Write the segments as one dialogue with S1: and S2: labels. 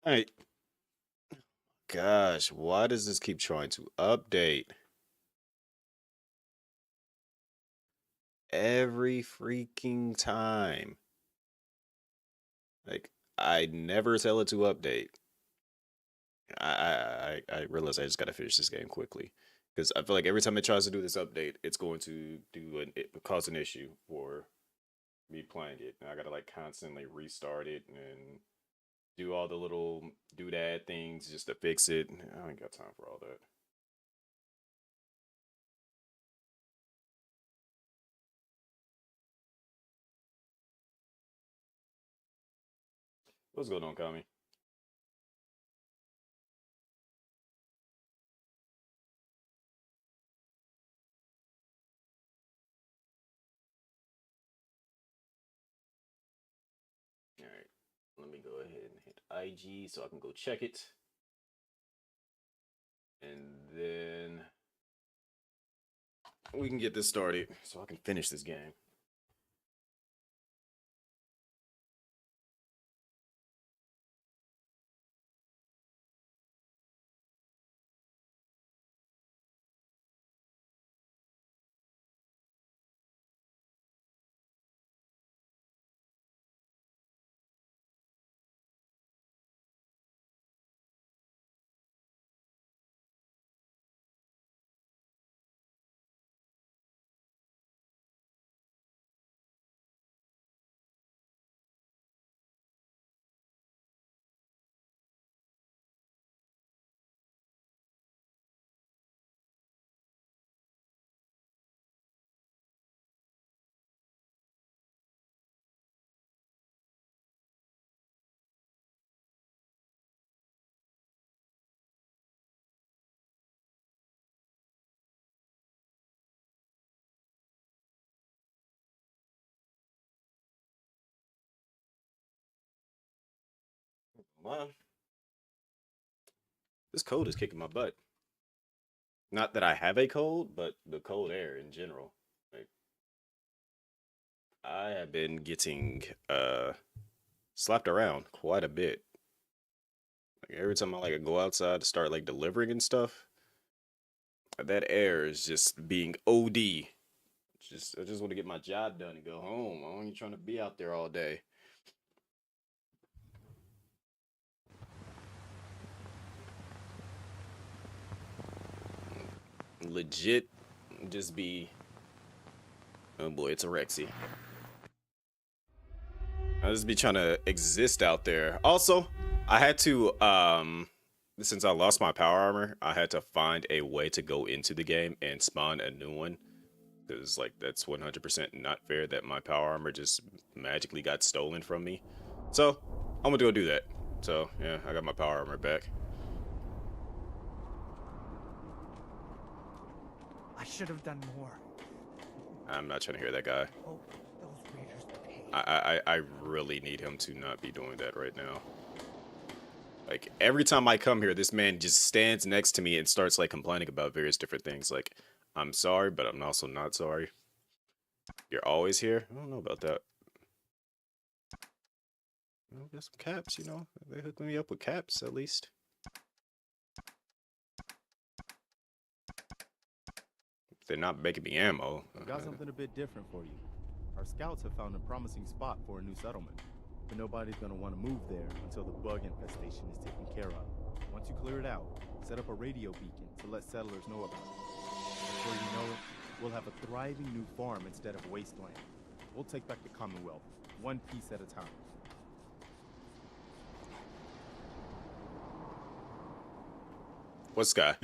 S1: Hey, gosh, why does this keep trying to update? Every freaking time. Like, I never tell it to update. I realize I just gotta finish this game quickly. Because I feel like every time it tries to do this update, it's going to cause an issue for me playing it. And I gotta like constantly restart it and do all the little doodad things just to fix it. I ain't got time for all that. What's going on, Kami? All right, let me go ahead and hit IG so I can go check it. And then we can get this started so I can finish this game. Wow, this cold is kicking my butt. Not that I have a cold, but the cold air in general. Like I have been getting slapped around quite a bit. Like every time I like go outside to start like delivering and stuff, that air is just being OD. Just I just want to get my job done and go home. I ain't trying to be out there all day. Legit, just be. Oh boy, it's a Rexy. I just be trying to exist out there. Also, I had to since I lost my power armor, I had to find a way to go into the game and spawn a new one. Because like that's 100% not fair that my power armor just magically got stolen from me. So I'm gonna go do that. So yeah, I got my power armor back.
S2: I should have done more.
S1: I'm not trying to hear that guy.
S2: Hope those raiders pay.
S1: I really need him to not be doing that right now. Like every time I come here, this man just stands next to me and starts like complaining about various different things. Like, I'm sorry, but I'm also not sorry. You're always here. I don't know about that. Get some caps, you know. They hooked me up with caps at least. If they're not making me ammo.
S3: I've got something a bit different for you. Our scouts have found a promising spot for a new settlement, but nobody's going to want to move there until the bug infestation is taken care of. Once you clear it out, set up a radio beacon to let settlers know about it. Before you know it, we'll have a thriving new farm instead of wasteland. We'll take back the Commonwealth, one piece at a time.
S1: What's guy?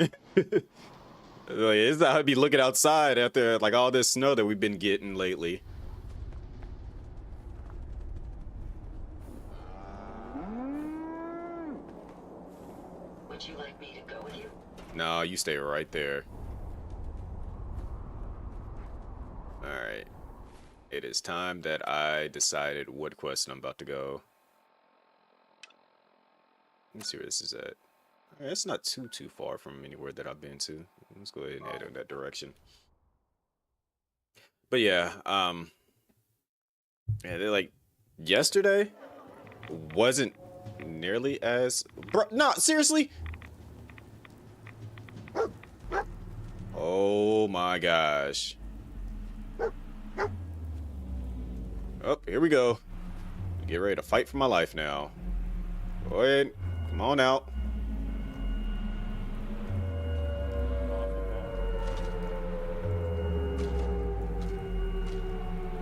S1: Like, it's not how I'd be looking outside after like all this snow that we've been getting lately.
S4: Would you like me to go with you?
S1: No, you stay right there. Alright. It is time that I decided what quest I'm about to go. Let me see where this is at. Alright, it's not too far from anywhere that I've been to. Let's go ahead and head in that direction. But yeah, yeah, they're like yesterday wasn't nearly as... Bro, no, seriously? Oh my gosh. Oh, here we go. Get ready to fight for my life now. Go ahead. Come on out.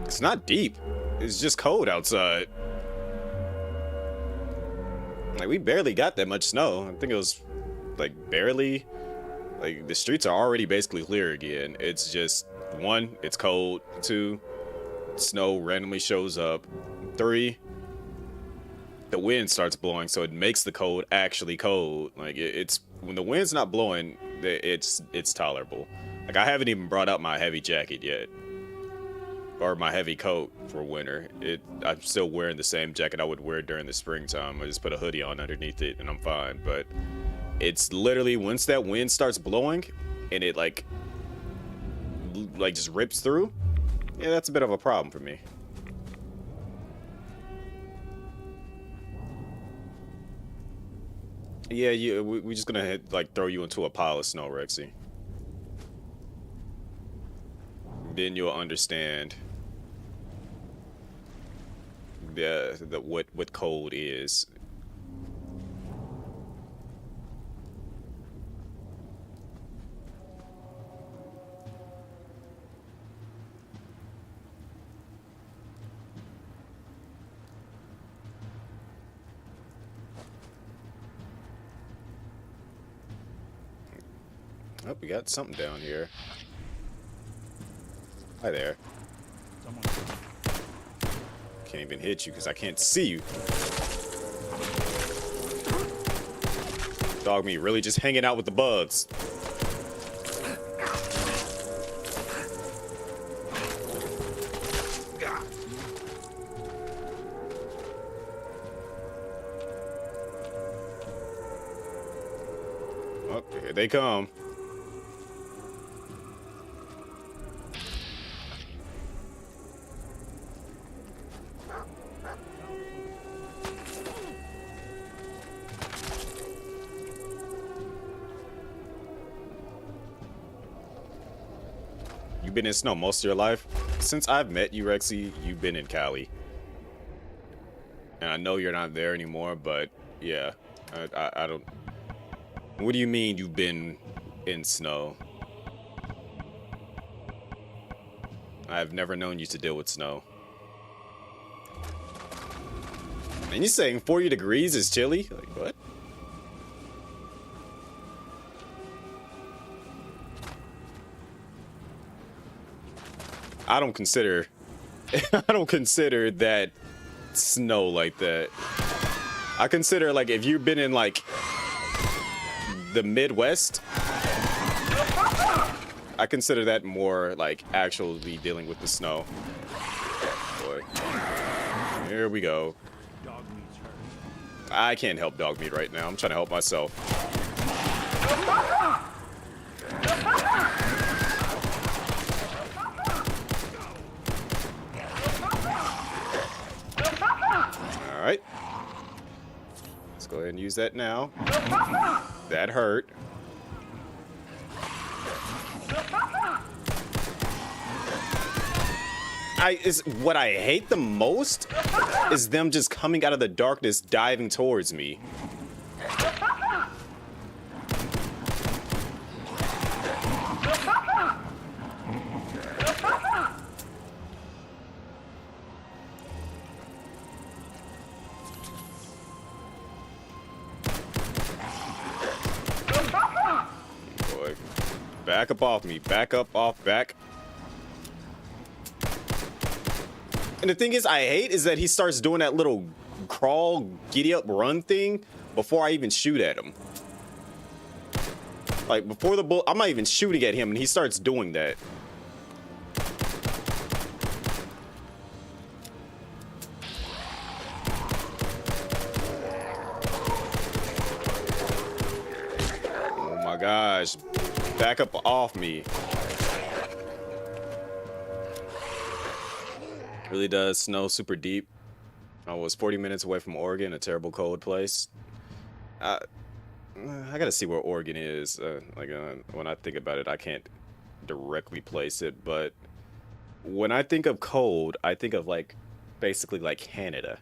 S1: It's not deep. It's just cold outside. Like, we barely got that much snow. I think it was, like, barely. Like, the streets are already basically clear again. It's just, 1, it's cold. 2, snow randomly shows up. 3, the wind starts blowing, so it makes the cold actually cold. Like, it's when the wind's not blowing, it's tolerable. Like, I haven't even brought out my heavy jacket yet. Or my heavy coat for winter. I'm still wearing the same jacket I would wear during the springtime. I just put a hoodie on underneath it and I'm fine. But it's literally once that wind starts blowing and it like just rips through, yeah, that's a bit of a problem for me. Yeah, we're just gonna like throw you into a pile of snow, Rexy. Then you'll understand what cold is. Oh, we got something down here. Hi there. Can't even hit you because I can't see you. Dog meat really just hanging out with the bugs. Oh, here they come. You've been in snow most of your life? Since I've met you, Rexy, you've been in Cali. And I know you're not there anymore, but yeah, I don't... What do you mean you've been in snow? I've never known you to deal with snow. And you're saying 40 degrees is chilly? Like, what? I don't consider that snow like that. I consider, like, if you've been in like the Midwest, I consider that more like actually dealing with the snow. Boy. Here we go. I can't help dog meat right now. I'm trying to help myself. Alright. Let's go ahead and use that now. That hurt. What I hate the most is them just coming out of the darkness, diving towards me. Boy, back up off me. Back up off back. And the thing is, I hate is that he starts doing that little crawl, giddy up, run thing before I even shoot at him. Like, before the bull, I'm not even shooting at him, and he starts doing that. Oh my gosh. Back up off me. Really does snow super deep. I was 40 minutes away from Oregon, a terrible cold place. I gotta see where Oregon is. When I think about it, I can't directly place it, but when I think of cold, I think of like basically like Canada.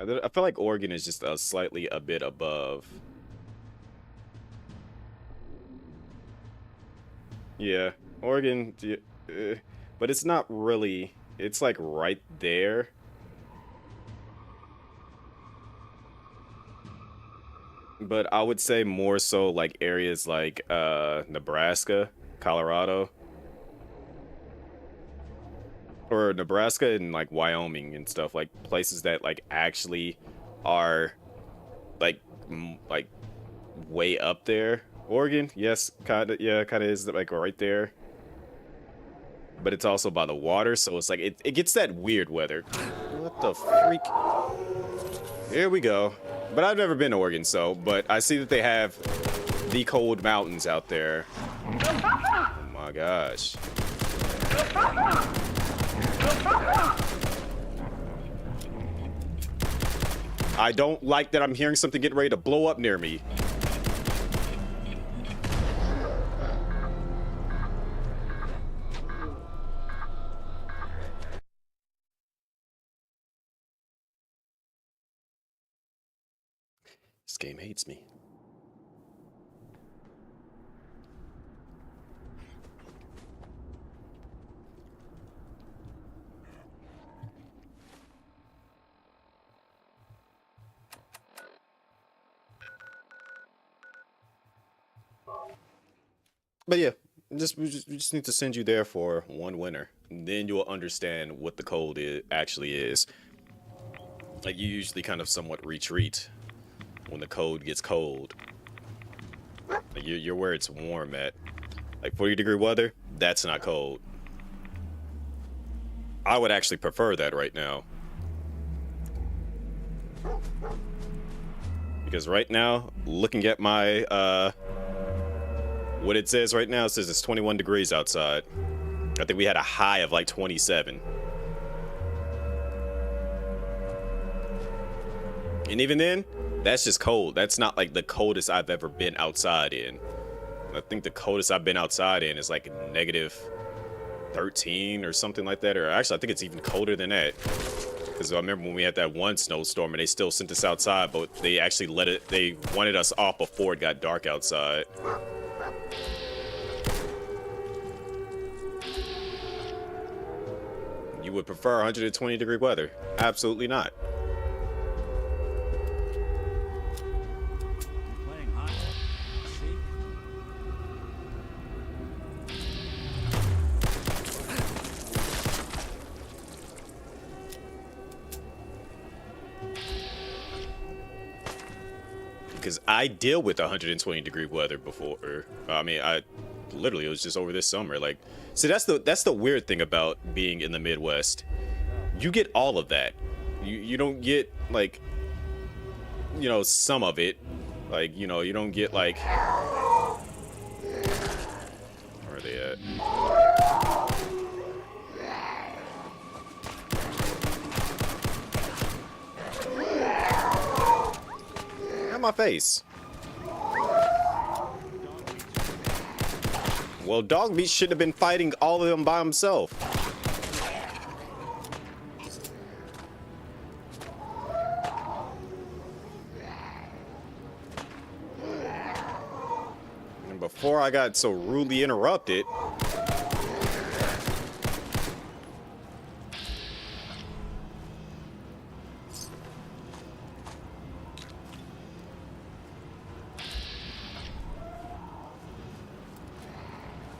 S1: I feel like Oregon is just slightly a bit above. Yeah, Oregon, but it's not really. It's like right there. But I would say more so like areas like Nebraska, Colorado, or Nebraska and like Wyoming and stuff, like places that like actually are like like way up there. Oregon, yes, kind of, yeah, kind of is like right there. But it's also by the water, so it's like it gets that weird weather. What the freak? Here we go. But I've never been to Oregon, but I see that they have the cold mountains out there. Oh my gosh. I don't like that I'm hearing something getting ready to blow up near me. This game hates me. But yeah, we just need to send you there for one winter. And then you'll understand what the cold actually is. Like, you usually kind of somewhat retreat when the cold gets cold. Like you're where it's warm at. Like 40-degree weather, that's not cold. I would actually prefer that right now. Because right now, looking at my, what it says right now, it says it's 21 degrees outside. I think we had a high of like 27. And even then, that's just cold. That's not like the coldest I've ever been outside in. I think the coldest I've been outside in is like negative 13 or something like that. Or actually, I think it's even colder than that. Because I remember when we had that one snowstorm and they still sent us outside, but they actually they wanted us off before it got dark outside. You would prefer 120-degree weather? Absolutely not. Because I deal with 120-degree weather before. I mean, it was just over this summer. Like, see, that's the weird thing about being in the Midwest. You get all of that. You don't get like, some of it. Like, you don't get like. Where are they at? My face. Well, Dog Meat should have been fighting all of them by himself. And before I got so rudely interrupted.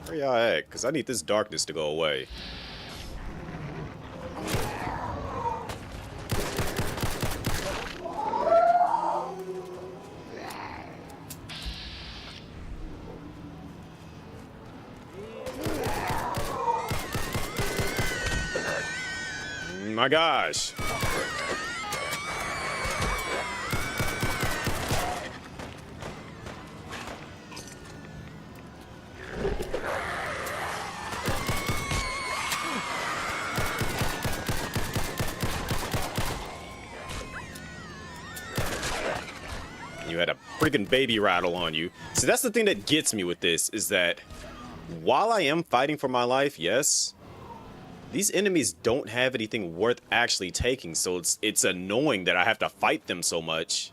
S1: Where y'all at? Because I need this darkness to go away. My gosh. You had a freaking baby rattle on you. So that's the thing that gets me with this, is that while I am fighting for my life, yes, these enemies don't have anything worth actually taking, so it's annoying that I have to fight them so much.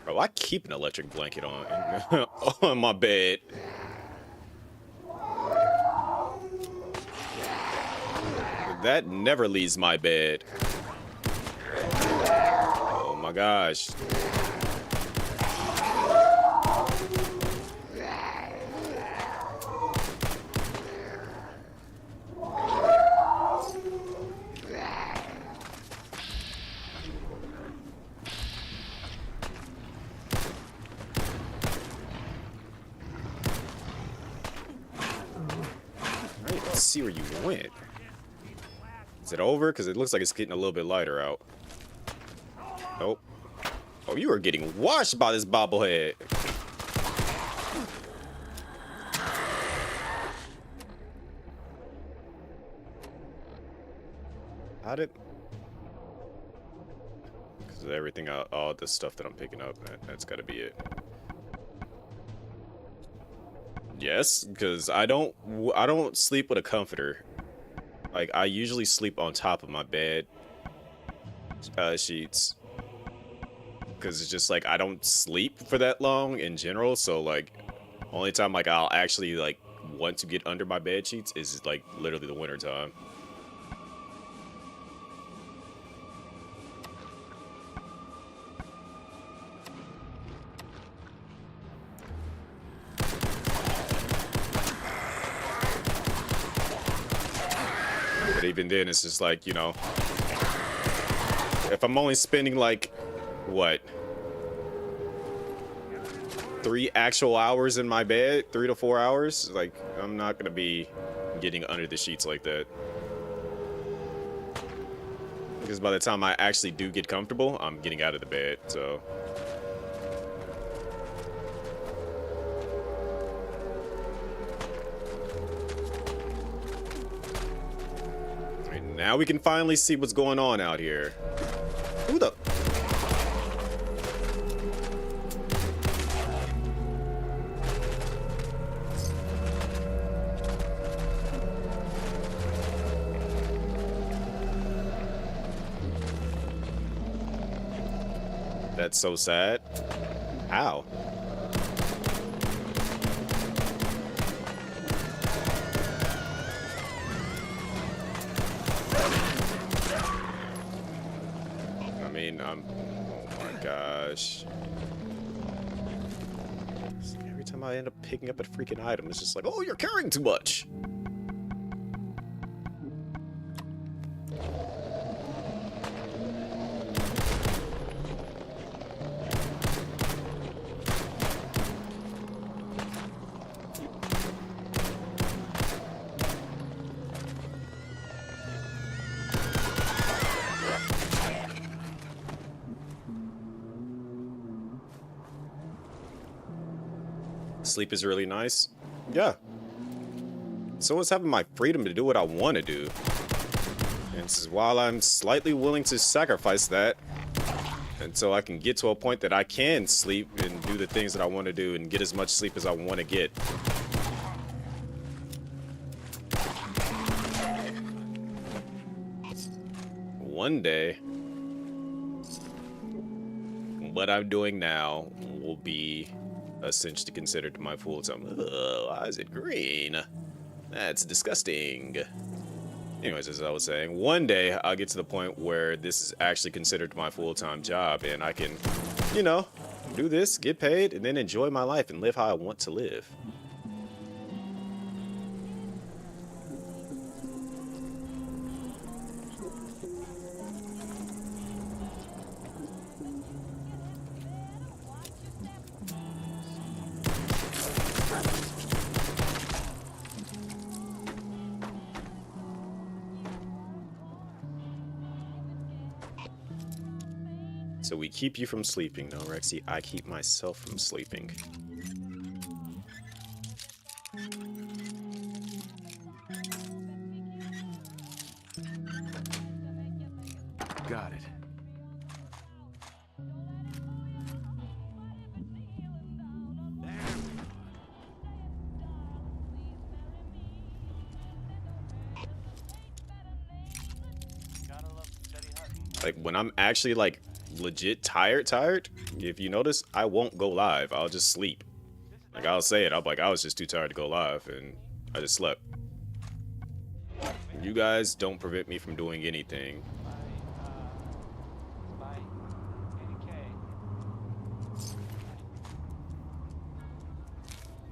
S1: Bro, I keep an electric blanket on on my bed. That never leaves my bed. Oh my gosh. Alright, let's see where you went. Is it over? Because it looks like it's getting a little bit lighter out. Nope. Oh, you are getting washed by this bobblehead. How did... Because everything, all the stuff that I'm picking up, that's got to be it. Yes, because I don't sleep with a comforter. Like, I usually sleep on top of my bed sheets. Because it's just, like, I don't sleep for that long in general. So, like, only time, like, I'll actually, like, want to get under my bed sheets is, like, literally the winter time. But even then, it's just like, you know, if I'm only spending like, what, 3 actual hours in my bed, 3 to 4 hours, like, I'm not gonna be getting under the sheets like that. Because by the time I actually do get comfortable, I'm getting out of the bed, so. Now we can finally see what's going on out here. Who the... That's so sad. How? Oh my gosh. Every time I end up picking up a freaking item, it's just like, oh, you're carrying too much. Sleep is really nice. Yeah. So it's having my freedom to do what I want to do. And this is while I'm slightly willing to sacrifice that until I can get to a point that I can sleep and do the things that I want to do and get as much sleep as I want to get. One day, what I'm doing now will be essentially considered my full-time. Oh, why is it green? That's disgusting. Anyways, as I was saying, one day I'll get to the point where this is actually considered my full-time job and I can, you know, do this, get paid, and then enjoy my life and live how I want to live. So we keep you from sleeping. No, Rexy, I keep myself from sleeping.
S3: Got it.
S1: Like when I'm actually like legit tired, if you notice, I won't go live. I'll just sleep. Like I'll say it, I'm like, I was just too tired to go live and I just slept. You guys don't prevent me from doing anything.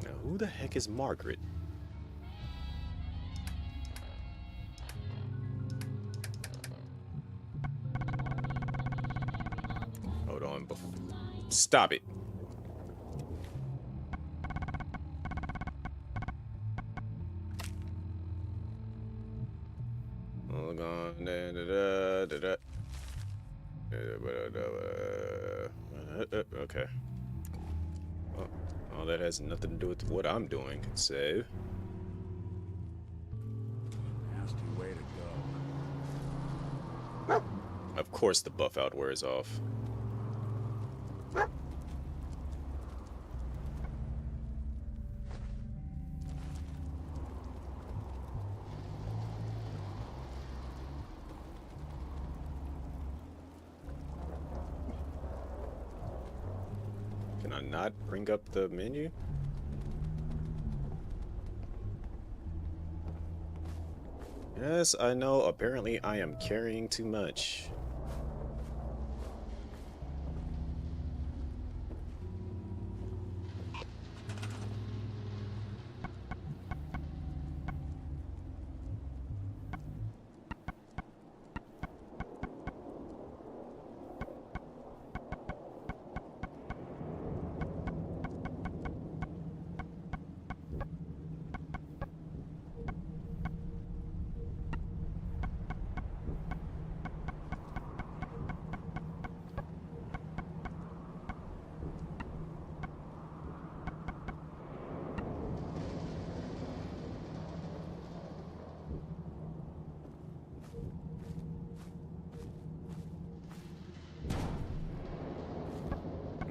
S1: Now who the heck is Margaret? Hold on. Stop it. Hold on. Okay. Well, that has nothing to do with what I'm doing, so.
S3: Nasty way to go.
S1: Of course the buff out wears off. Can I not bring up the menu? Yes, I know. Apparently I am carrying too much.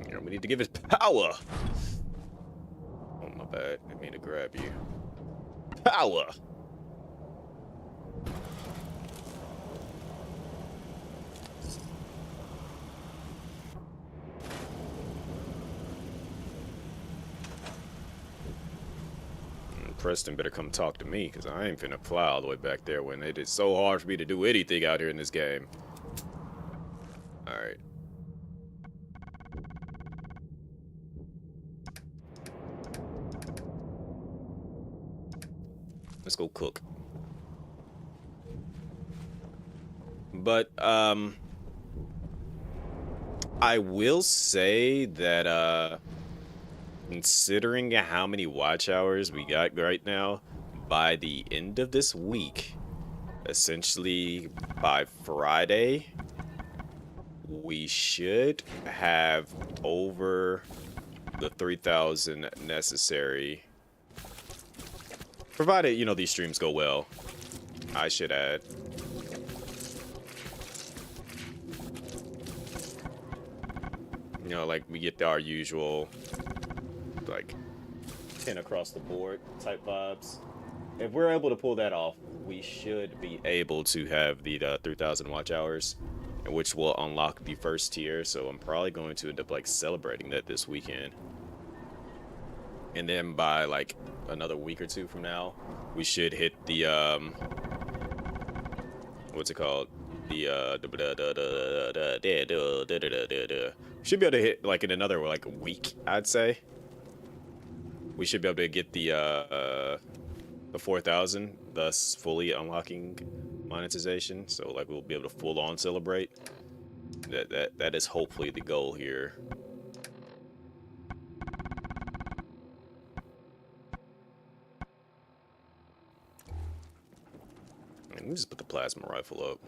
S1: Yeah, we need to give it power. Oh, my bad. I didn't mean to grab you. Power. Preston better come talk to me, because I ain't finna fly all the way back there when it is so hard for me to do anything out here in this game. Alright. Let's go cook. But, I will say that, considering how many watch hours we got right now, by the end of this week, essentially by Friday, we should have over the 3,000 necessary. Provided, you know, these streams go well, I should add. You know, like we get our usual like 10 across the board type vibes. If we're able to pull that off, we should be able to have the 3,000 watch hours, which will unlock the first tier. So I'm probably going to end up like celebrating that this weekend. And then by like another week or two from now, we should hit the what's it called? Should be able to hit like in another like week, I'd say. We should be able to get the 4,000, thus fully unlocking monetization. So like we'll be able to full on celebrate. That is hopefully the goal here. Let me just put the plasma rifle up.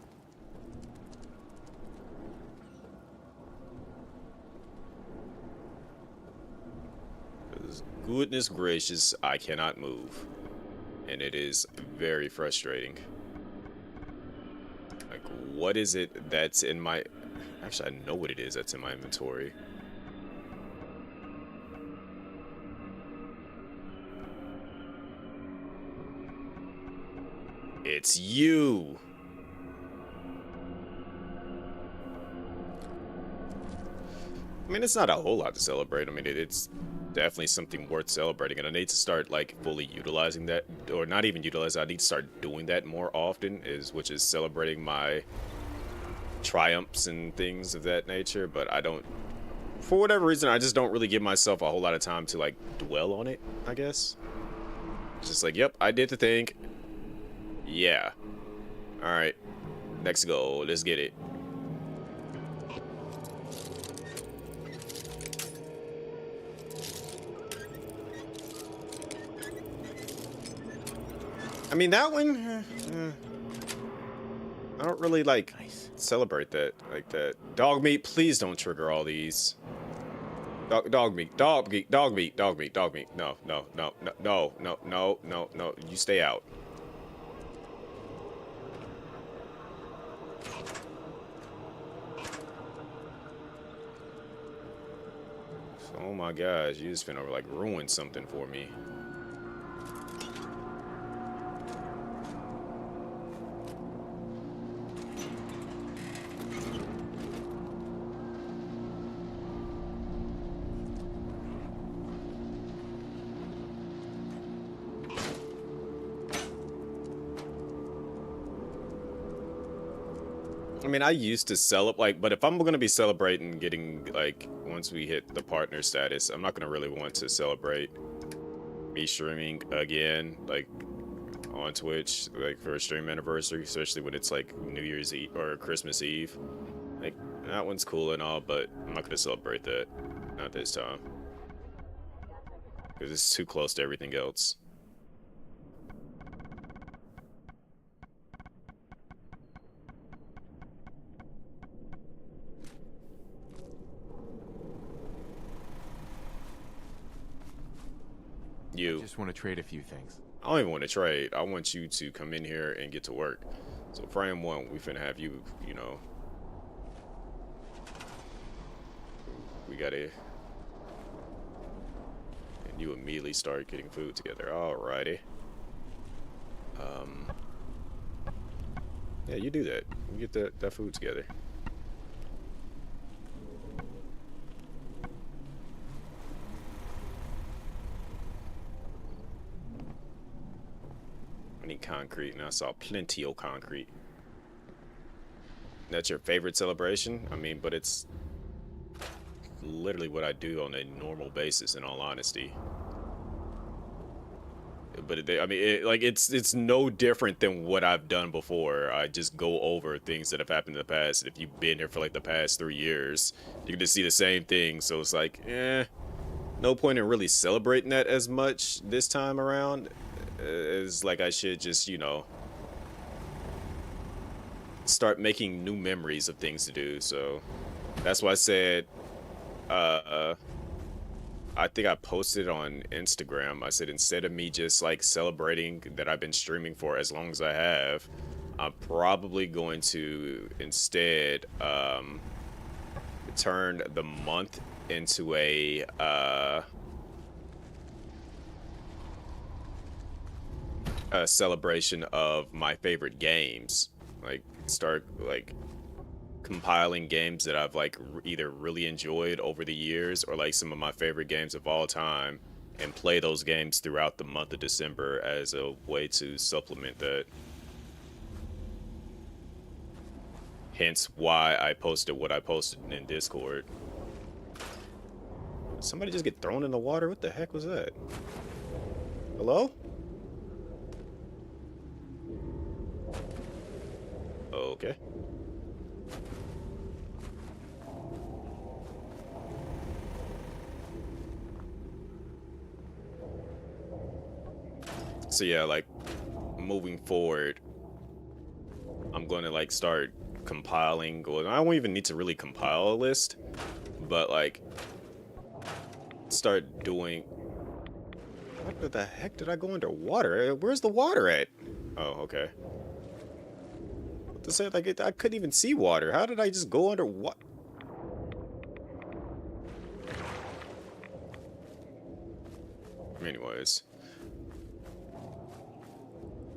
S1: goodness gracious, I cannot move. And it is very frustrating. Like, what is it that's in my... Actually, I know what it is that's in my inventory. It's you! I mean, it's not a whole lot to celebrate. I mean, it's definitely something worth celebrating, and I need to start, like, fully utilizing that, or not even utilize it. I need to start doing that more often, which is celebrating my triumphs and things of that nature, but I don't, for whatever reason, I just don't really give myself a whole lot of time to, like, dwell on it, I guess. It's just like, yep, I did the thing. Yeah. Alright. Next goal. Let's get it. I mean, that one, I don't really, like, celebrate that like that. Dog meat, please don't trigger all these. Dog meat. No, you stay out. Oh my gosh, you just finna, like, ruin something for me. I mean, I used to celebrate, but if I'm gonna be celebrating getting, like, once we hit the partner status, I'm not gonna really want to celebrate me streaming again, like, on Twitch, like, for a stream anniversary, especially when it's, like, New Year's Eve or Christmas Eve. Like, that one's cool and all, but I'm not gonna celebrate that. Not this time. Because it's too close to everything else. You.
S5: I just want to trade a few things.
S1: I don't even want to trade. I want you to come in here and get to work. So frame one, we finna have you, you know. We gotta... And you immediately start getting food together. Alrighty. Yeah, you do that. You get that food together. I need concrete, and I saw plenty of concrete. That's your favorite celebration? I mean, but it's literally what I do on a normal basis, in all honesty. But I mean, it's no different than what I've done before. I just go over things that have happened in the past. And if you've been here for like the past 3 years, you can just see the same thing. So it's like, no point in really celebrating that as much this time around. It's like I should just, you know, start making new memories of things to do. So that's why I said, I think I posted on Instagram, I said, instead of me just like celebrating that I've been streaming for as long as I have, I'm probably going to instead turn the month into a celebration of my favorite games. Like, start like compiling games that I've like either really enjoyed over the years, or like some of my favorite games of all time, and play those games throughout the month of December as a way to supplement that. Hence why I posted what I posted in Discord. Did somebody just get thrown in the water? What the heck was that? Hello? Okay. So yeah, like, moving forward, I'm going to like start compiling, or I won't even need to really compile a list, but like start doing, What the heck did I go underwater? Where's the water at? Oh, okay. What to say? Like, I couldn't even see water. How did I just go under what? Anyways,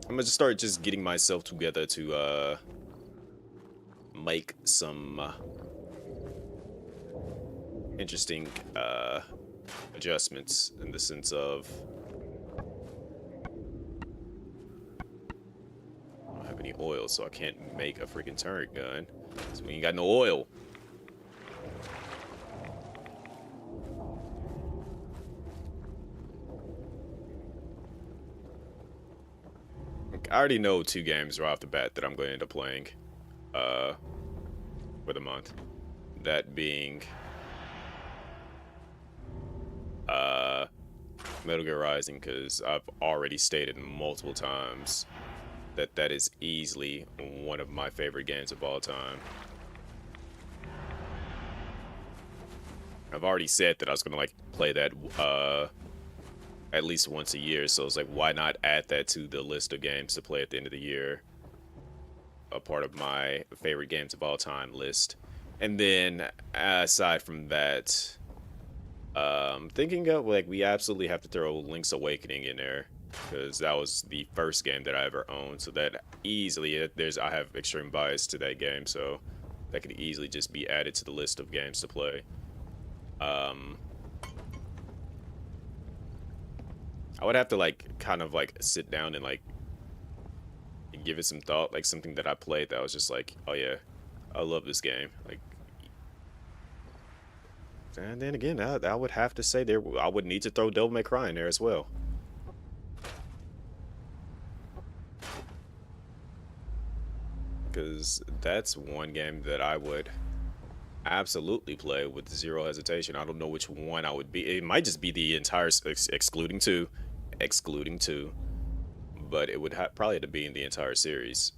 S1: I'm gonna just start just getting myself together to make some interesting adjustments in the sense of I don't have any oil, so I can't make a freaking turret gun. So we ain't got no oil. I already know 2 games right off the bat that I'm going to end up playing for the month. That being Metal Gear Rising, because I've already stated multiple times that that is easily one of my favorite games of all time. I've already said that I was gonna like play that at least once a year, so it's like, why not add that to the list of games to play at the end of the year? A part of my favorite games of all time list. And then aside from that, thinking of like we absolutely have to throw Link's Awakening in there because that was the first game that I ever owned. So that easily I have extreme bias to that game, so that could easily just be added to the list of games to play. I would have to like kind of like sit down and like give it some thought, like something that I played that was just like, oh yeah, I love this game. Like, and then again, I would have to say I would need to throw Devil May Cry in there as well. Because that's one game that I would absolutely play with zero hesitation. I don't know which one I would be. It might just be the entire, excluding two, but it would probably have to be in the entire series.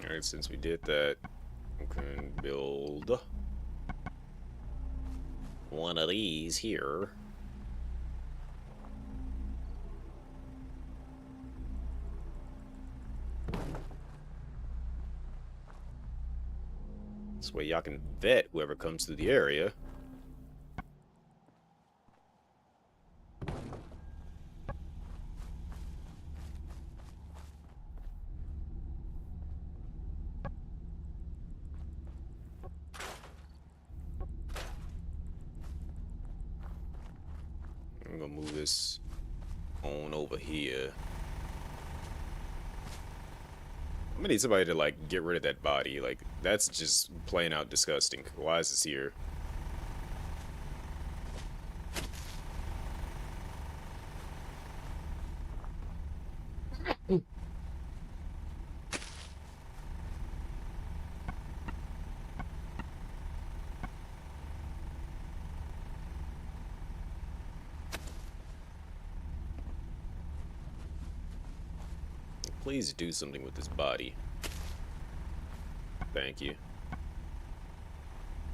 S1: Alright, since we did that, we can build one of these here. This way y'all can vet whoever comes through the area. I'm gonna move this on over here. I'm gonna need somebody to like get rid of that body. Like, that's just plain out disgusting. Why is this here? Please do something with this body. Thank you.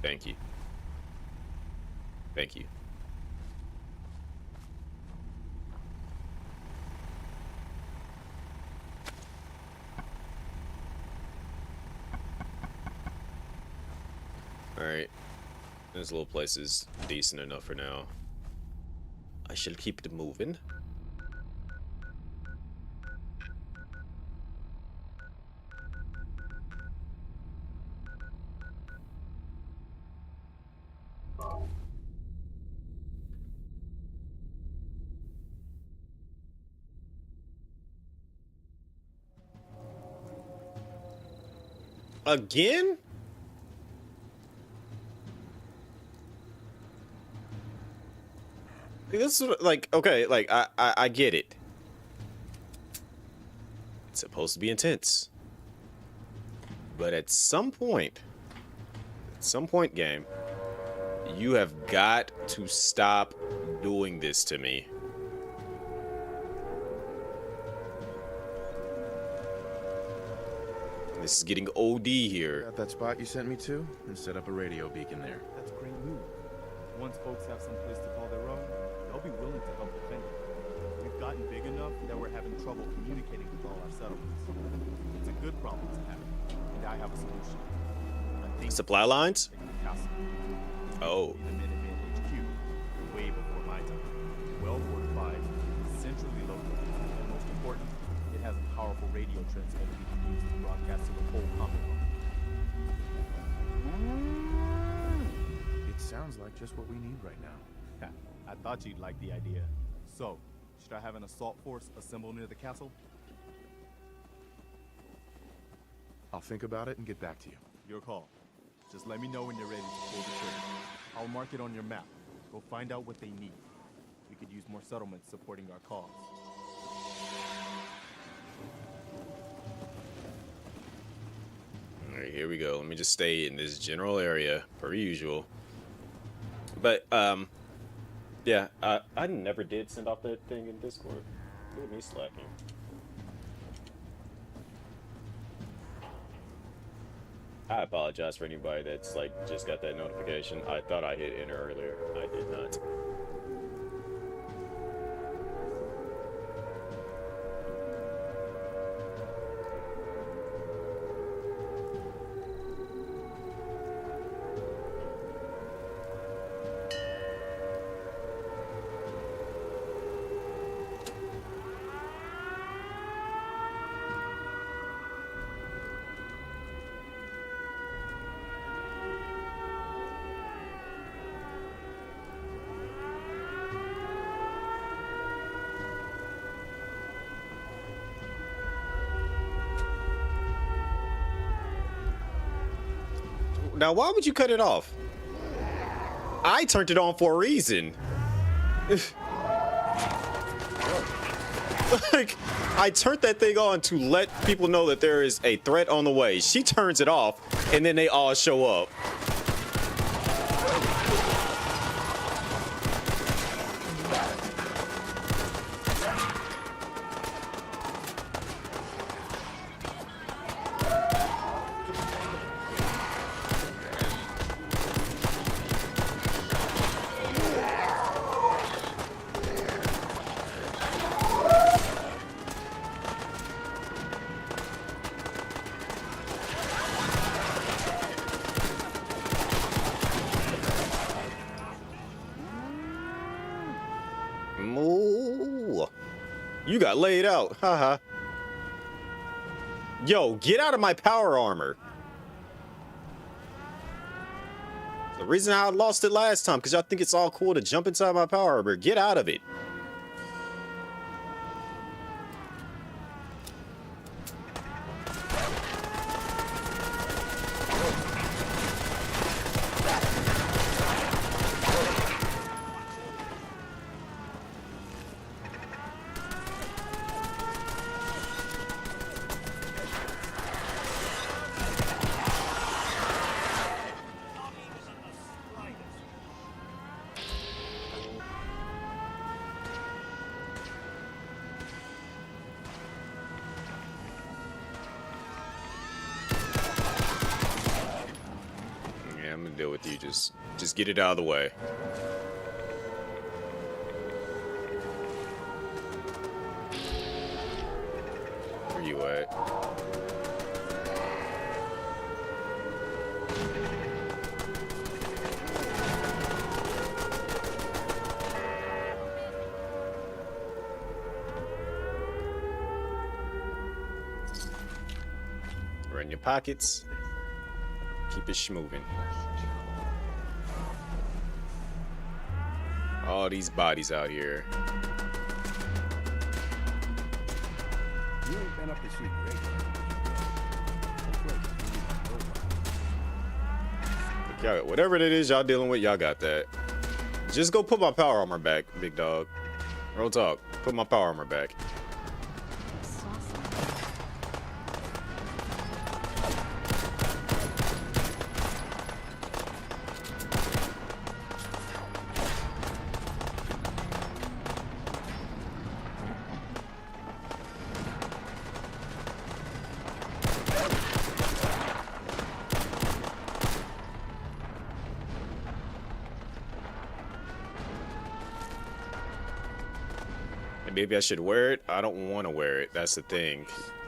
S1: Thank you. Thank you. Alright. this little place is decent enough for now. I shall keep it moving. Again? This is like, okay, like I get it. It's supposed to be intense. But at some point, game, you have got to stop doing this to me. This is getting OD here.
S5: Got that spot you sent me to, and set up a radio beacon there.
S3: That's great news. Once folks have some place to call their own, they'll be willing to help defend it. We've gotten big enough that we're having trouble communicating with all our settlements. It's a good problem to have, and I have a solution. I think
S1: Supply lines?
S3: the castle.
S1: Oh.
S3: The Minuteman HQ, way before my time. Well fortified, centrally located, and most important, it has a powerful radio transmitter we can use to broadcast to the whole Commonwealth.
S5: It sounds like just what we need right now.
S3: I thought you'd like the idea. So, should I have an assault force assemble near the castle?
S5: I'll think about it and get back to you.
S3: Your call. Just let me know when you're ready to pull the trigger. I'll mark it on your map. Go find out what they need. We could use more settlements supporting our cause.
S1: All right, here we go. Let me just stay in this general area per usual. But yeah, I never did send off that thing in Discord. Look at me slacking. I apologize for anybody that's like just got that notification. I thought I hit enter earlier. I did not. Now, why would you cut it off? I turned it on for a reason. Like, I turned that thing on to let people know that there is a threat on the way. She turns it off, and then they all show up. You got laid out, haha. Yo, get out of my power armor. The reason I lost it last time, because y'all think it's all cool to jump inside my power armor. Get out of it. I'm gonna deal with you. Just get it out of the way. Where you at? in your pockets. Keep it schmoving. All these bodies out here.
S5: You ain't been up to see Greg.
S1: Y'all, whatever it is y'all dealing with, y'all got that. Just go put my power armor back, big dog. Real talk. Put my power armor back. Maybe I should wear it. I don't want to wear it. That's the thing.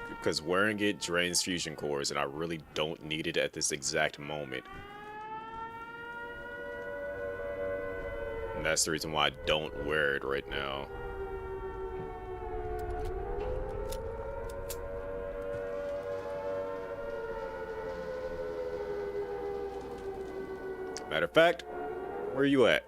S1: Because wearing it drains fusion cores, and I really don't need it at this exact moment. And that's the reason why I don't wear it right now. Matter of fact, where are you at?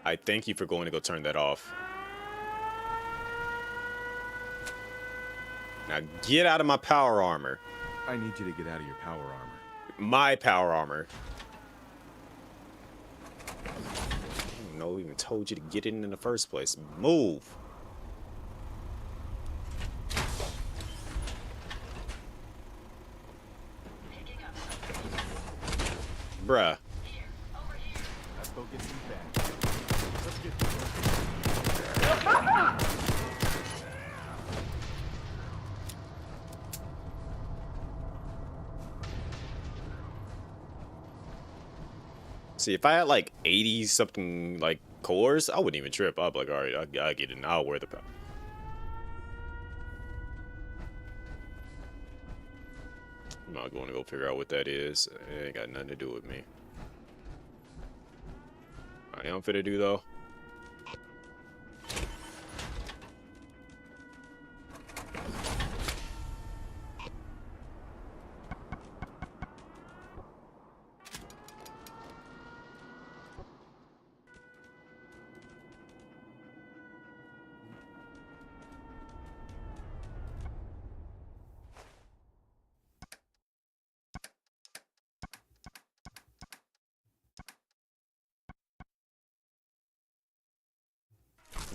S1: I thank you for going to go turn that off. Now get out of my power armor.
S5: I need you to get out of your power armor.
S1: My power armor. I don't know, even told you to get in the first place. Move. Bruh.
S3: Let's go get some back. Let's get this one.
S1: See, if I had like 80 something like cores, I wouldn't even trip. I'd be like, all right, I get it. I'll wear the power. I'm not going to go figure out what that is. It ain't got nothing to do with me. I am fit to do though.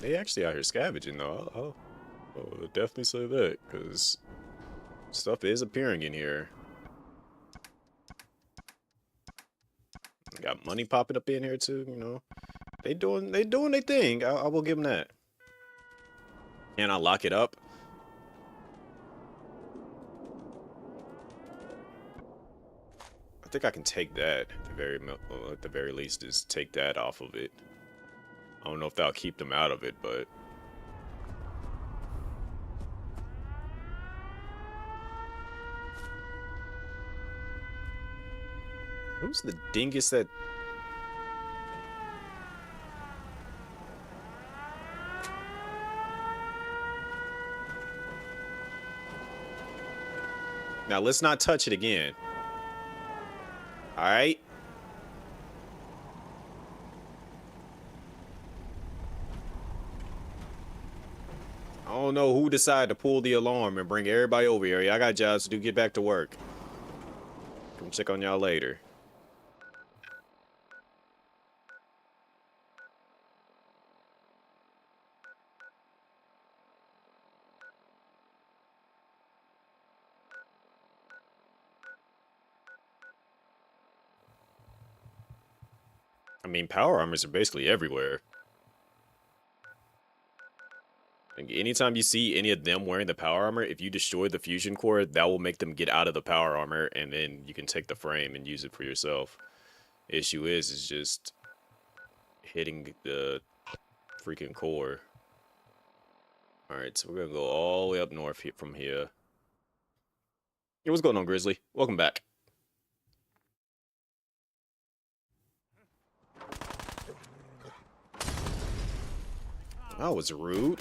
S1: They actually out here scavenging though. I'll definitely say that, because stuff is appearing in here. Got money popping up in here too, you know. They doing their thing. I will give them that. Can I lock it up? I think I can take that at the very least, is take that off of it. I don't know if that'll keep them out of it, but who's the dingus that? Now let's not touch it again. All right. I don't know who decided to pull the alarm and bring everybody over here. I got jobs to do. Get back to work. Come check on y'all later. I mean, power armors are basically everywhere. Like, anytime you see any of them wearing the power armor, if you destroy the fusion core, that will make them get out of the power armor, and then you can take the frame and use it for yourself. Issue is just hitting the freaking core. Alright, so we're gonna go all the way up north from here. Hey, what's going on, Grizzly? Welcome back. That was rude.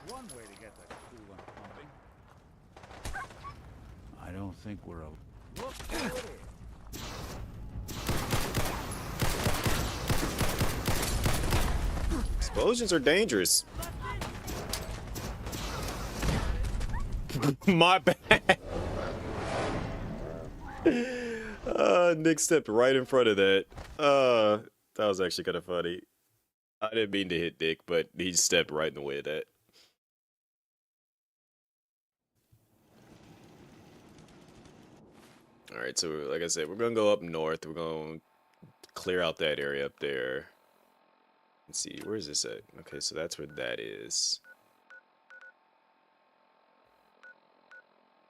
S6: One way to get the coolant pumping. I don't think we're a look who it is.
S1: Explosions are dangerous. My bad. Nick stepped right in front of that. That was actually kind of funny. I didn't mean to hit Nick, but he stepped right in the way of that. Alright, so like I said, we're going to go up north. We're going to clear out that area up there. Let's see, where is this at? Okay, so that's where that is.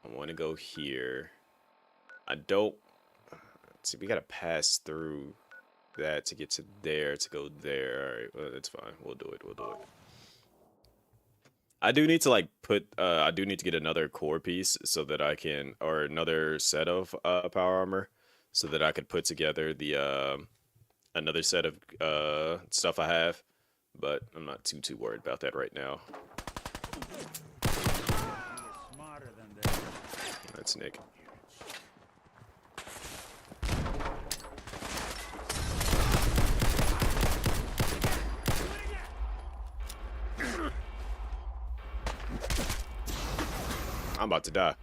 S1: I want to go here. I don't... Let's see, we got to pass through that to get to there, to go there. Alright, well, that's fine. We'll do it. We'll do it. I do need to, like, I do need to get another core piece so that I can... Or another set of power armor so that I could put together the... another set of stuff I have. But I'm not too worried about that right now. That's Nick. I'm about to die.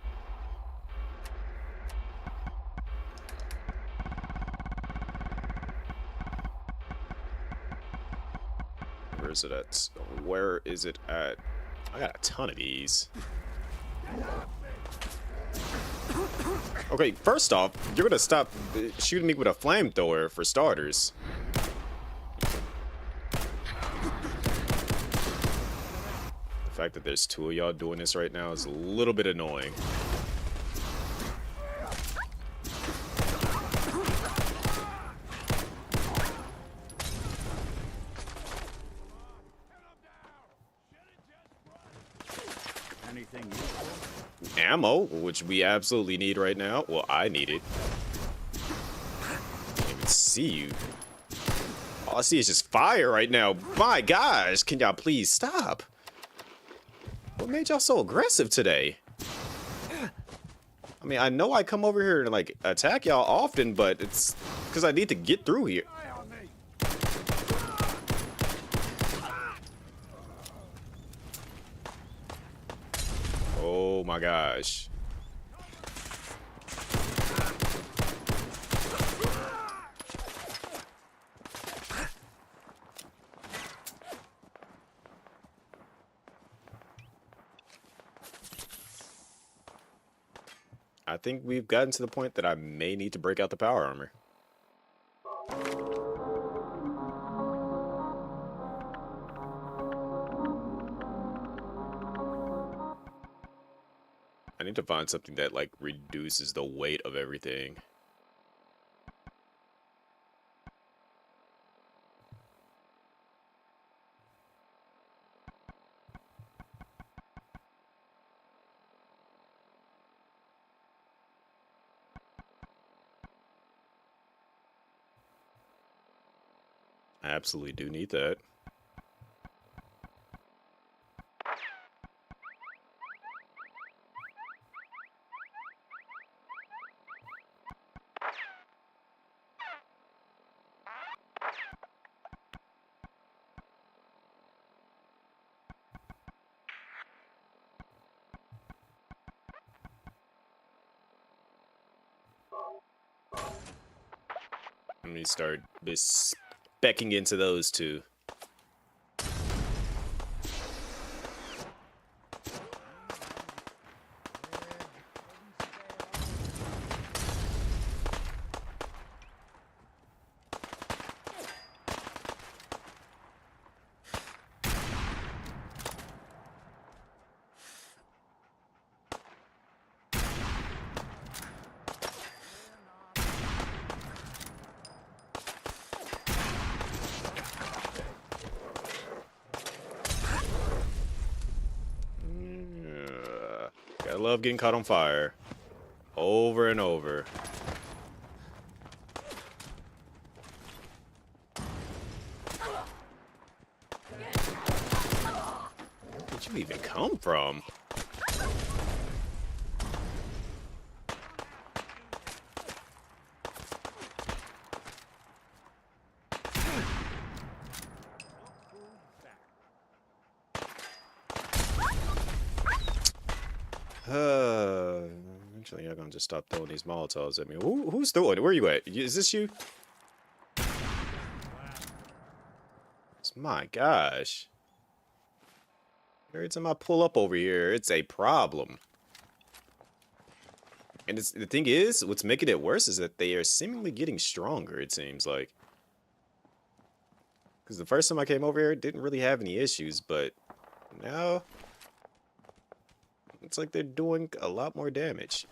S1: Where is it at? Where is it at? I got a ton of these. Okay, first off, you're gonna stop shooting me with a flamethrower for starters. The fact that there's two of y'all doing this right now is a little bit annoying.
S6: Anything useful?
S1: Ammo, which we absolutely need right now. Well, I need it. Can't even see you. All I see is just fire right now. My gosh, can y'all please stop? What made y'all so aggressive today? I mean, I know I come over here and like attack y'all often, but it's because I need to get through here. Oh my gosh. I think we've gotten to the point that I may need to break out the power armor. I need to find something that like reduces the weight of everything. I absolutely do need that. Let me start specking into those two. I love getting caught on fire over and over. Where'd you even come from? Eventually you're gonna just stop throwing these Molotovs at me. Who's throwing it? Where are you at? Is this you? My gosh. Every time I pull up over here, it's a problem. And the thing is, what's making it worse is that they are seemingly getting stronger, it seems like. Because the first time I came over here, it didn't really have any issues, but now it's like they're doing a lot more damage.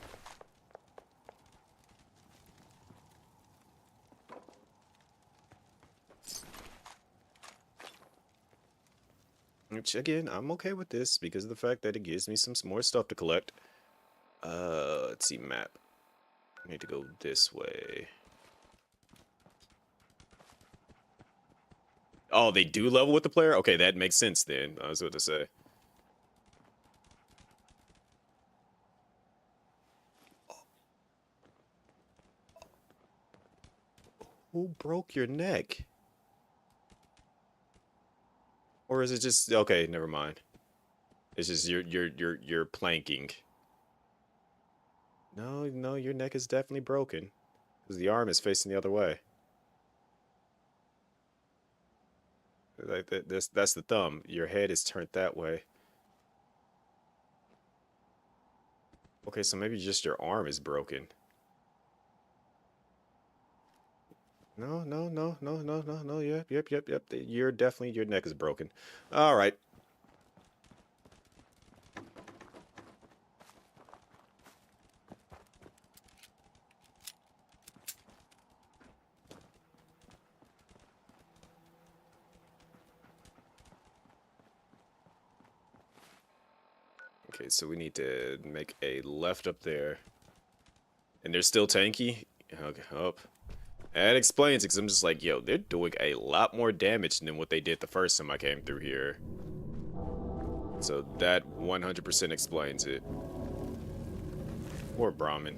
S1: Which, again, I'm okay with this because of the fact that it gives me some more stuff to collect. Let's see, map. I need to go this way. Oh, they do level with the player? Okay, that makes sense then. I was about to say. Who broke your neck? Or is it just okay? Never mind. It's just you're planking. No, your neck is definitely broken because the arm is facing the other way. Like that's the thumb. Your head is turned that way. Okay, so maybe just your arm is broken. No. Yep. You're definitely, your neck is broken. All right. Okay, so we need to make a left up there. And they're still tanky? Okay, up. That explains it, because I'm just like, yo, they're doing a lot more damage than what they did the first time I came through here. So that 100% explains it. Poor Brahmin.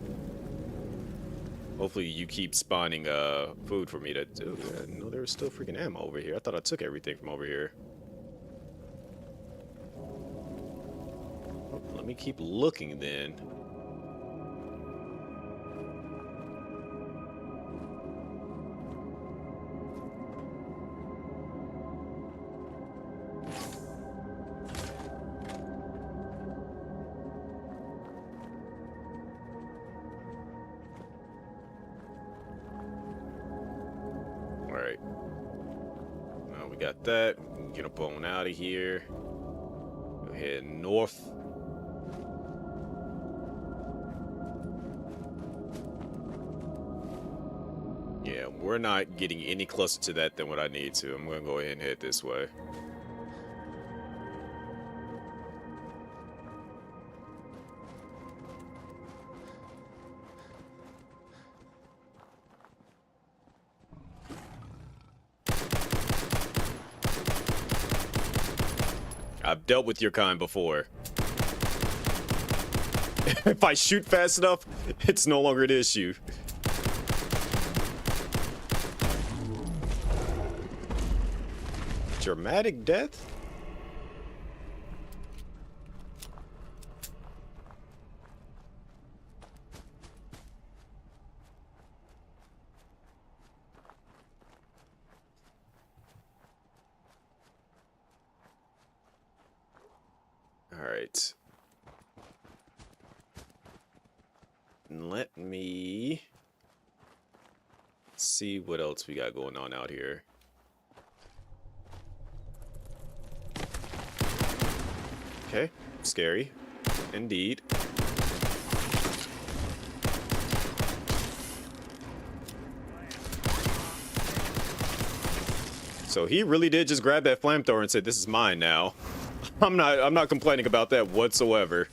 S1: Hopefully you keep spawning food for me to do. No, there was still freaking ammo over here. I thought I took everything from over here. Well, let me keep looking then. Alright. Now we got that. Get up on out of here. Go ahead north. Yeah, we're not getting any closer to that than what I need to. I'm gonna go ahead and head this way. I've dealt with your kind before. If I shoot fast enough, it's no longer an issue. Dramatic death? All right. Let me see what else we got going on out here. Okay, scary. Indeed. So he really did just grab that flamethrower and said, "This is mine now." I'm not complaining about that whatsoever.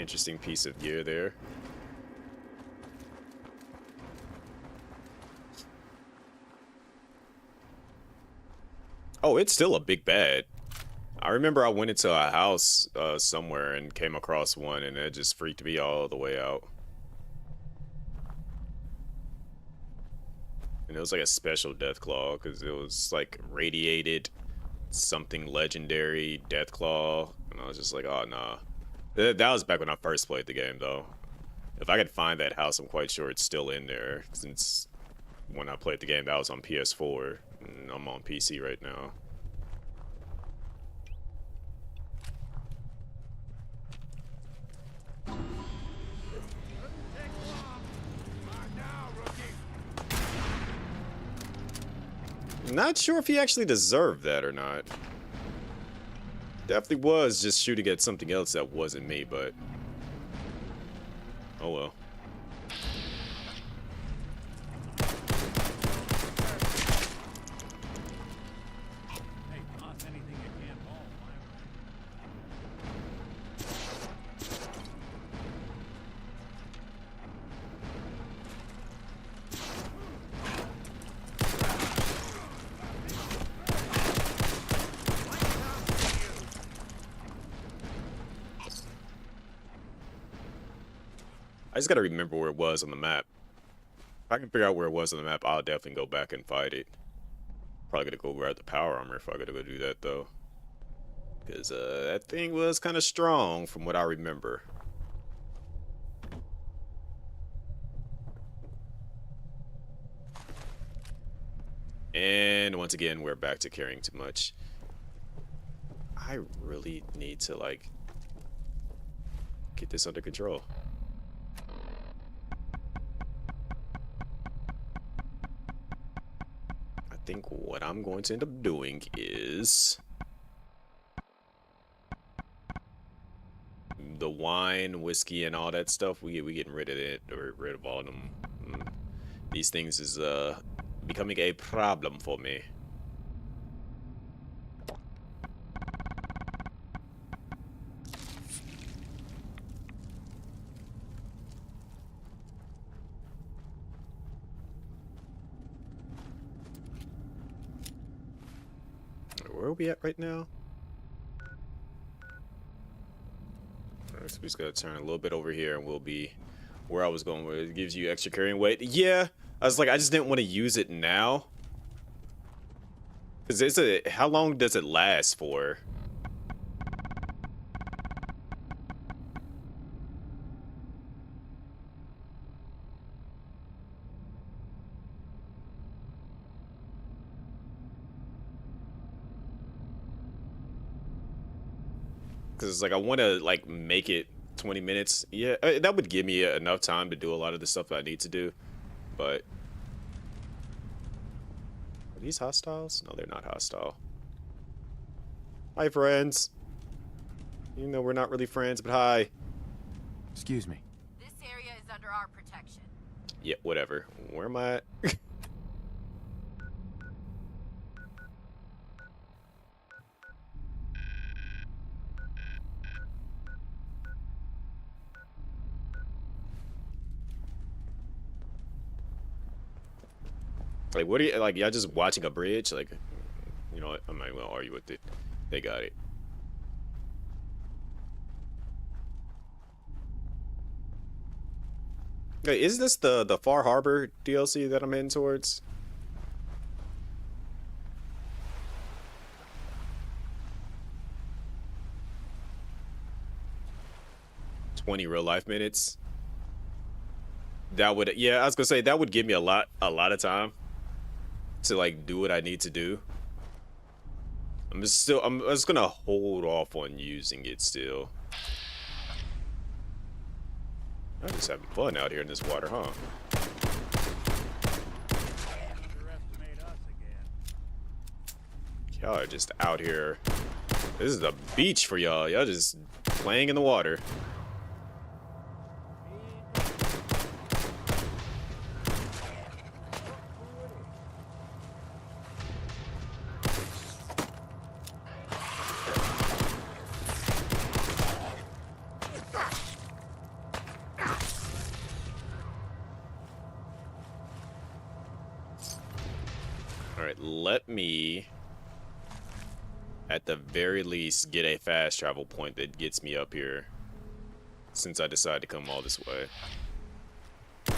S1: interesting piece of gear there. Oh, it's still a big bad. I remember I went into a house somewhere and came across one, and it just freaked me all the way out. And it was like a special death claw because it was like radiated something legendary death claw, and I was just like, oh nah. That was back when I first played the game, though. If I could find that house, I'm quite sure it's still in there, since when I played the game, that was on PS4, and I'm on PC right now. Not sure if he actually deserved that or not. Definitely was just shooting at something else that wasn't me, but oh well.
S6: Hey, toss anything you can haul.
S1: I just gotta remember where it was on the map. If I can figure out where it was on the map, I'll definitely go back and fight it. Probably gonna go grab the power armor if I gotta go do that, though. Because that thing was kind of strong from what I remember. And once again, we're back to carrying too much. I really need to, like, get this under control. I think what I'm going to end up doing is the wine, whiskey, and all that stuff. We getting rid of it, or rid of all of them. These things is becoming a problem for me. Where are we at right now? Alright, so we just gotta turn a little bit over here and we'll be where I was going with. It gives you extra carrying weight. Yeah, I was like, I just didn't want to use it now. Cause how long does it last for? Because it's like I want to like make it 20 minutes. Yeah, that would give me enough time to do a lot of the stuff that I need to do. But are these hostiles? No, they're not hostile. Hi, friends. You know we're not really friends, but hi.
S5: Excuse me.
S7: This area is under our protection.
S1: Yeah, whatever. Where am I at? Like, what are you, like, y'all just watching a bridge? Like, you know what? I'm not even gonna argue with it. They got it. Hey, is this the Far Harbor DLC that I'm heading towards? "20 real life minutes." That would, yeah, I was gonna say that would give me a lot of time to like do what I need to do. I'm just gonna hold off on using it still. I'm just having fun out here in this water, huh?
S6: Underestimate us again.
S1: Y'all are just out here. This is the beach for y'all. Y'all just playing in the water. let me, at the very least, get a fast travel point that gets me up here, since I decided to come all this way.
S6: I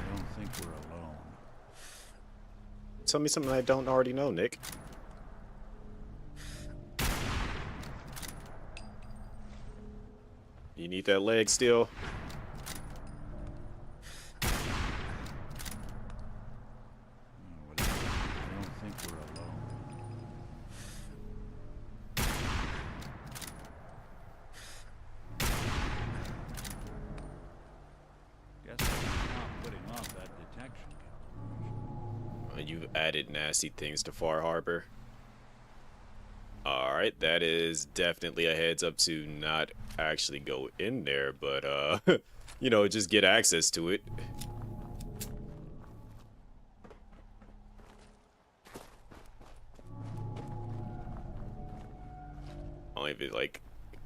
S6: don't think we're alone.
S1: Tell me something I don't already know, Nick. You need that leg still?
S6: Whatever. I don't think we're alone. Guess I'm not putting off that detection calibration.
S1: You've added nasty things to Far Harbor. Alright, that is definitely a heads up to not actually go in there, but you know, just get access to it. Only if it, like,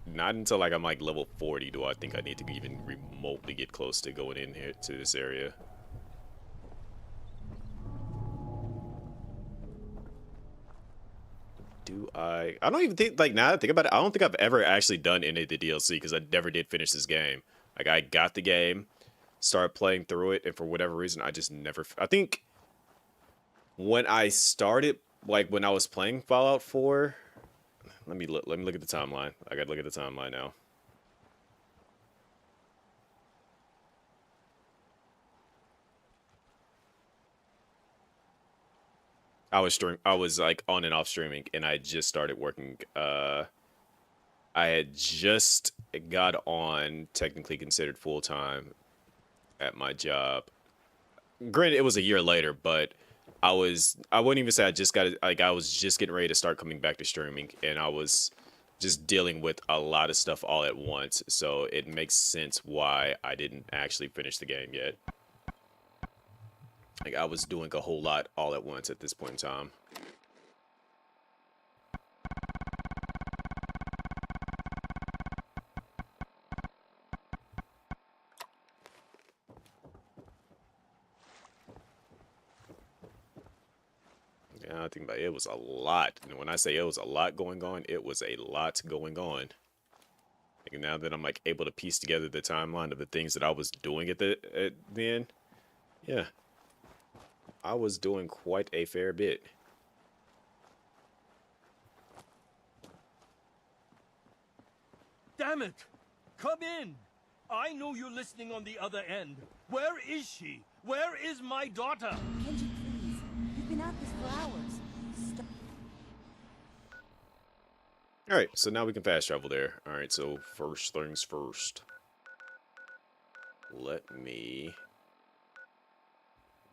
S1: not until like I'm like level 40 do I think I need to even remotely get close to going in here to this area. Do I don't even think, like, now that I think about it, I don't think I've ever actually done any of the DLC because I never did finish this game. Like, I got the game, started playing through it, and for whatever reason I just never, I think when I started, like when I was playing Fallout 4, let me look at the timeline. I gotta look at the timeline now. I was like on and off streaming, and I just started working. I had just got on, technically considered full time at my job. Granted, it was a year later, but I wouldn't even say I just got, like, I was just getting ready to start coming back to streaming, and I was just dealing with a lot of stuff all at once. So it makes sense why I didn't actually finish the game yet. Like, I was doing a whole lot all at once at this point in time. Yeah, I think about it, it was a lot. And when I say it was a lot going on, it was a lot going on. Like, now that I'm like able to piece together the timeline of the things that I was doing at the end, yeah, I was doing quite a fair bit.
S8: Damn it! Come in! I know you're listening on the other end. Where is she? Where is my daughter?
S9: Kenji, please. You've been at this for hours. Stop.
S1: Alright, so now we can fast travel there. Alright, so first things first. Let me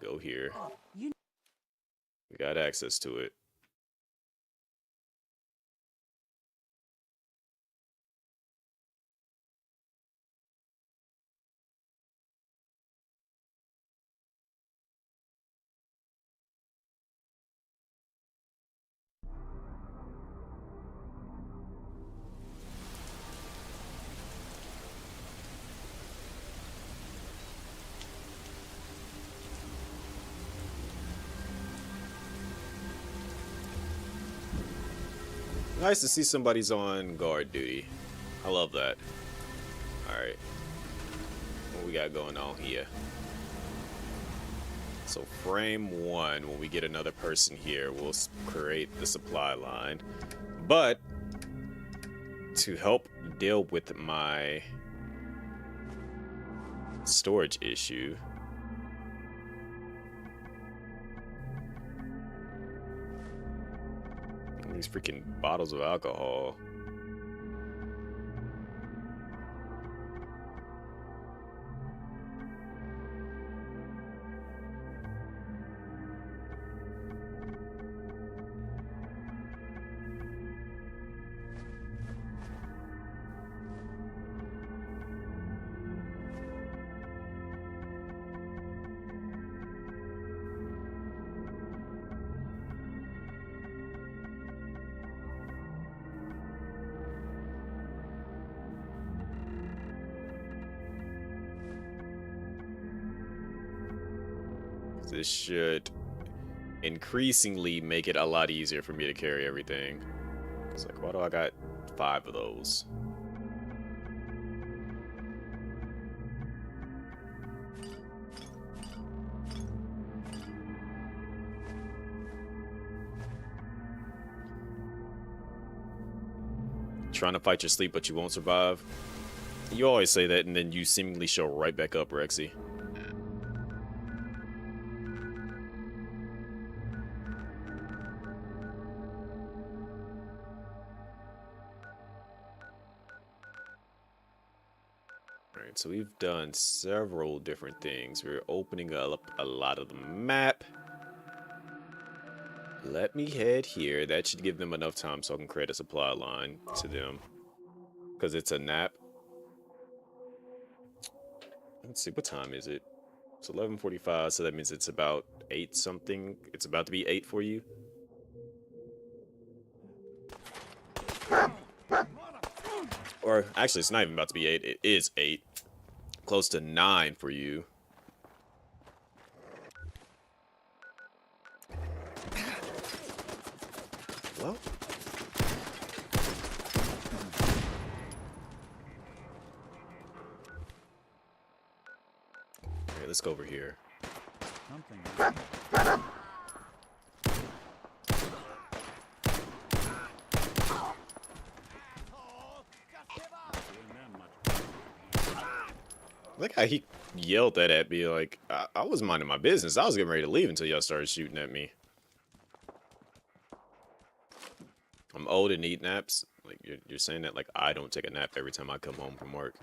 S1: go here.
S9: You
S1: We got access to it. Nice to see somebody's on guard duty. I love that. Alright. What we got going on here? So frame 1, when we get another person here, we'll create the supply line. But to help deal with my storage issue, these freaking bottles of alcohol. This should increasingly make it a lot easier for me to carry everything. It's like, why do I got 5 of those? Trying to fight your sleep, but you won't survive. You always say that, and then you seemingly show right back up, Rexy. Alright, so we've done several different things. We're opening up a lot of the map. Let me head here. That should give them enough time so I can create a supply line to them. Because it's a nap. Let's see, what time is it? It's 11:45, so that means it's about 8 something. It's about to be 8 for you. Or actually, it's not even about to be 8. It is 8. Close to 9 for you. Well. Okay, let's go over here.
S6: Something.
S1: Look how he yelled that at me. Like, I was minding my business. I was getting ready to leave until y'all started shooting at me. I'm old and need naps. Like, you're saying that like I don't take a nap every time I come home from work.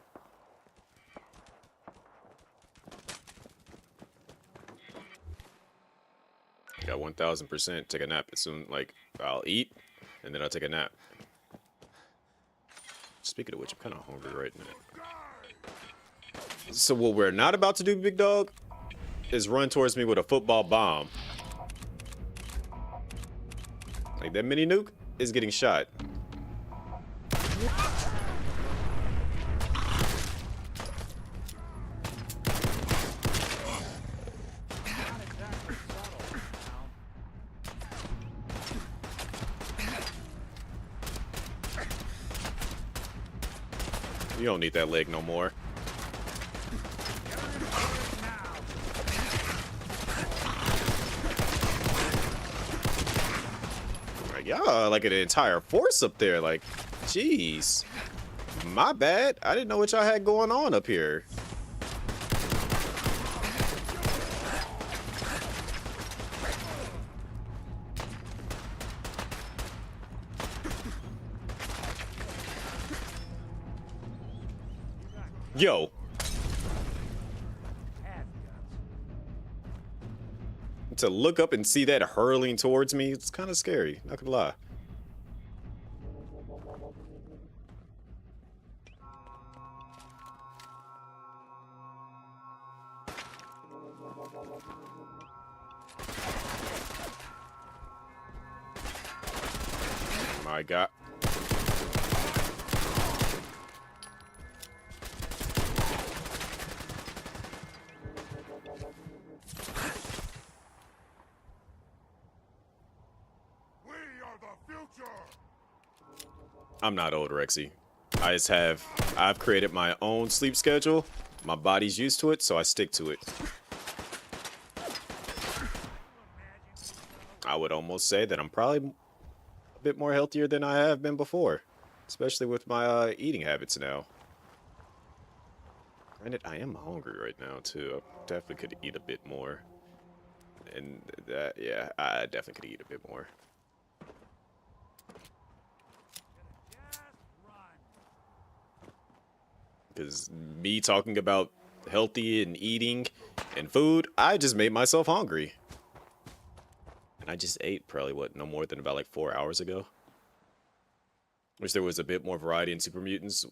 S1: Got 1000%. Take a nap as soon. Like, I'll eat and then I'll take a nap. Speaking of which, I'm kind of hungry right now. So what we're not about to do, big dog, is run towards me with a football bomb. Like, that mini nuke is getting shot. You don't need that leg no more. Y'all like an entire force up there. Like, jeez. My bad. I didn't know what y'all had going on up here. Yo. To look up and see that hurling towards me, it's kind of scary, not gonna lie. My God. I'm not old, Rexy. I've created my own sleep schedule. My body's used to it, so I stick to it. I would almost say that I'm probably a bit more healthier than I have been before, especially with my eating habits now. Granted, I am hungry right now, too. I definitely could eat a bit more. And that, yeah, I definitely could eat a bit more. Because me talking about healthy and eating and food, I just made myself hungry. And I just ate probably, what, no more than about like 4 hours ago. Wish there was a bit more variety in Super Mutants.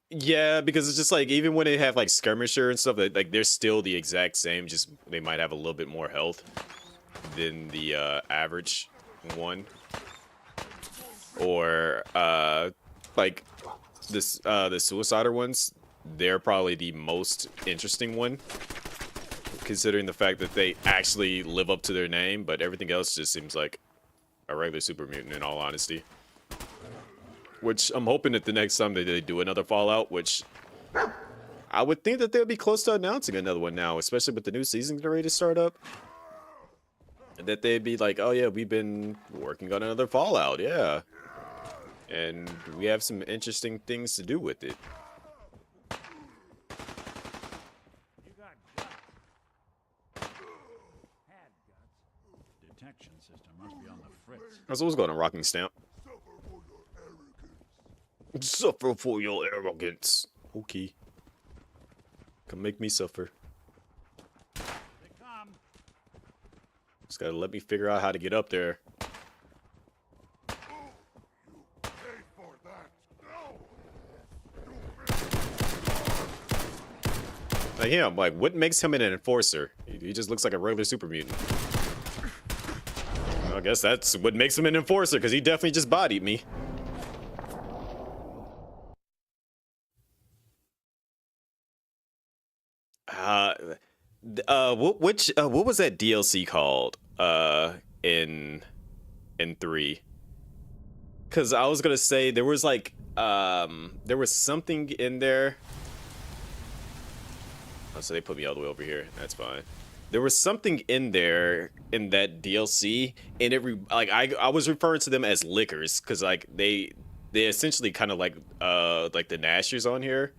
S1: Yeah, because it's just like, even when they have like skirmisher and stuff, like they're still the exact same, just they might have a little bit more health than the average one. Or like the suicider ones, they're probably the most interesting one. considering the fact that they actually live up to their name, but everything else just seems like a regular super mutant in all honesty. Which I'm hoping that the next time that they do another Fallout, which I would think that they'll be close to announcing another one now, especially with the new season getting ready to start up. That they'd be like, oh yeah, we've been working on another Fallout, yeah. And we have some interesting things to do with it.
S6: You got guts. Had guts. Detection system must be on the fritz.
S1: That's what's going on, Rocking Stamp. Suffer for your arrogance. Okay. Come make me suffer.
S6: They come.
S1: Just gotta let me figure out how to get up there. Like him, like what makes him an enforcer? He just looks like a regular super mutant. I guess that's what makes him an enforcer, because he definitely just bodied me. What was that DLC called in 3? Because I was gonna say there was like there was something in there. Oh, so they put me all the way over here. That's fine. There was something in there in that DLC, and I was referring to them as liquors because like they essentially kind of like the Nashers on here.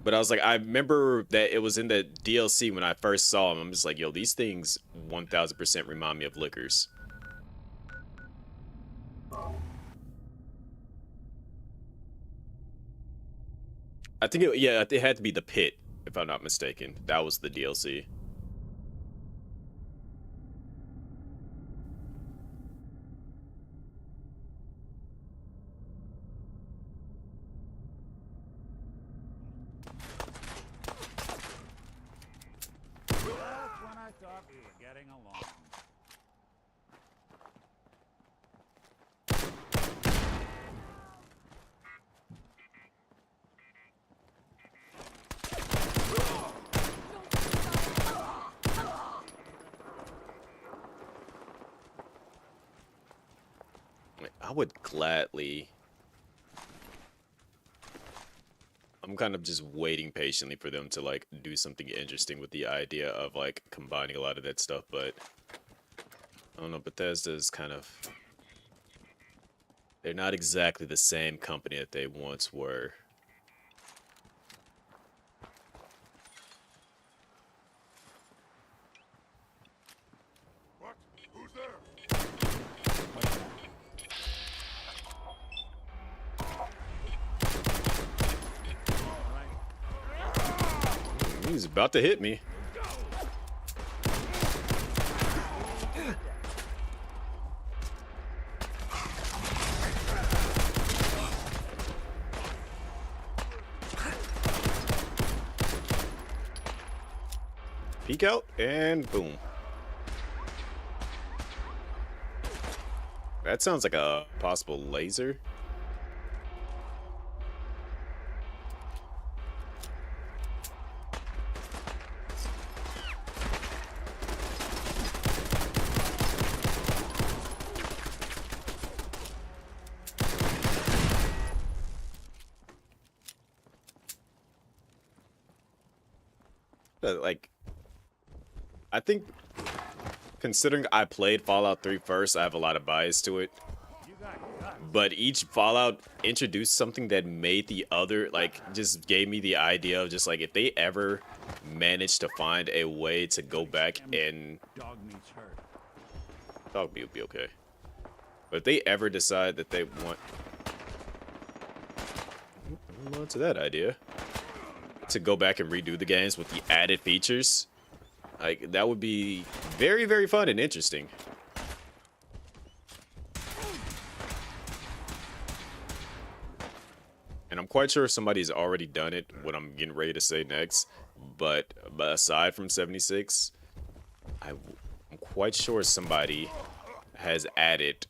S1: But I was like, I remember that it was in the DLC when I first saw them. I'm just like, yo, these things 1000% remind me of liquors. I think it had to be the Pit, if I'm not mistaken. That was the DLC.
S6: Getting along.
S1: I would gladly. I'm kind of just waiting patiently for them to like do something interesting with the idea of like combining a lot of that stuff, but I don't know, Bethesda's kind of, they're not exactly the same company that they once were.
S10: What? Who's there?
S1: He's about to hit me. Peek out and boom. That sounds like a possible laser. Like, I think, considering I played Fallout 3 first, I have a lot of bias to it. But each Fallout introduced something that made the other, like, just gave me the idea of just, like, if they ever managed to find a way to go back and...
S6: Dog meets herd.
S1: Dog meat would be okay. But if they ever decide that they want... Hold on to that idea. To go back and redo the games with the added features, like that would be very, very fun and interesting. And I'm quite sure somebody's already done it, what I'm getting ready to say next, but aside from 76, I'm quite sure somebody has added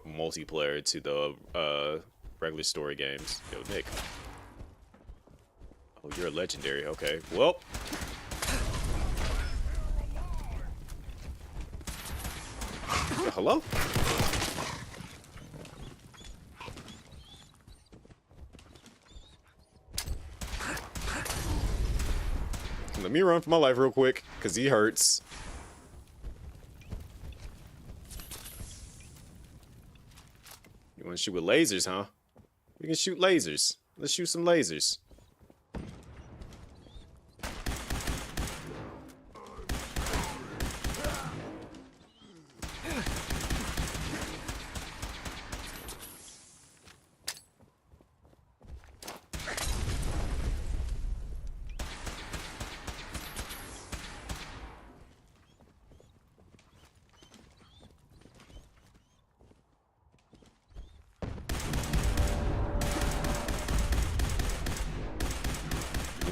S1: multiplayer to the regular story games. Yo, Nick. Oh, you're a legendary. Okay. Well. Hello? Let me run for my life real quick, because he hurts. You want to shoot with lasers, huh? We can shoot lasers. Let's shoot some lasers.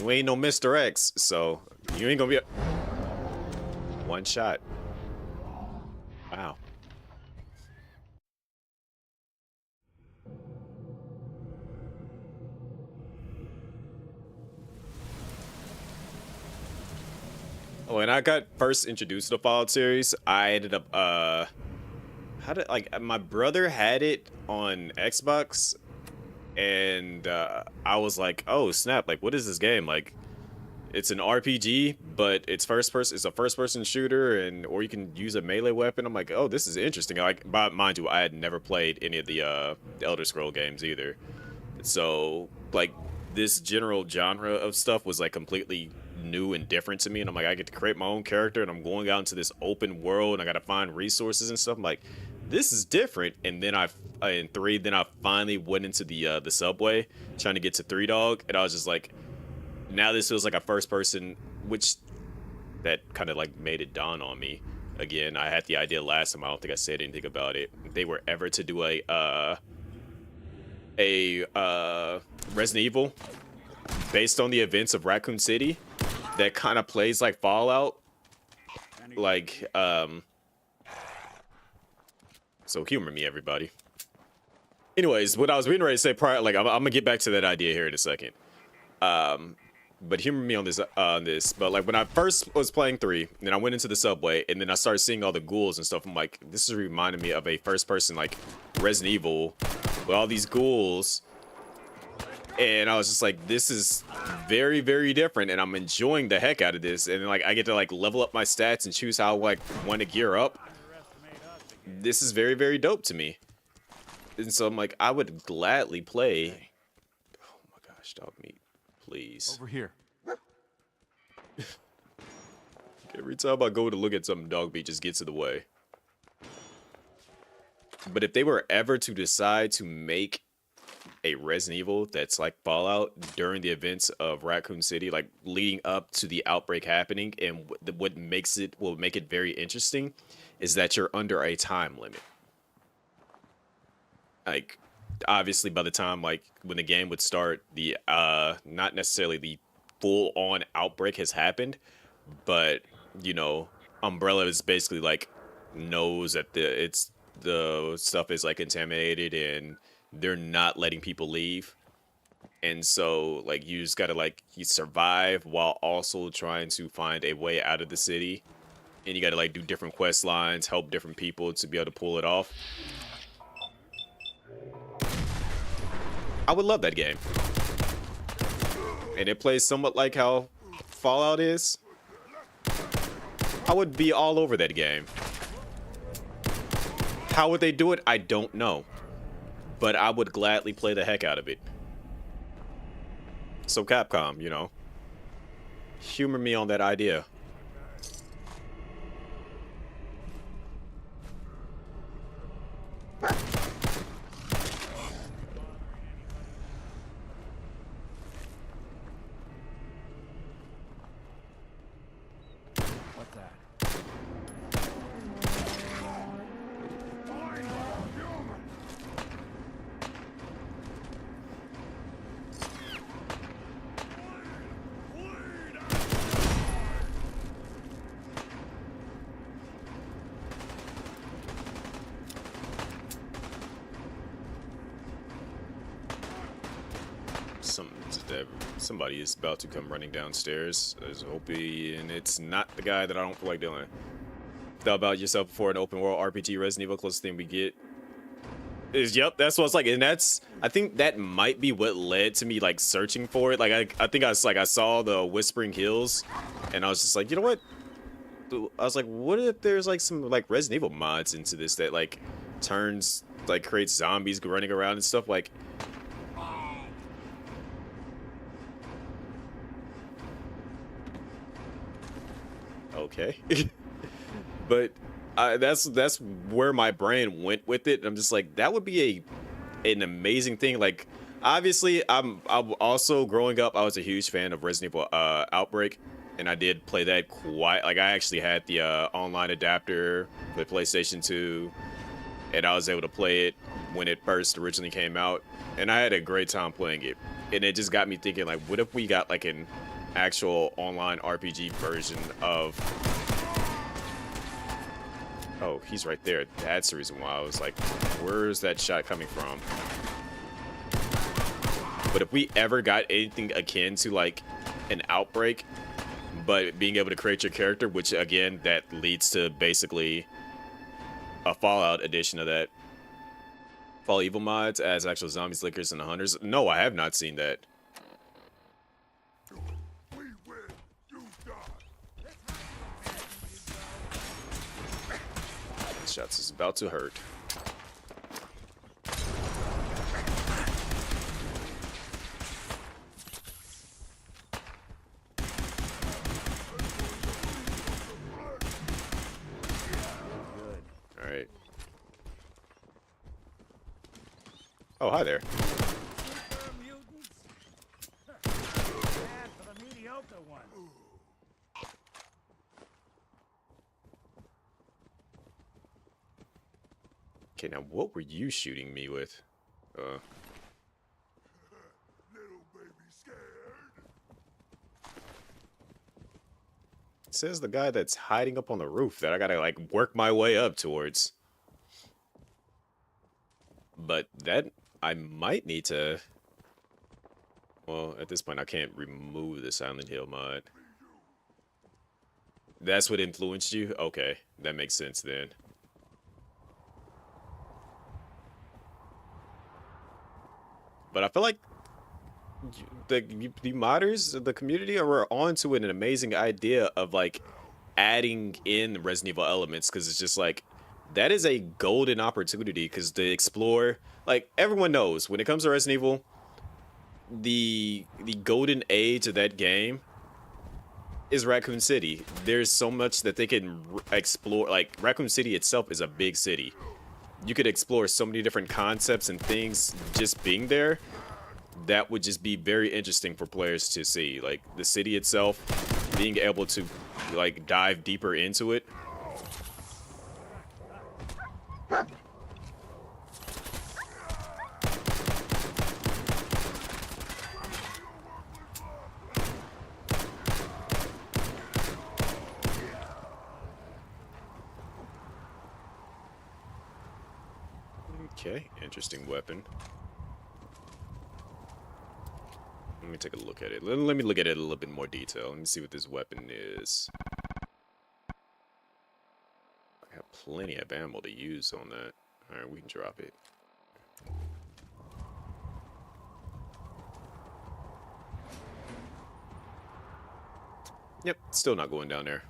S1: You ain't no Mr. X, so you ain't gonna be one shot. Wow. When I got first introduced to the Fallout series, I ended up my brother had it on Xbox, and I was like, oh snap, like what is this game? Like it's an RPG, but it's first person, it's a first person shooter, and or you can use a melee weapon. I'm like, oh, this is interesting. Like, but mind you, I had never played any of the Elder Scroll games either. So like this general genre of stuff was like completely new and different to me, and I'm like, I get to create my own character, and I'm going out into this open world, and I gotta find resources and stuff. I'm like, this is different. And then I finally went into the subway trying to get to Three Dog, and I was just like, now this feels like a first person, which that kind of like made it dawn on me again. I had the idea last time, I don't think I said anything about it. If they were ever to do a Resident Evil based on the events of Raccoon City that kind of plays like Fallout, like so humor me, everybody. Anyways, what I was ready to say prior, like I'm gonna get back to that idea here in a second. But humor me on this. But like when I first was playing 3, then I went into the subway, and then I started seeing all the ghouls and stuff. I'm like, this is reminding me of a first-person like Resident Evil with all these ghouls. And I was just like, this is very, very different, and I'm enjoying the heck out of this. And then, like, I get to like level up my stats and choose how I like want to gear up. This is very, very dope to me. And so I'm like, I would gladly play. Oh my gosh, dog meat, please.
S5: Over here.
S1: Every time I go to look at something, dog meat just gets in the way. But if they were ever to decide to make a Resident Evil that's like Fallout during the events of Raccoon City, like leading up to the outbreak happening, and what will make it very interesting is that you're under a time limit. Like, obviously by the time like when the game would start, the not necessarily the full on outbreak has happened, but you know, Umbrella is basically like knows that the stuff is like contaminated, and they're not letting people leave. And so like you just gotta like you survive while also trying to find a way out of the city, and you gotta like do different quest lines, help different people to be able to pull it off. I would love that game, and it plays somewhat like how Fallout is. I would be all over that game. How would they do it? I don't know, but I would gladly play the heck out of it. So Capcom, you know, humor me on that idea.
S5: What's that?
S1: Somebody is about to come running downstairs. I was hoping it's not the guy that I don't feel like dealing with. thought about yourself before an open world RPG Resident Evil, closest thing we get is, yep, that's what it's like. And that's, I think that might be what led to me like searching for it. Like I think I was like, I saw the Whispering Hills and I was just like, you know what? I was like, what if there's like some like Resident Evil mods into this that like turns, like creates zombies running around and stuff like. Okay. But that's where my brain went with it. I'm just like, that would be an amazing thing. Like, obviously, I'm also growing up, I was a huge fan of Resident Evil Outbreak, and I did play that quite. Like, I actually had the online adapter for the PlayStation 2, and I was able to play it when it first originally came out, and I had a great time playing it. And it just got me thinking, like, what if we got like an actual online RPG version of. Oh, he's right there. That's the reason why I was like, where's that shot coming from? But if we ever got anything akin to like an Outbreak, but being able to create your character, which again, that leads to basically a Fallout edition of that. Fall Evil mods as actual zombies, lickers, and the hunters. No, I have not seen that.
S10: We win, you die.
S1: Shots is about to hurt. All right. Oh, hi there. Okay, now what were you shooting me with?
S10: Little baby scared.
S1: It says the guy that's hiding up on the roof that I gotta like work my way up towards. But that I might need to. Well, at this point I can't remove the Silent Hill mod. That's what influenced you? Okay, that makes sense then. But I feel like the modders, the community, are onto an amazing idea of like adding in Resident Evil elements, because it's just like that is a golden opportunity because to explore, like everyone knows when it comes to Resident Evil, the golden age of that game is Raccoon City. There's so much that they can explore. Like Raccoon City itself is a big city. You could explore so many different concepts and things just being there. That would just be very interesting for players to see. Like the city itself, being able to like dive deeper into it. Okay, interesting weapon. Let me take a look at it. Let me look at it in a little bit more detail. Let me see what this weapon is. I have plenty of ammo to use on that. Alright, we can drop it. Yep, still not going down there.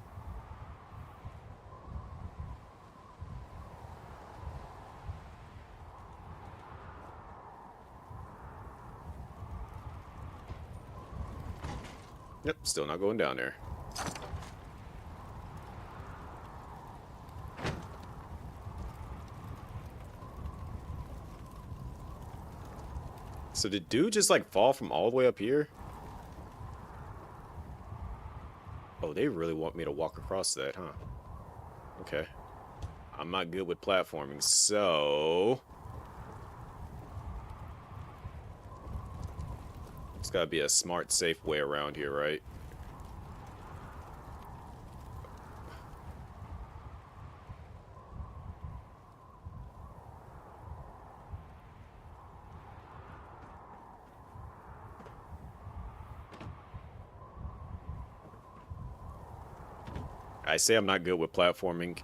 S1: Yep, still not going down there. So did dude just like fall from all the way up here? Oh, they really want me to walk across that, huh? Okay. I'm not good with platforming, so... It's gotta be a smart, safe way around here, right? I say I'm not good with platforming,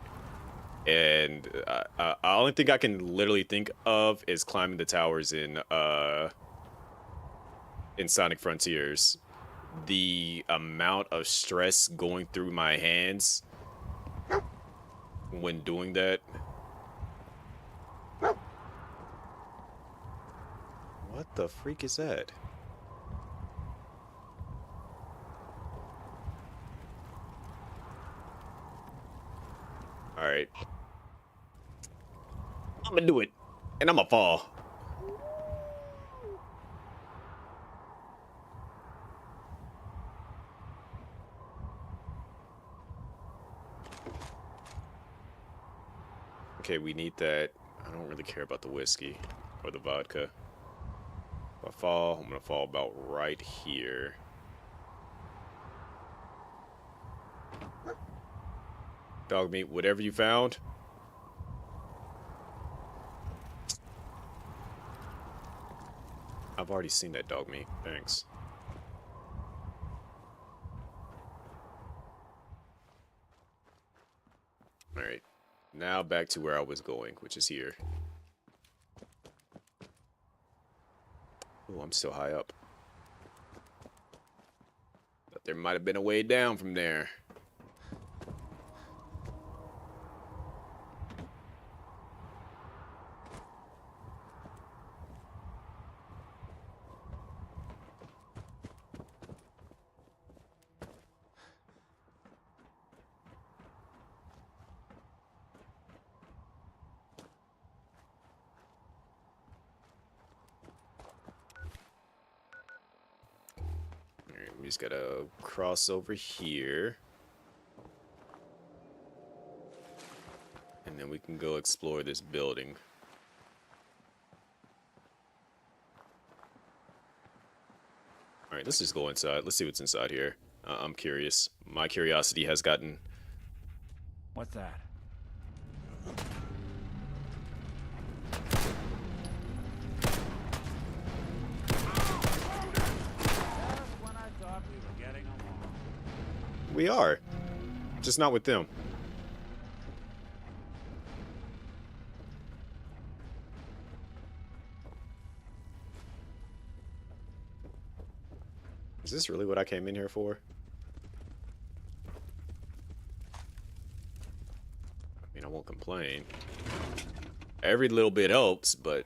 S1: and the only thing I can literally think of is climbing the towers in Sonic Frontiers. The amount of stress going through my hands when doing that. What the freak is that? All right. I'm gonna do it, and I'm gonna fall. Okay, we need that. I don't really care about the whiskey or the vodka. If I fall, I'm gonna fall about right here. Dog meat, whatever you found. I've already seen that dog meat. Thanks. Alright. Now back to where I was going, which is here. Oh, I'm still high up. But there might have been a way down from there. We just gotta cross over here. And then we can go explore this building. Alright, let's just go inside. Let's see what's inside here. I'm curious. My curiosity has gotten...
S6: What's that?
S1: We are. Just not with them. Is this really what I came in here for? I mean, I won't complain. Every little bit helps, but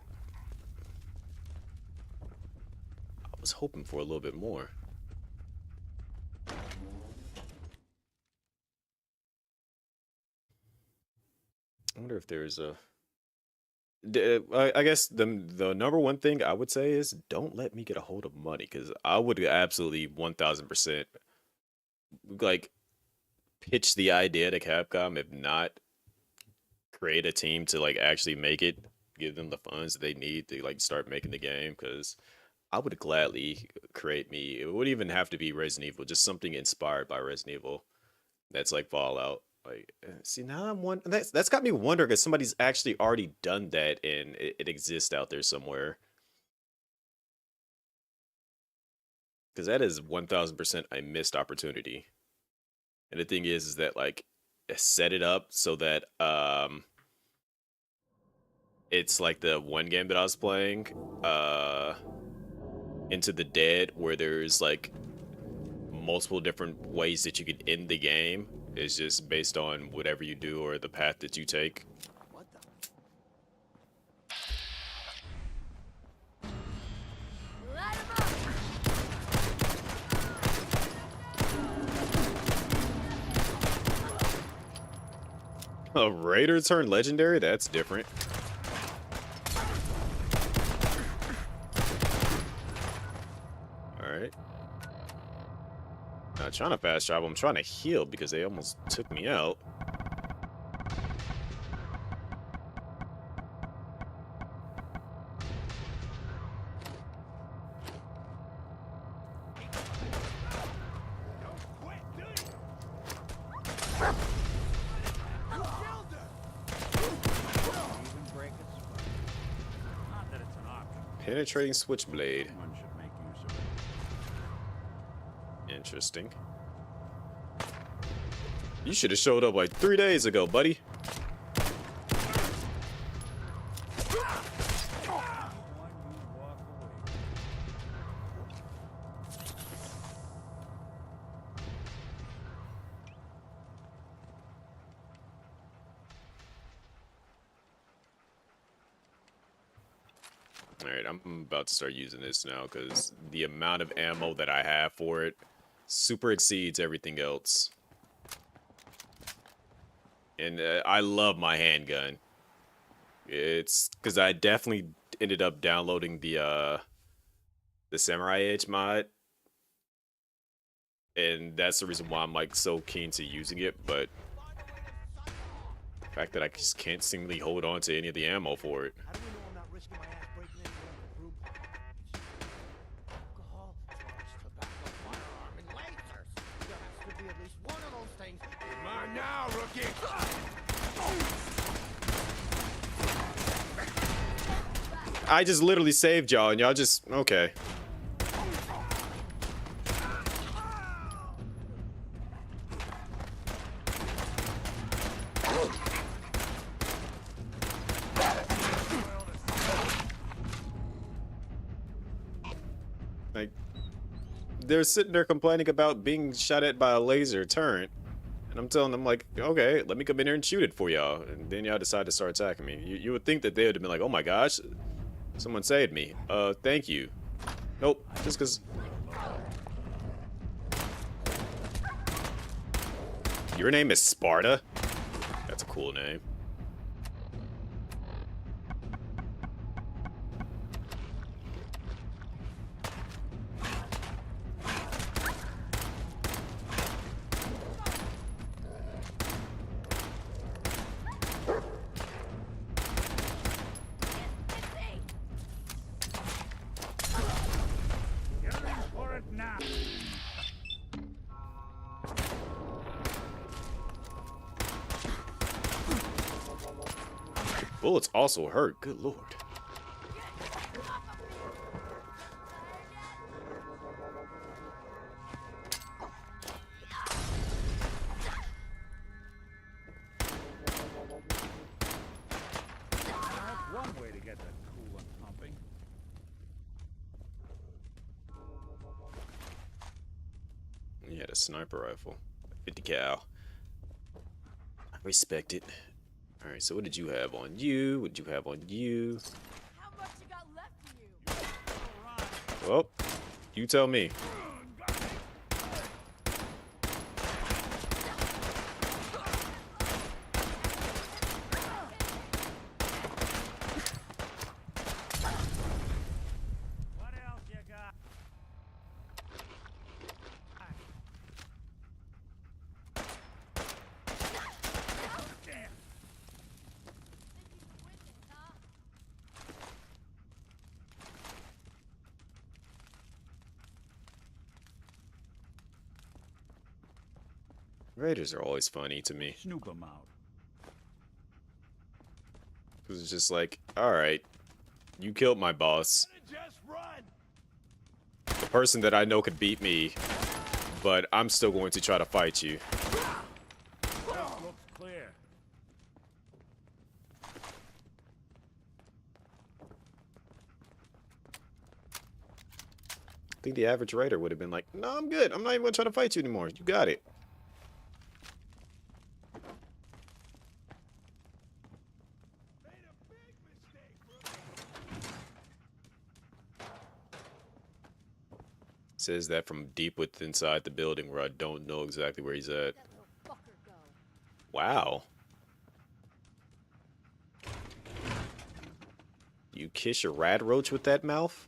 S1: I was hoping for a little bit more. I wonder if there's a... I guess the number one thing I would say is don't let me get a hold of money, because I would absolutely 1000% like pitch the idea to Capcom, if not create a team to like actually make it, give them the funds they need to like start making the game, because I would gladly create me. It wouldn't even have to be Resident Evil, just something inspired by Resident Evil that's like Fallout. Like, see, now I'm one. That's got me wondering if somebody's actually already done that and it exists out there somewhere. Because that is 1000% a missed opportunity. And the thing is that like set it up so that it's like the one game that I was playing, Into the Dead, where there's like multiple different ways that you could end the game. It's just based on whatever you do or the path that you take.
S2: What the?
S9: Light 'em up!
S1: A raider turned legendary? That's different. Alright. Not trying to fast travel, I'm trying to heal because they almost took me out. Penetrating switchblade.
S6: Someone should make use of it.
S1: Interesting. You should have showed up like 3 days ago, buddy. Alright, I'm about to start using this now because the amount of ammo that I have for it super exceeds everything else. And I love my handgun. It's because I definitely ended up downloading the Samurai Edge mod. And that's the reason why I'm like so keen to using it, but the fact that I just can't seemingly hold on to any of the ammo for it.
S2: How do we know I'm not risking my ass breaking into a room? Alcohol, drugs, tobacco, firearm, and lasers. There has to be at least one of those things.
S10: Mine now, rookie!
S1: I just literally saved y'all and y'all just, okay. Like, they're sitting there complaining about being shot at by a laser turret. And I'm telling them, like, okay, let me come in here and shoot it for y'all. And then y'all decide to start attacking me. You would think that they would have been like, oh my gosh, someone saved me. Thank you. Nope, just because... Your name is Sparta? That's a cool name. Bullets also hurt. Good lord.
S6: That's one way to get that coolant pumping.
S1: He had a sniper rifle. 50 cal. I respect it. Alright, so what did you have on you? What did you have on you?
S7: How much you got left in you?
S1: Well, you tell me.
S6: What else you got?
S1: Raiders are always funny to me.
S6: Snoop 'em out.
S1: Because it's just like, alright, you killed my boss.
S10: Just run!
S1: The person that I know could beat me, but I'm still going to try to fight you.
S6: Looks clear.
S1: I think the average Raider would have been like, no, I'm good. I'm not even going to try to fight you anymore. You got it. Says that from deep within inside the building where I don't know exactly where he's at.
S9: That little fucker go.
S1: Wow. You kiss your rad roach with that mouth?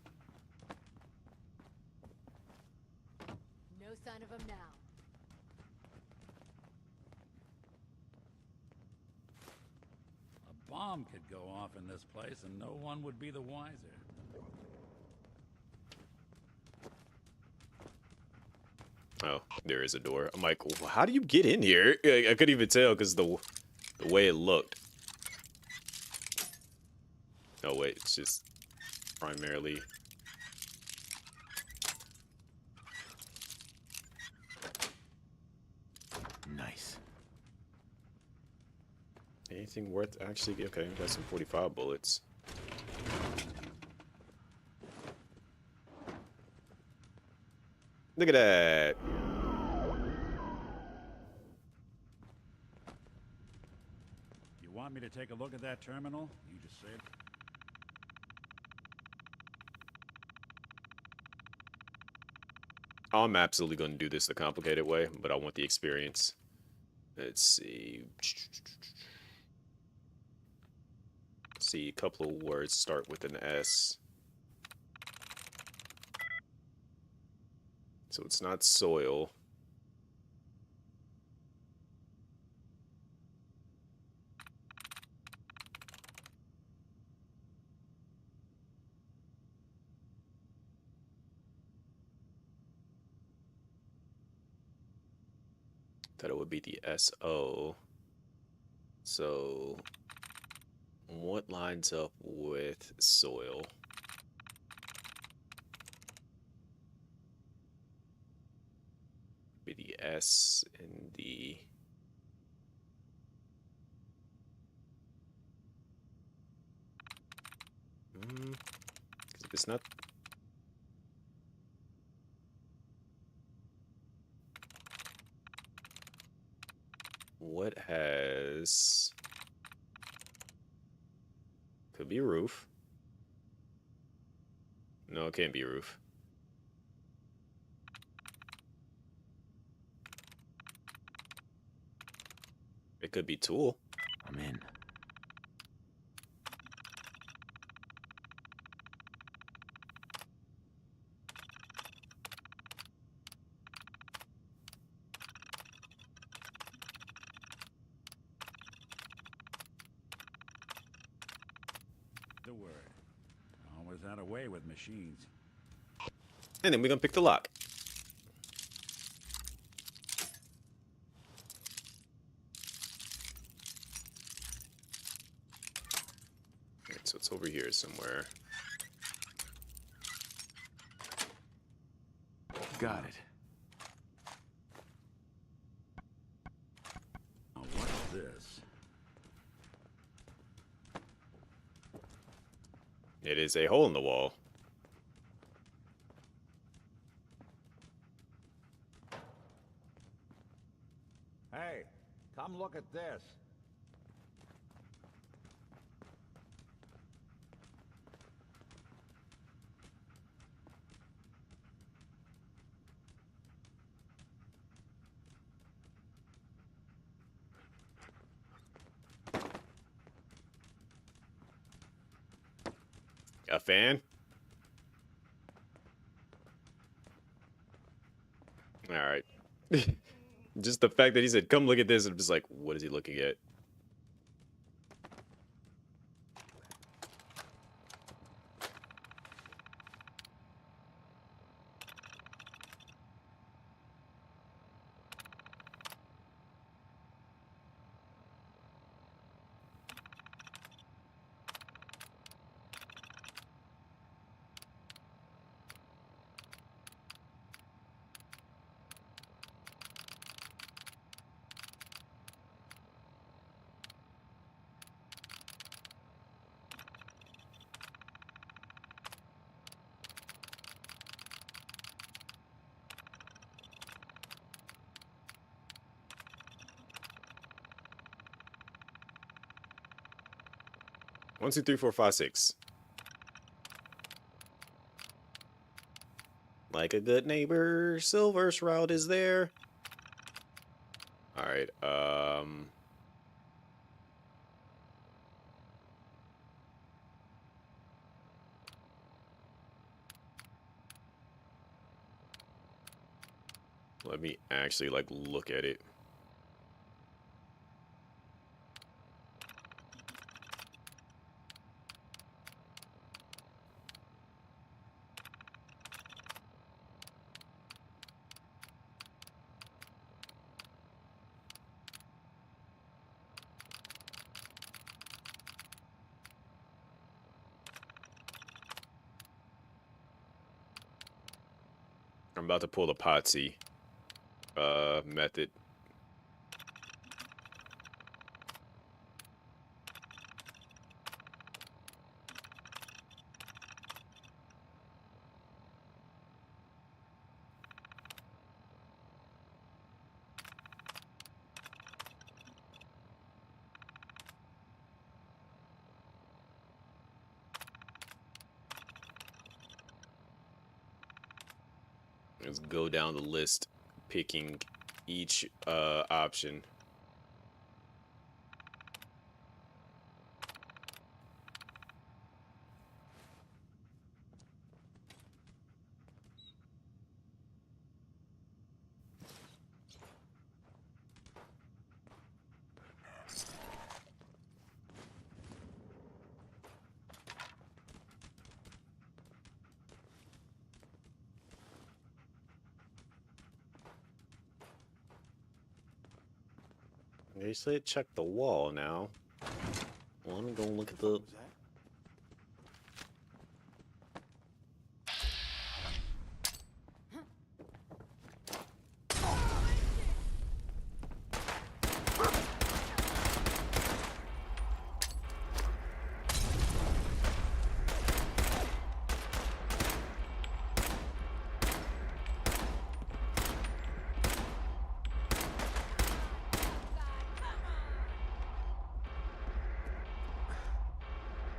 S9: No sign of him now.
S6: A bomb could go off in this place and no one would be the wiser.
S1: Oh, there is a door. I'm like, well, how do you get in here? I couldn't even tell because the way it looked. Oh wait, it's just primarily.
S5: Nice.
S1: Anything worth actually? Okay, got some 45 bullets. Look at that.
S6: You want me to take a look at that terminal? You just said.
S1: I'm absolutely going to do this the complicated way, but I want the experience. Let's see. See, a couple of words start with an S. So it's not soil. That it would be the SO. So what lines up with soil? Be the S and the if it's not what has could be roof. No, it can't be roof. It could be tool.
S10: I'm in.
S6: The word. Always had a way with machines.
S1: And then we're gonna pick the lock. Alright, so it's over here somewhere.
S10: Got it.
S6: Now, what's this?
S1: It is a hole in the wall.
S6: Hey, come look at this.
S1: A fan? Alright. Just the fact that he said, come look at this, I'm just like, what is he looking at? One, two, three, four, five, six. Like a good neighbor, Silver Shroud is there. Alright, let me actually, like, look at it. I'm about to pull the Potsy method. Let's go down the list, picking each option. They said check the wall now. Well, let me go look at the...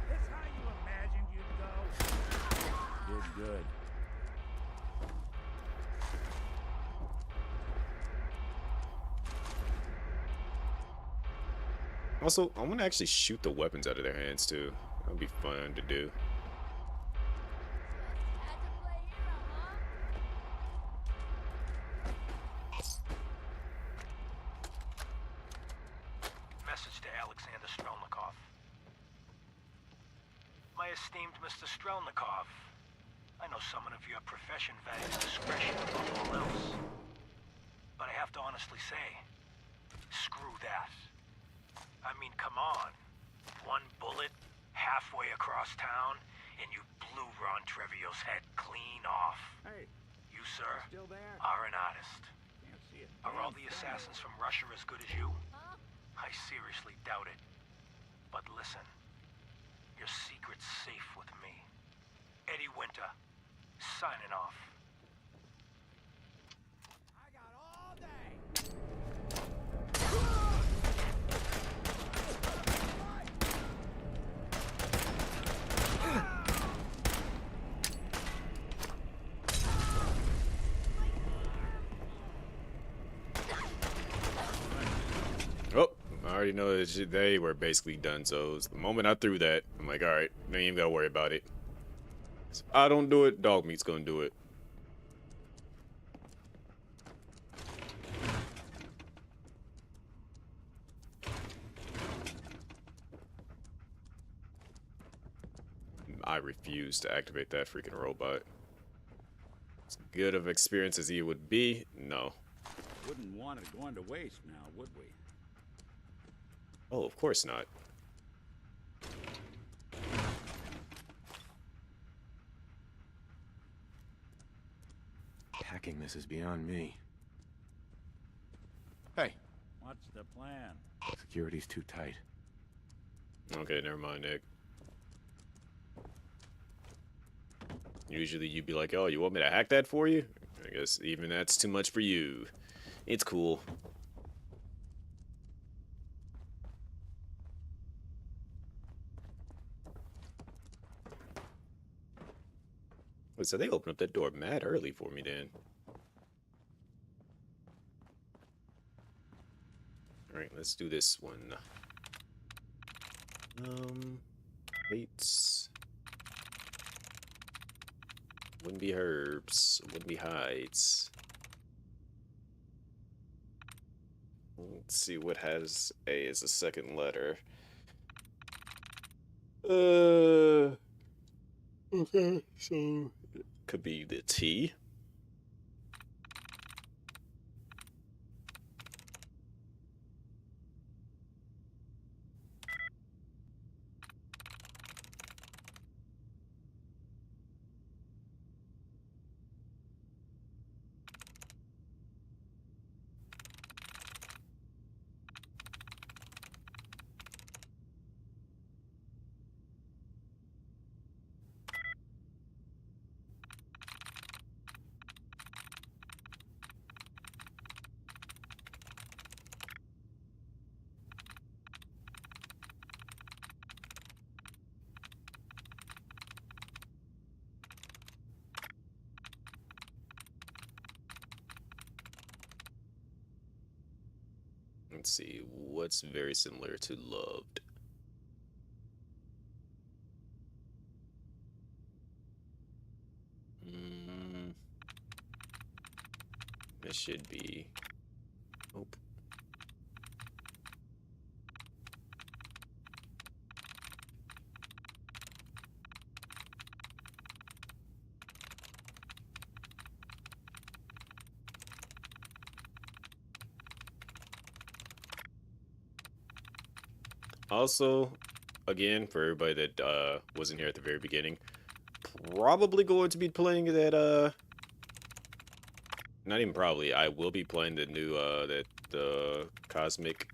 S6: This how you imagined you'd go? Did good.
S1: Also, I want to actually shoot the weapons out of their hands too. That would be fun to do.
S7: Had to play hero, huh?
S8: Message to Alexander Strelnikov. My esteemed Mr. Strelnikov, I know someone of your profession values discretion above all else. But I have to honestly say, screw that. I mean, come on. One bullet, halfway across town, and you blew Ron Treviot's head clean off.
S6: Hey,
S8: You, sir,
S6: still there?
S8: are an artist.
S6: Can't see it.
S8: Are all the assassins from Russia as good as you?
S7: Huh?
S8: I seriously doubt it. But listen, your secret's safe with me. Eddie Winter, signing off.
S2: I got all day.
S1: Oh, I already know that they were basically dunzos. The moment I threw that, I'm like, all right, no, you ain't gotta worry about it. If I don't do it, dog meat's gonna do it. I refuse to activate that freaking robot. As good of experience as he would be, no.
S6: Wouldn't want it going to waste now, would we?
S1: Oh, of course not.
S5: Hacking this is beyond me.
S10: Hey,
S6: What's the plan?
S5: Security's too tight.
S1: Okay, never mind, Nick. Usually you'd be like, oh, you want me to hack that for you? I guess even that's too much for you. It's cool. Wait, so they opened up that door mad early for me then. Alright, let's do this one. Weights. Wouldn't be herbs. Wouldn't be hides. Let's see what has A as a second letter. Okay, so it could be the T. Let's see what's very similar to Loved. It should be. Nope. Also, again, for everybody that wasn't here at the very beginning, probably going to be playing that not even probably, I will be playing the new the Cosmic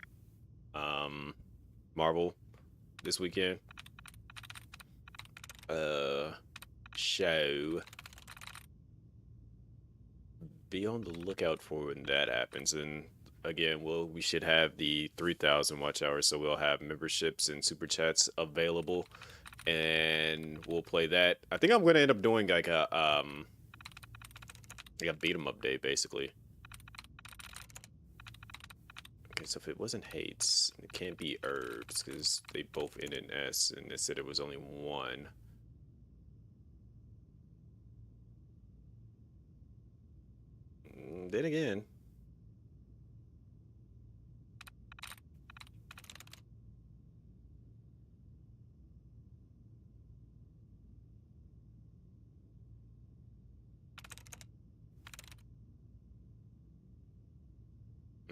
S1: Marvel this weekend. So be on the lookout for when that happens. And again, we should have the 3,000 watch hours, so we'll have memberships and super chats available, and we'll play that. I think I'm gonna end up doing like a beat 'em up day, basically. Okay, so if it wasn't hates, it can't be herbs because they both end in S, and they said it was only one. Then again,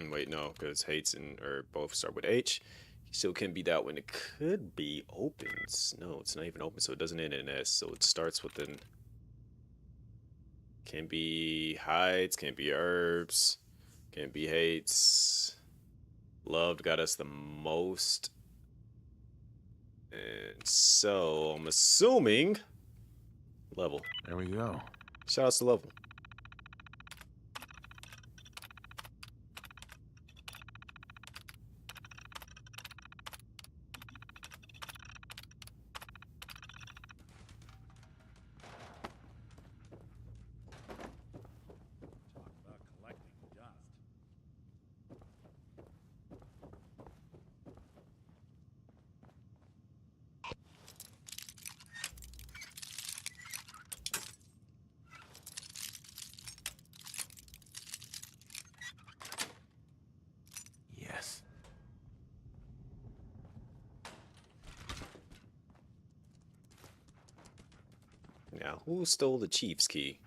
S1: wait, no, because hates and herb both start with H. Still can be that one. It could be opens. No, it's not even open, so it doesn't end in S. So it starts with an. Can be hides, can be herbs, can be hates. Loved got us the most. And so I'm assuming level.
S5: There we go.
S1: Shout outs to level.
S6: Talk about collecting dust.
S5: Yes.
S1: Now, who stole the Chief's key?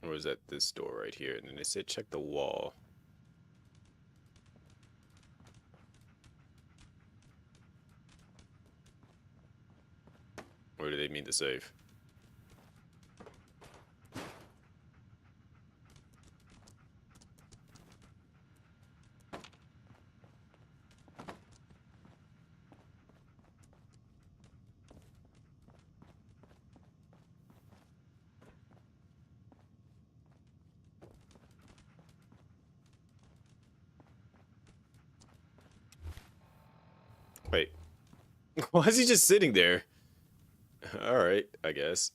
S1: Or was that this door right here? And then they said check the wall. Or do they mean the safe? Wait. Why is he just sitting there? Alright, I guess.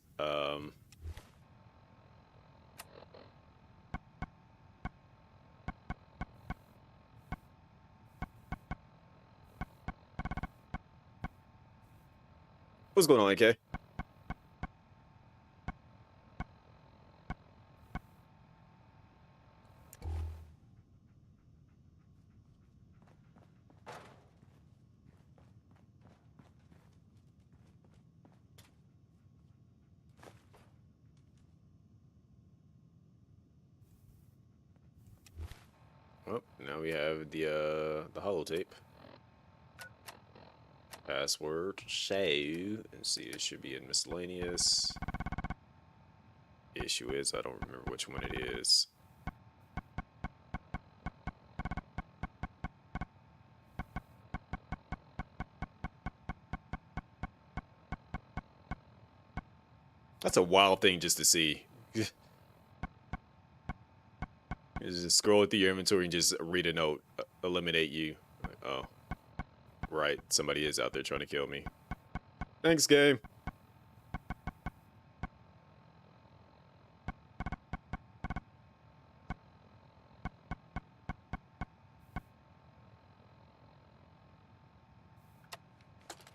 S1: What's going on, AK? Oh, now we have the holotape. Password save. And see, it should be in miscellaneous. Issue is I don't remember which one it is. That's a wild thing just to see. Just scroll through your inventory and just read a note. Eliminate you. Oh. Right. Somebody is out there trying to kill me. Thanks, game.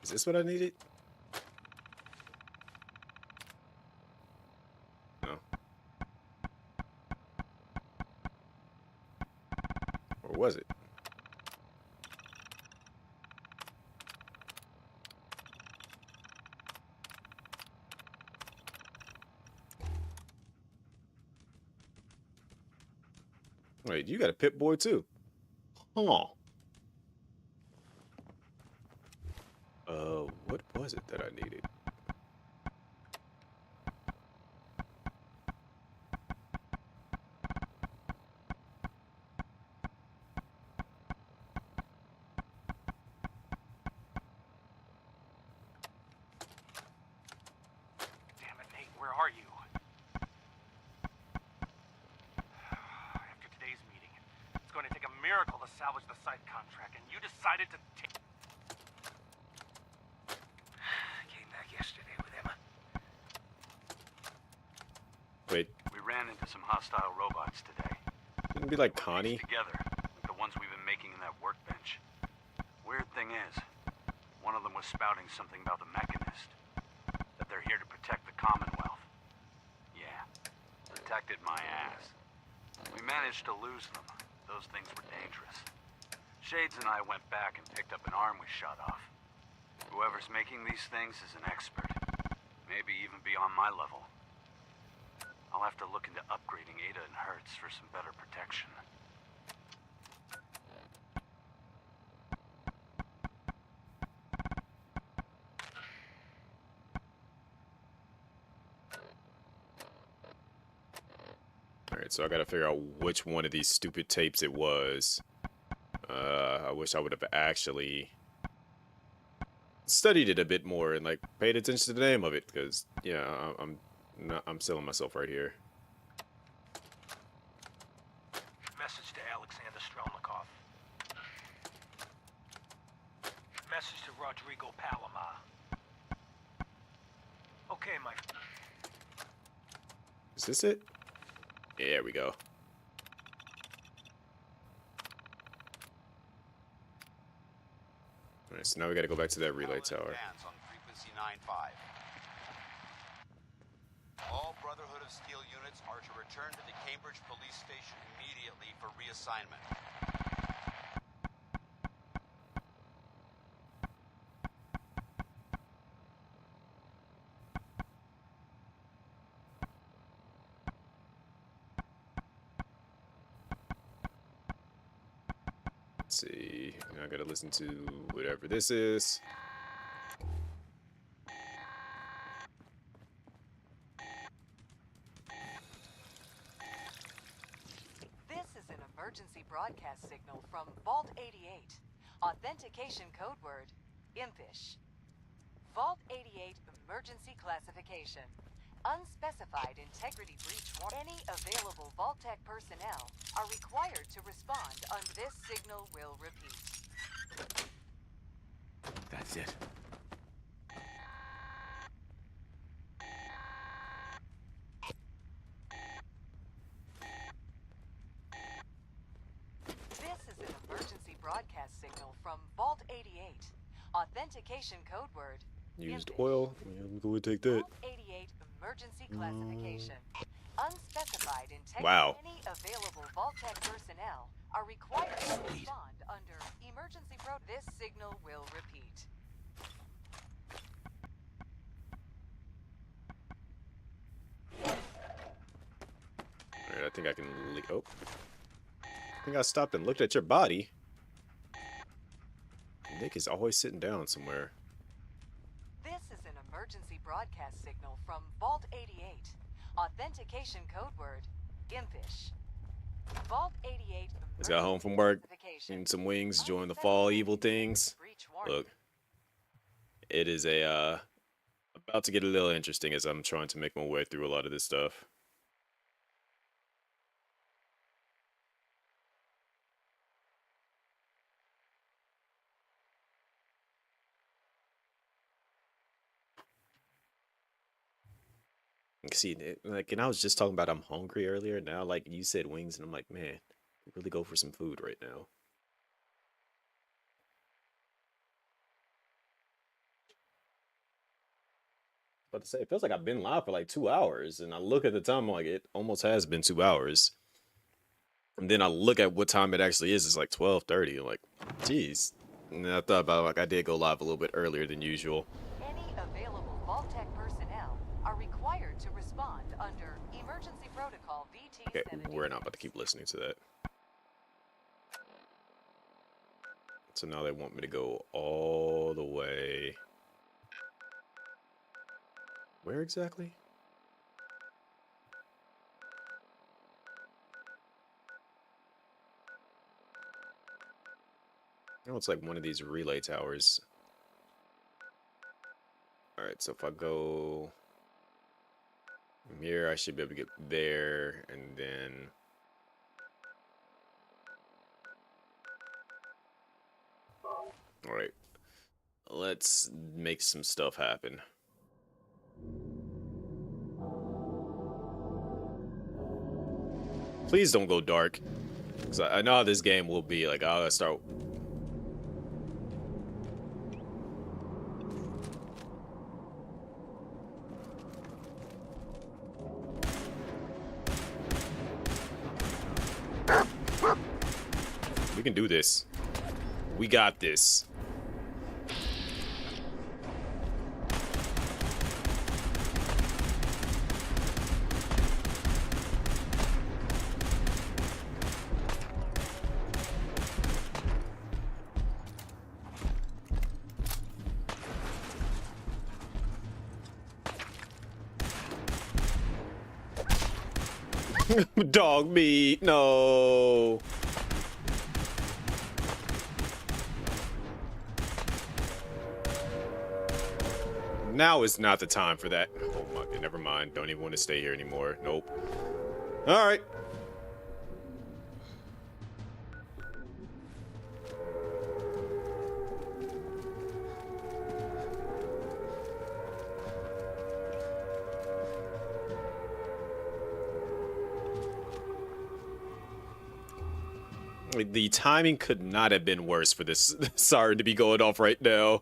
S1: Is this what I needed? No. Or was it? Wait, you got a Pip-Boy too. Huh. What was it that I needed?
S8: Damn it, Nate, where are you? After today's meeting, it's going to take a miracle to salvage the site contract, and you decided to take... Came back yesterday with Emma.
S1: Wait,
S8: We ran into some hostile robots today.
S1: didn't it be like Connie?
S8: Together, like the ones we've been making in that workbench. Weird thing is, one of them was spouting something about the Mechanist. That they're here to protect the Commonwealth. Yeah, protected my ass. We managed to lose them. Those things were dangerous. Shades and I went back and picked up an arm we shot off. Whoever's making these things is an expert. Maybe even beyond my level. I'll have to look into upgrading Ada and Hertz for some better protection.
S1: Alright, so I gotta figure out which one of these stupid tapes it was. I wish I would have actually studied it a bit more and like paid attention to the name of it, because yeah, I'm selling myself right here.
S8: Message to Alexander Strelnikov. Message to Rodrigo Palomar. Okay, my...
S1: Is this it? Yeah, there we go. Alright, so now we gotta go back to that relay tower.
S11: On frequency 9-5. All Brotherhood of Steel units are to return to the Cambridge police station immediately for reassignment.
S1: Let's see. Now I gotta listen to whatever this is.
S12: This is an emergency broadcast signal from Vault 88. Authentication code word, impish. Vault 88 emergency classification. Unspecified integrity breach warning. Any available Vault-Tec personnel are required to respond on this signal will repeat.
S6: That's it.
S12: This is an emergency broadcast signal from Vault 88. Authentication code word.
S1: Used oil. Yeah, I'm going to take that.
S12: Vault 88 emergency classification. Unspecified integrity.
S1: Wow.
S12: Any available Vault-Tec personnel are required to respond under emergency pro. This signal will repeat.
S1: Alright, I think I can oh. I think I stopped and looked at your body. Nick is always sitting down somewhere.
S12: This is an emergency broadcast signal from Vault 88. Authentication code word, impish. Vault 88
S1: Just got home from work, eating some wings, enjoying the fall evil things. Look, it is about to get a little interesting as I'm trying to make my way through a lot of this stuff. see, like, and I was just talking about I'm hungry earlier. Now, like, you said wings, and I'm like, man, really go for some food right now. About to say, it feels like I've been live for like 2 hours, and I look at the time, I'm like, it almost has been 2 hours. And then I look at what time it actually is. It's like 12:30. I'm like, geez. And then I thought about like I did go live a little bit earlier than usual.
S12: Any available Vault-Tec personnel are required to respond under Emergency Protocol VT.
S1: Okay, we're not about to keep listening to that. So now they want me to go all the way. Where exactly? Oh, it's like one of these relay towers. Alright, so if I go from here, I should be able to get there, and then... Alright, let's make some stuff happen. Please don't go dark, because I know how this game will be. Like, I'll start... We can do this. We got this. Dog meat, no. Now is not the time for that. Oh my, never mind. Don't even want to stay here anymore. Nope. All right. The timing could not have been worse for this siren to be going off right now.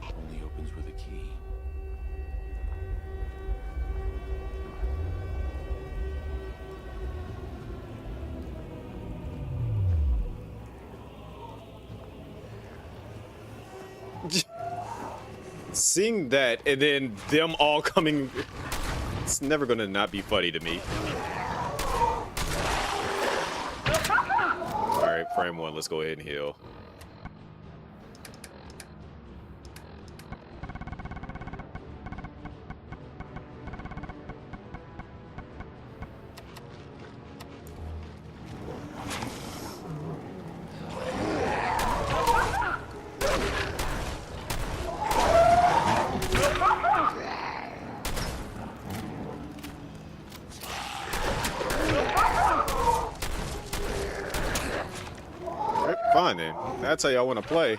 S6: Only opens with a key.
S1: Seeing that and then them all coming, it's never gonna not be funny to me. All right, frame one, let's go ahead and heal. Fine then. That's how y'all want to play.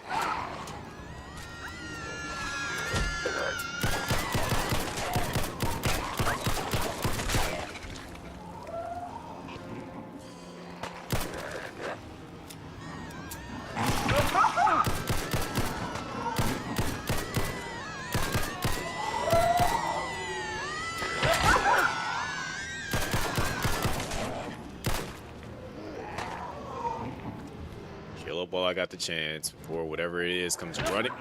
S1: Kill up while I got the chance before whatever it is comes running.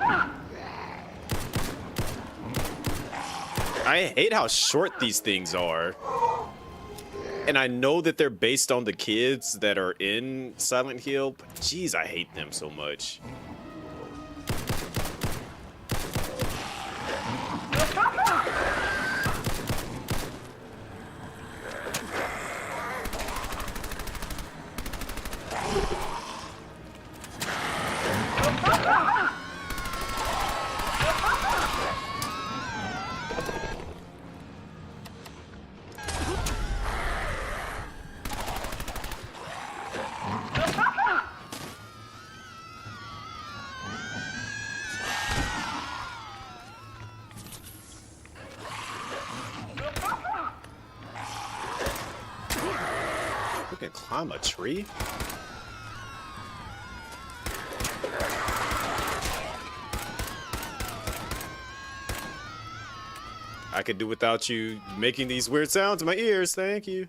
S1: I hate how short these things are. And I know that they're based on the kids that are in Silent Hill, but geez, I hate them so much. climb a tree? I could do without you making these weird sounds in my ears, thank you.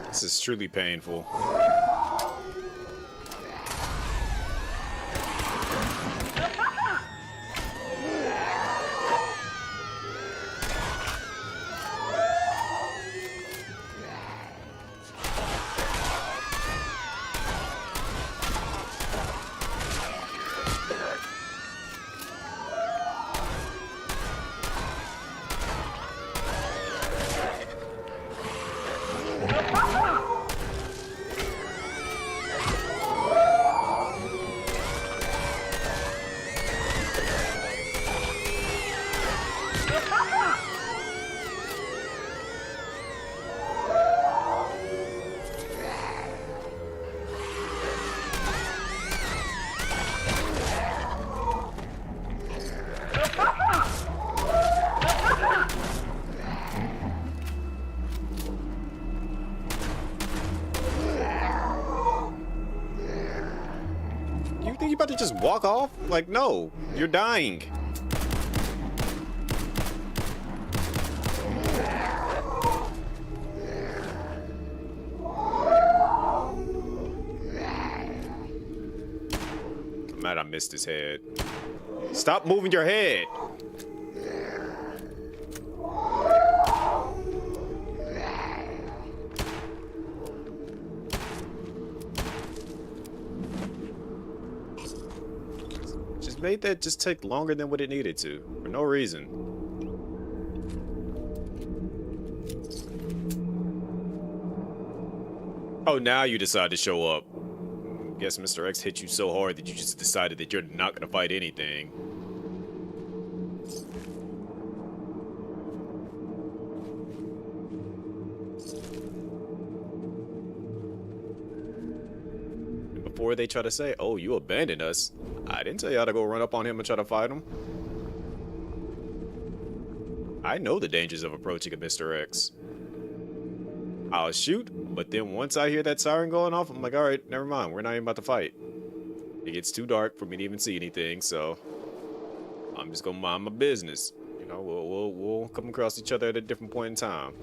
S1: This is truly painful. You think you about to just walk off? Like, no, you're dying. I'm mad I missed his head. Stop moving your head. Made that just take longer than what it needed to, for no reason. Oh, now you decide to show up. Guess Mr. X hit you so hard that you just decided that you're not gonna fight anything. Before they try to say, oh, you abandoned us, I didn't tell you how to go run up on him and try to fight him. I know the dangers of approaching a Mr. X. I'll shoot, but then once I hear that siren going off, I'm like, alright, never mind, we're not even about to fight. It gets too dark for me to even see anything, so I'm just gonna mind my business. You know, we'll come across each other at a different point in time.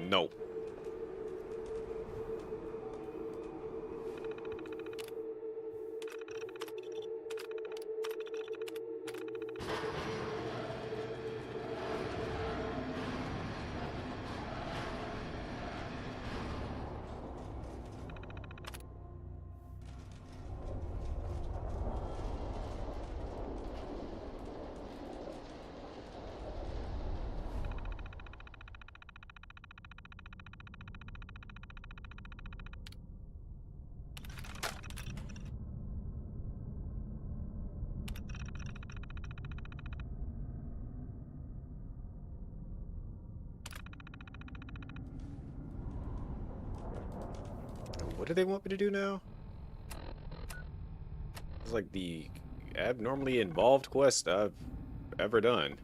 S1: No. What do they want me to do now? It's like the abnormally involved quest I've ever done.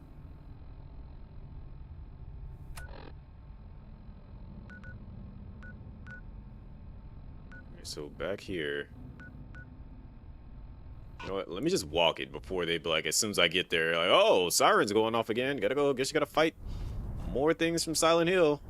S1: So back here. You know what? Let me just walk it before they be like, as soon as I get there, like, oh, sirens going off again. Gotta go. Guess you gotta fight more things from Silent Hill.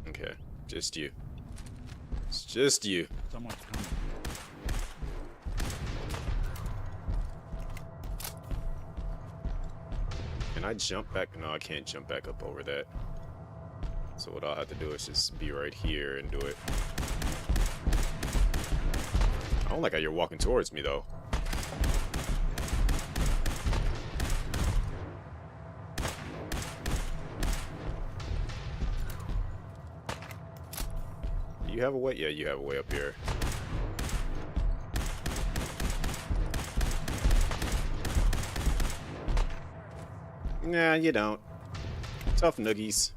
S1: Okay, just you. It's just you.
S6: Someone's coming.
S1: Can I jump back? No, I can't jump back up over that. So what I'll have to do is just be right here and do it. I don't like how you're walking towards me, though. You have a way? Yeah, you have a way up here. Nah, you don't. Tough noogies.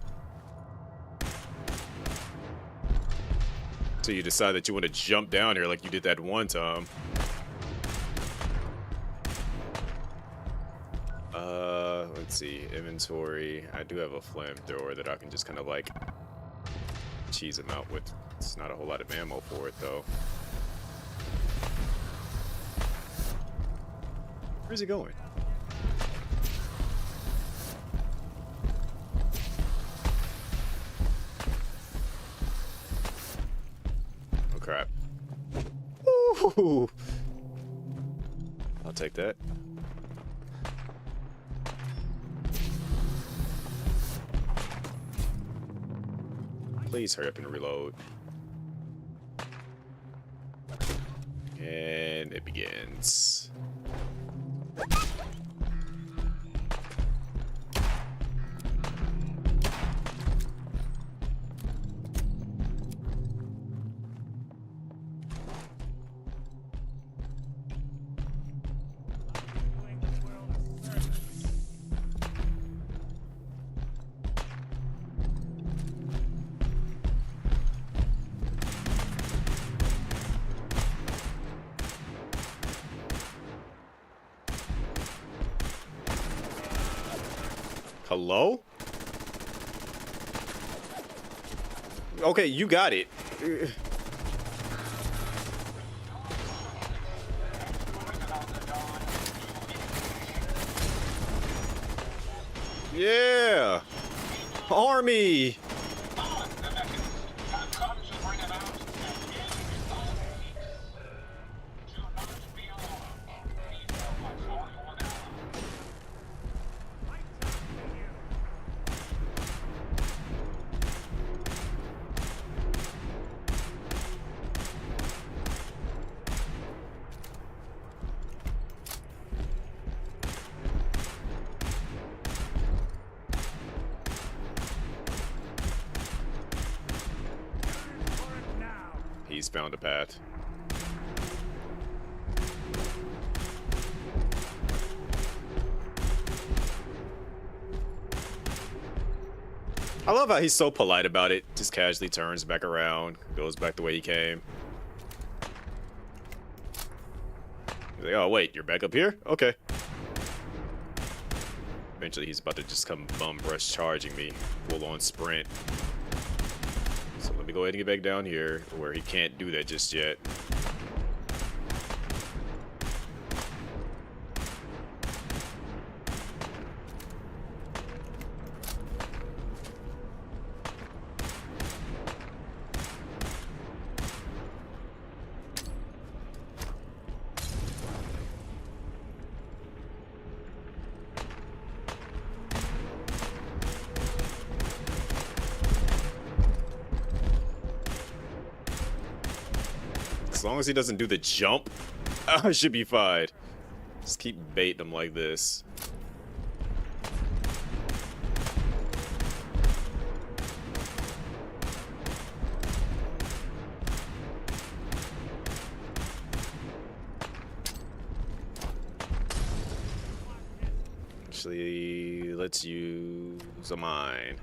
S1: So you decide that you want to jump down here like you did that one time. Let's see. Inventory. I do have a flamethrower that I can just kind of like cheese him out with. It's not a whole lot of ammo for it, though. Where's he going? Oh, crap. Ooh. I'll take that. Please hurry up and reload. And it begins. Hello? Okay, you got it. Yeah. Army. He's found a path. I love how he's so polite about it. Just casually turns back around, goes back the way he came. He's like, oh wait, you're back up here? Okay. Eventually he's about to just come bum rush charging me. Full on sprint. So let me go ahead and get back down here where he can't do that just yet. As long as he doesn't do the jump, I should be fine. Just keep baiting him like this. Actually, let's use a mine.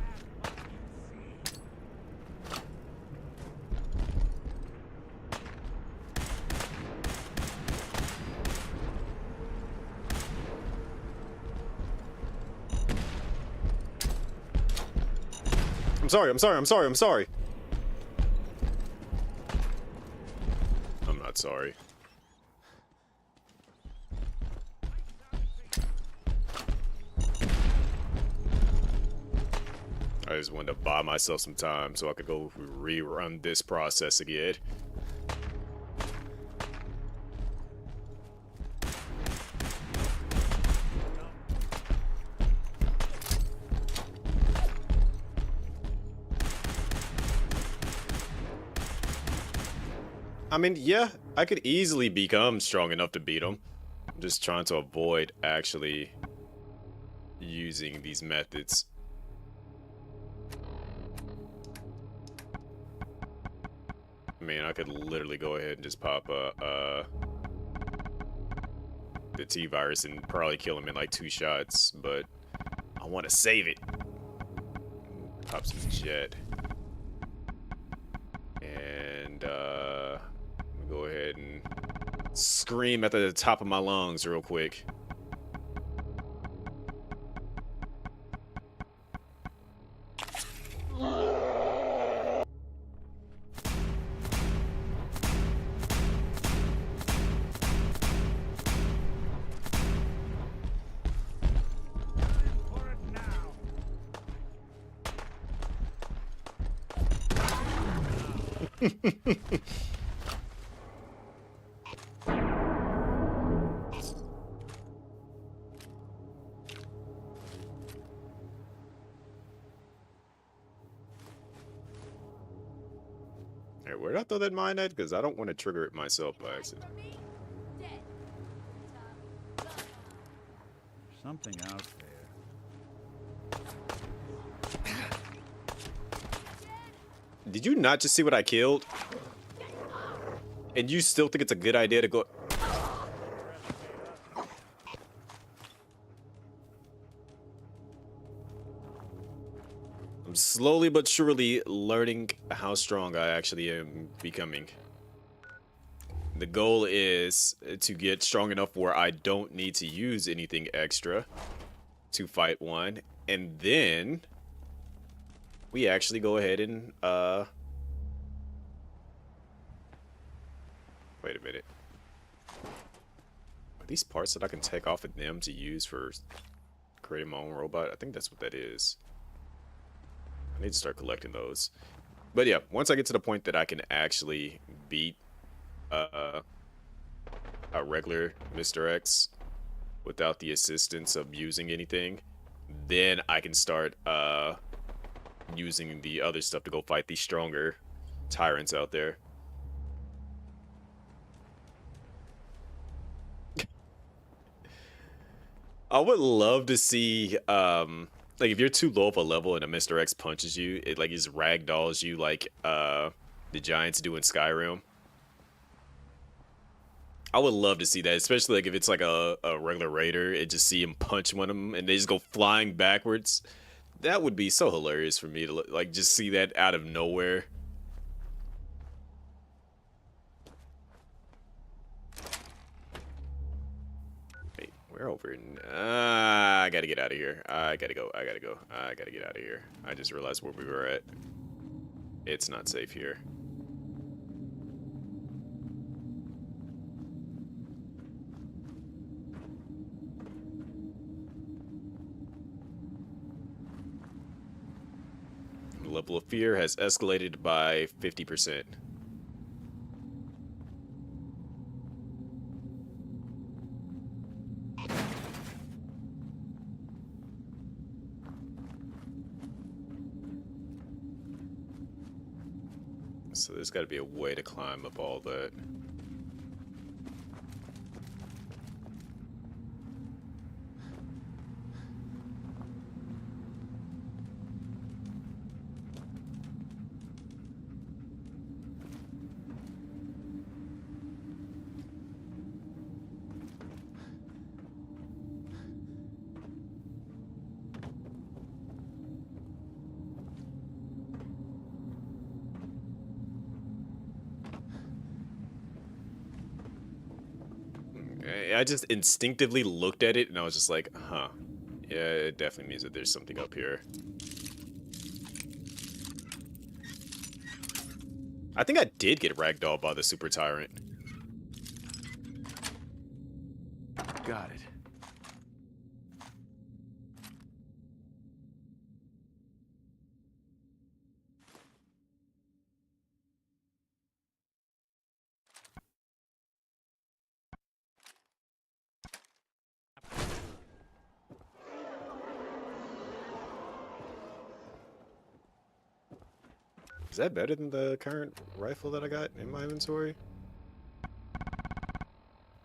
S1: I'm sorry. I'm not sorry. I just wanted to buy myself some time so I could go rerun this process again. I mean, yeah, I could easily become strong enough to beat him. I'm just trying to avoid actually using these methods. I mean, I could literally go ahead and just pop the T-virus and probably kill him in like 2 shots, but I want to save it. Pop some jet. And go ahead and scream at the top of my lungs real quick. Hey, where did I throw that mine at? Because I don't want to trigger it myself by accident.
S6: Something out there.
S1: Did you not just see what I killed? And you still think it's a good idea to go... I'm slowly but surely learning how strong I actually am becoming. The goal is to get strong enough where I don't need to use anything extra to fight one. And then we actually go ahead and wait a minute. Are these parts that I can take off of them to use for creating my own robot? I think that's what that is. I need to start collecting those. But yeah, once I get to the point that I can actually beat a regular Mr. X without the assistance of using anything, then I can start using the other stuff to go fight these stronger tyrants out there. I would love to see like if you're too low of a level and a Mr. X punches you, it like just ragdolls you like the Giants do in Skyrim. I would love to see that, especially like if it's like a regular raider and just see him punch one of them and they just go flying backwards. That would be so hilarious for me to like just see that out of nowhere. Wait, we're over. I gotta get out of here. I gotta go. I gotta get out of here. I just realized where we were at. It's not safe here. The level of fear has escalated by 50%. So this got to be a way to climb up all that. I just instinctively looked at it and I was just like, huh. Yeah, it definitely means that there's something up here. I think I did get ragdolled by the Super Tyrant.
S6: Got it.
S1: Is that better than the current rifle that I got in my inventory?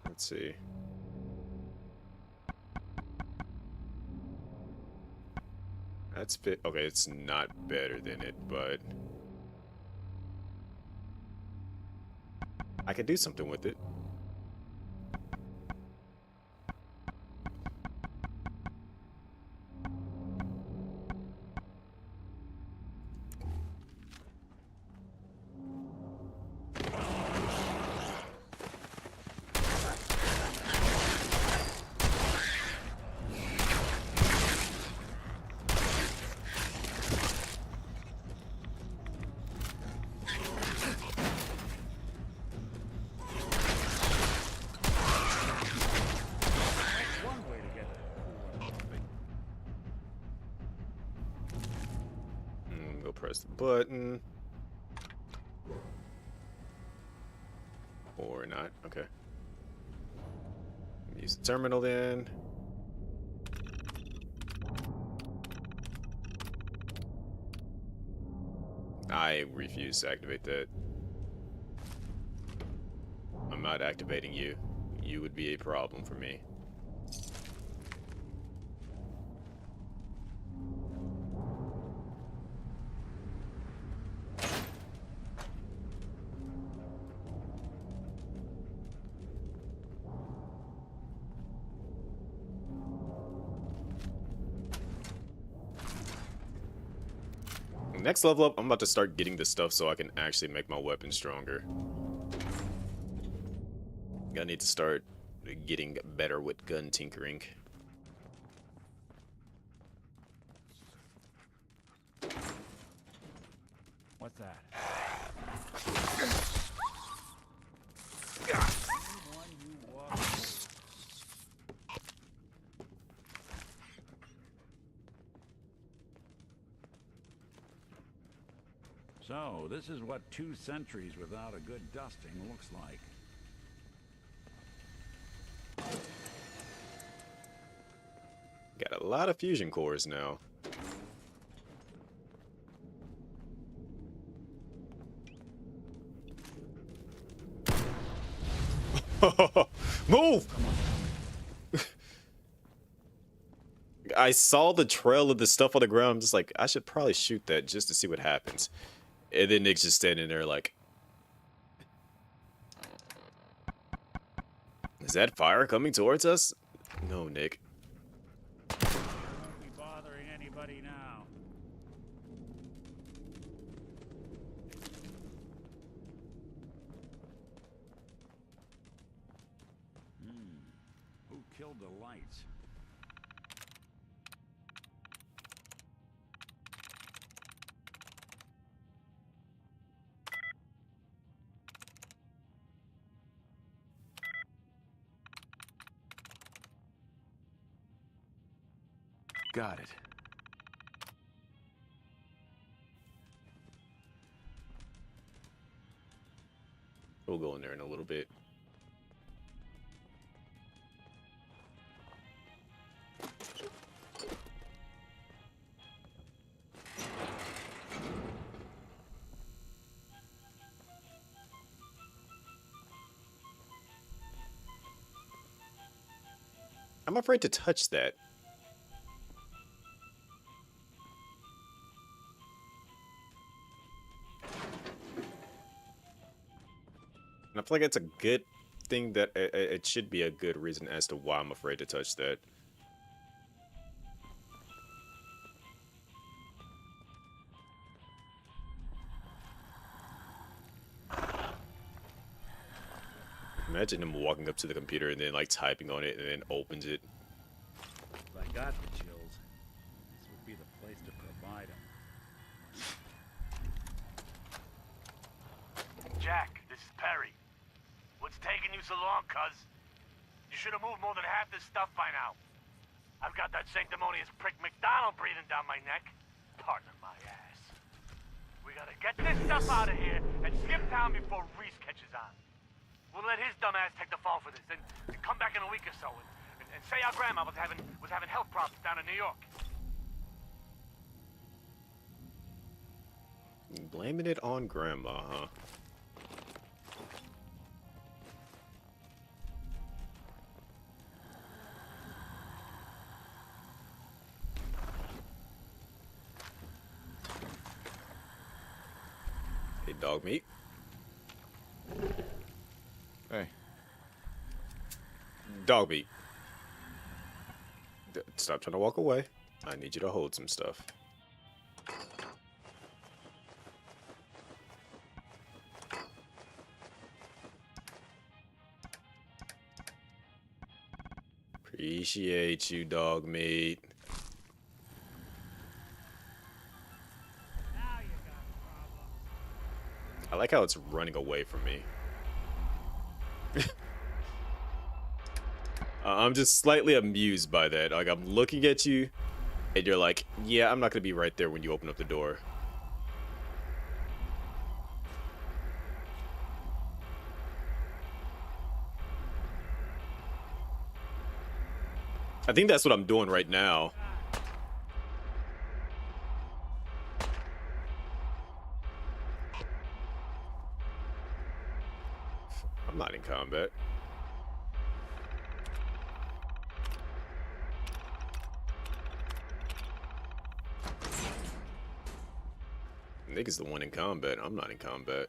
S1: Let's see. That's fit. Okay, it's not better than it, but I can do something with it. Press the button. Or not. Okay. Use the terminal then. I refuse to activate that. I'm not activating you. You would be a problem for me. Next level up, I'm about to start getting this stuff so I can actually make my weapon stronger. I need to start getting better with gun tinkering.
S6: What's that? So, this is what 2 centuries without a good dusting looks like.
S1: Got a lot of fusion cores now. Move! I saw the trail of the stuff on the ground. I'm just like, I should probably shoot that just to see what happens. And then Nick's just standing there like, is that fire coming towards us? No, Nick.
S6: Won't be bothering anybody now. Who killed the lights? Got it.
S1: We'll go in there in a little bit. I'm afraid to touch that. And I feel like it's a good thing that it should be a good reason as to why I'm afraid to touch that. Imagine him walking up to the computer and then like typing on it and then opens it.
S6: If I got the chills, this would be the place to provide them.
S10: Jack, this is Perry. What's taking you so long, cuz? You should have moved more than half this stuff by now. I've got that sanctimonious prick McDonald breathing down my neck. Pardon my ass. We gotta get this stuff out of here and skip town before Reese catches on. We'll let his dumb ass take the fall for this, and come back in a week or so and say our grandma was having health problems down in New York.
S1: Blaming it on grandma, huh? Hey, dog meat.
S5: Hey.
S1: Dog meat. Stop trying to walk away. I need you to hold some stuff. Appreciate you, dog meat.
S6: Now you got problems.
S1: I like how it's running away from me. I'm just slightly amused by that. Like, I'm looking at you, and you're like, yeah, I'm not going to be right there when you open up the door. I think that's what I'm doing right now. I'm not in combat. Nigga's the one in combat. I'm not in combat.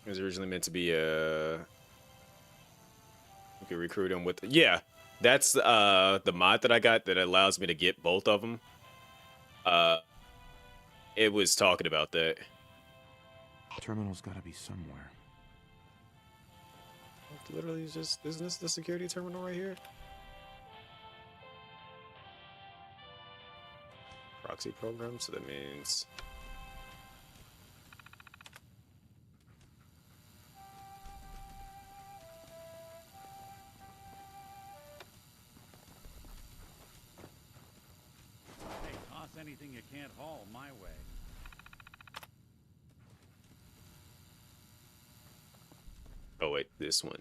S1: It was originally meant to be you could recruit him with, yeah, that's the mod that I got that allows me to get both of them. It was talking about that.
S5: Terminal's gotta be somewhere.
S1: Literally just, isn't this the security terminal right here? Proxy program, so that means
S6: Hey, toss anything you can't haul my way.
S1: oh wait, this one.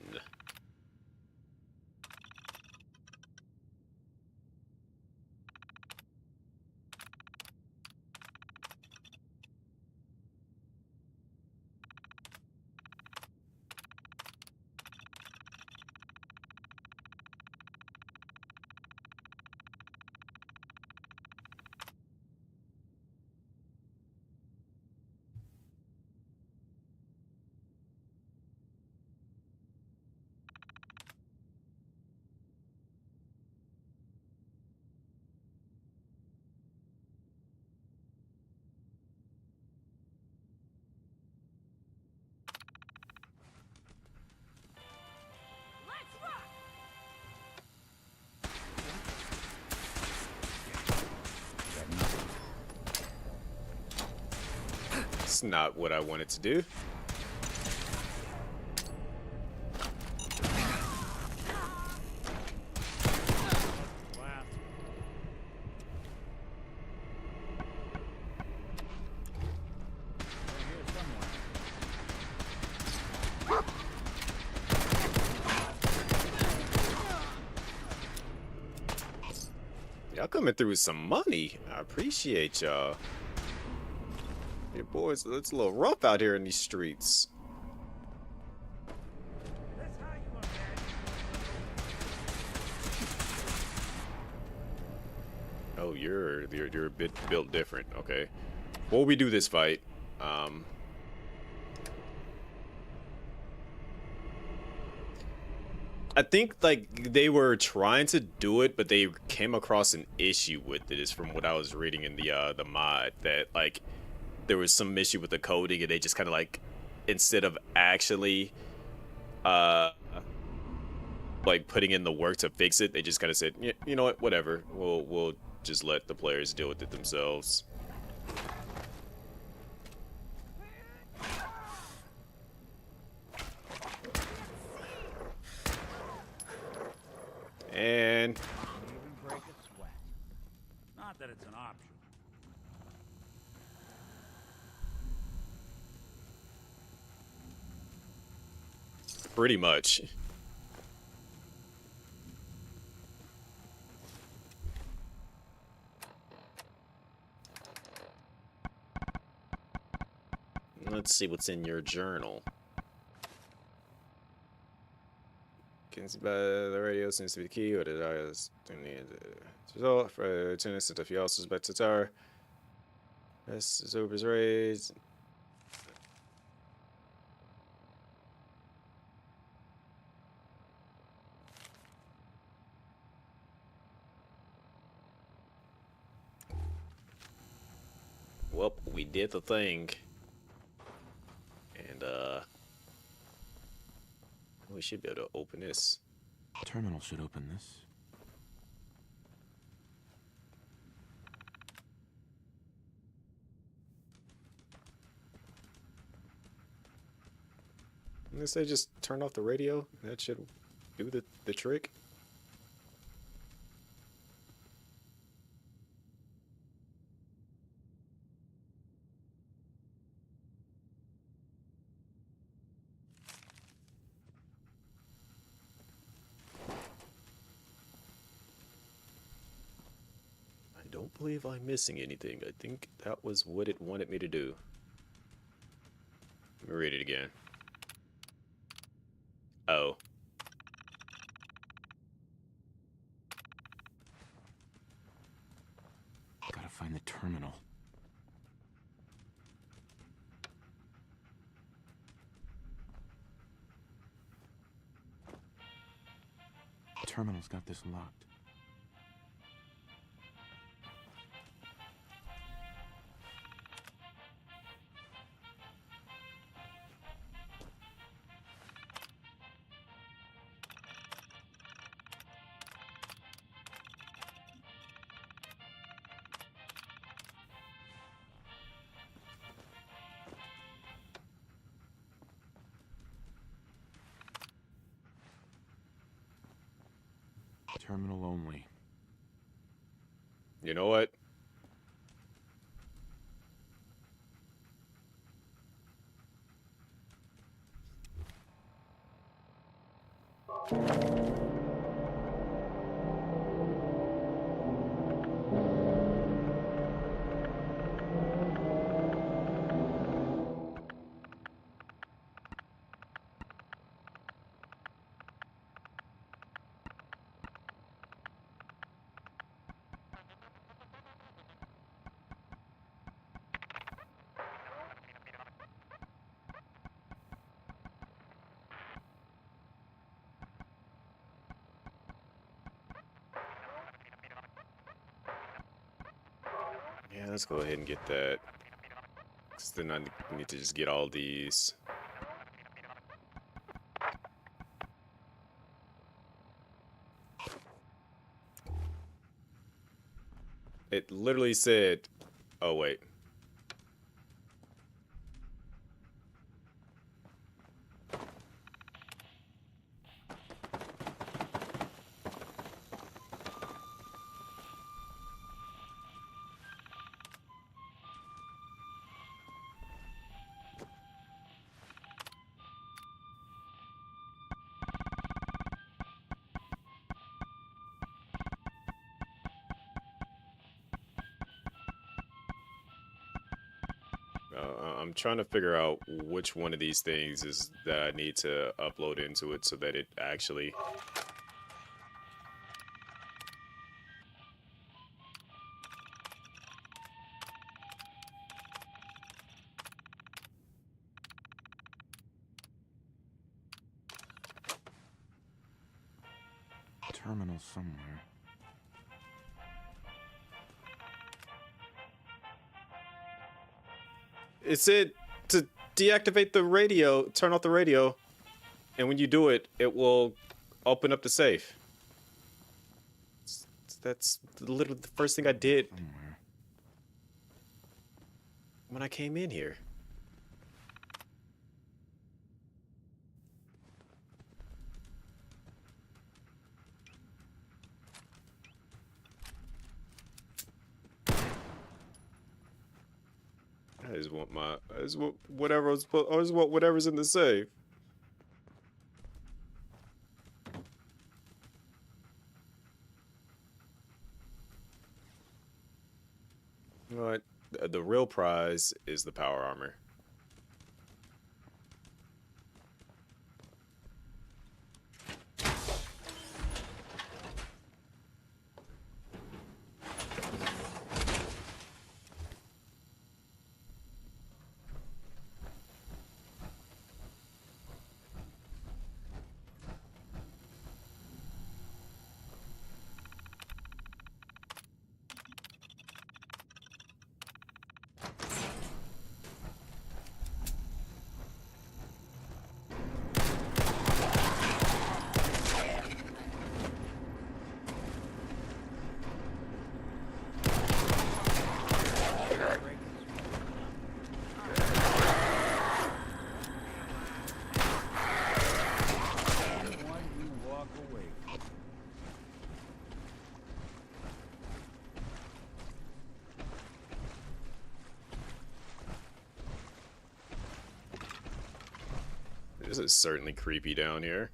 S1: That's not what I wanted to do. Y'all coming through with some money. I appreciate y'all. Hey boys, it's a little rough out here in these streets. Oh, you're a bit built different. Okay. Before we do this fight, I think like they were trying to do it, but they came across an issue with it. Is from what I was reading in the mod, that like there was some issue with the coding, and they just kind of like, instead of actually like putting in the work to fix it, they just kind of said, yeah, you know what, whatever. We'll just let the players deal with it themselves. And
S6: Even break a sweat. Not that it's an option.
S1: pretty much. Let's see what's in your journal. The radio seems to be the key, or the dials result for attendance to the also back to tower. That's Zobra's raised. Well, we did the thing. And we should be able to open this.
S5: Terminal should open this.
S1: Unless they just turn off the radio, that should do the trick. I don't believe I'm missing anything. I think that was what it wanted me to do. Let me read it again. Oh.
S5: Gotta find the terminal. Terminal's got this locked. Terminal only.
S1: You know what? Yeah, let's go ahead and get that. 'Cause then I need to just get all these. It literally said, oh wait. I'm trying to figure out which one of these things is that I need to upload into it so that it actually...
S5: Terminal somewhere.
S1: It said to deactivate the radio, turn off the radio, and when you do it, it will open up the safe. That's literally the first thing I did when I came in here. I just want I just want whatever's in the safe. You know what? The real prize is the power armor. This is certainly creepy down here.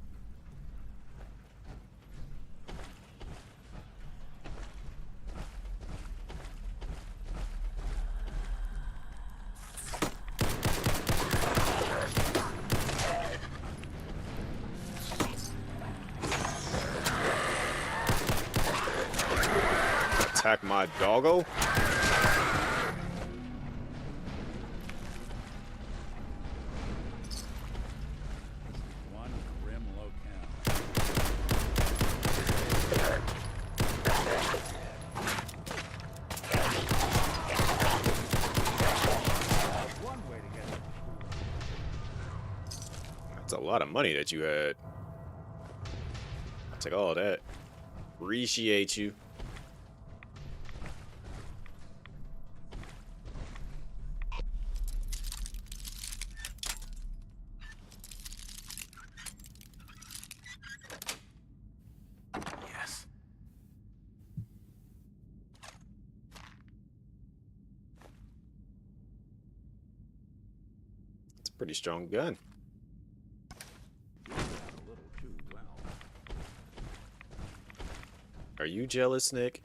S1: Attack my doggo? That's a lot of money that you had. I'll take all that. Appreciate you.
S5: Yes.
S1: It's a pretty strong gun. Are you jealous, Nick?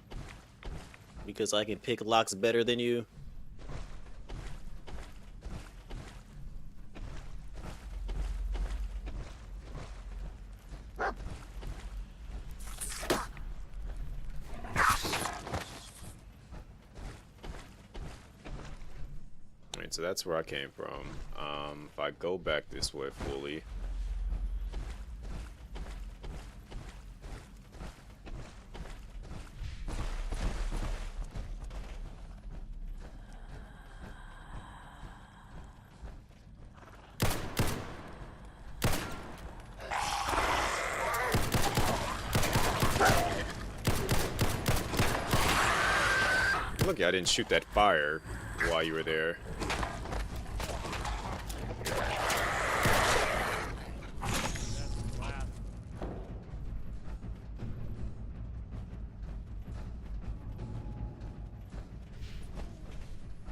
S1: Because I can pick locks better than you? Alright, so that's where I came from. If I go back this way fully... Lucky I didn't shoot that fire while you were there.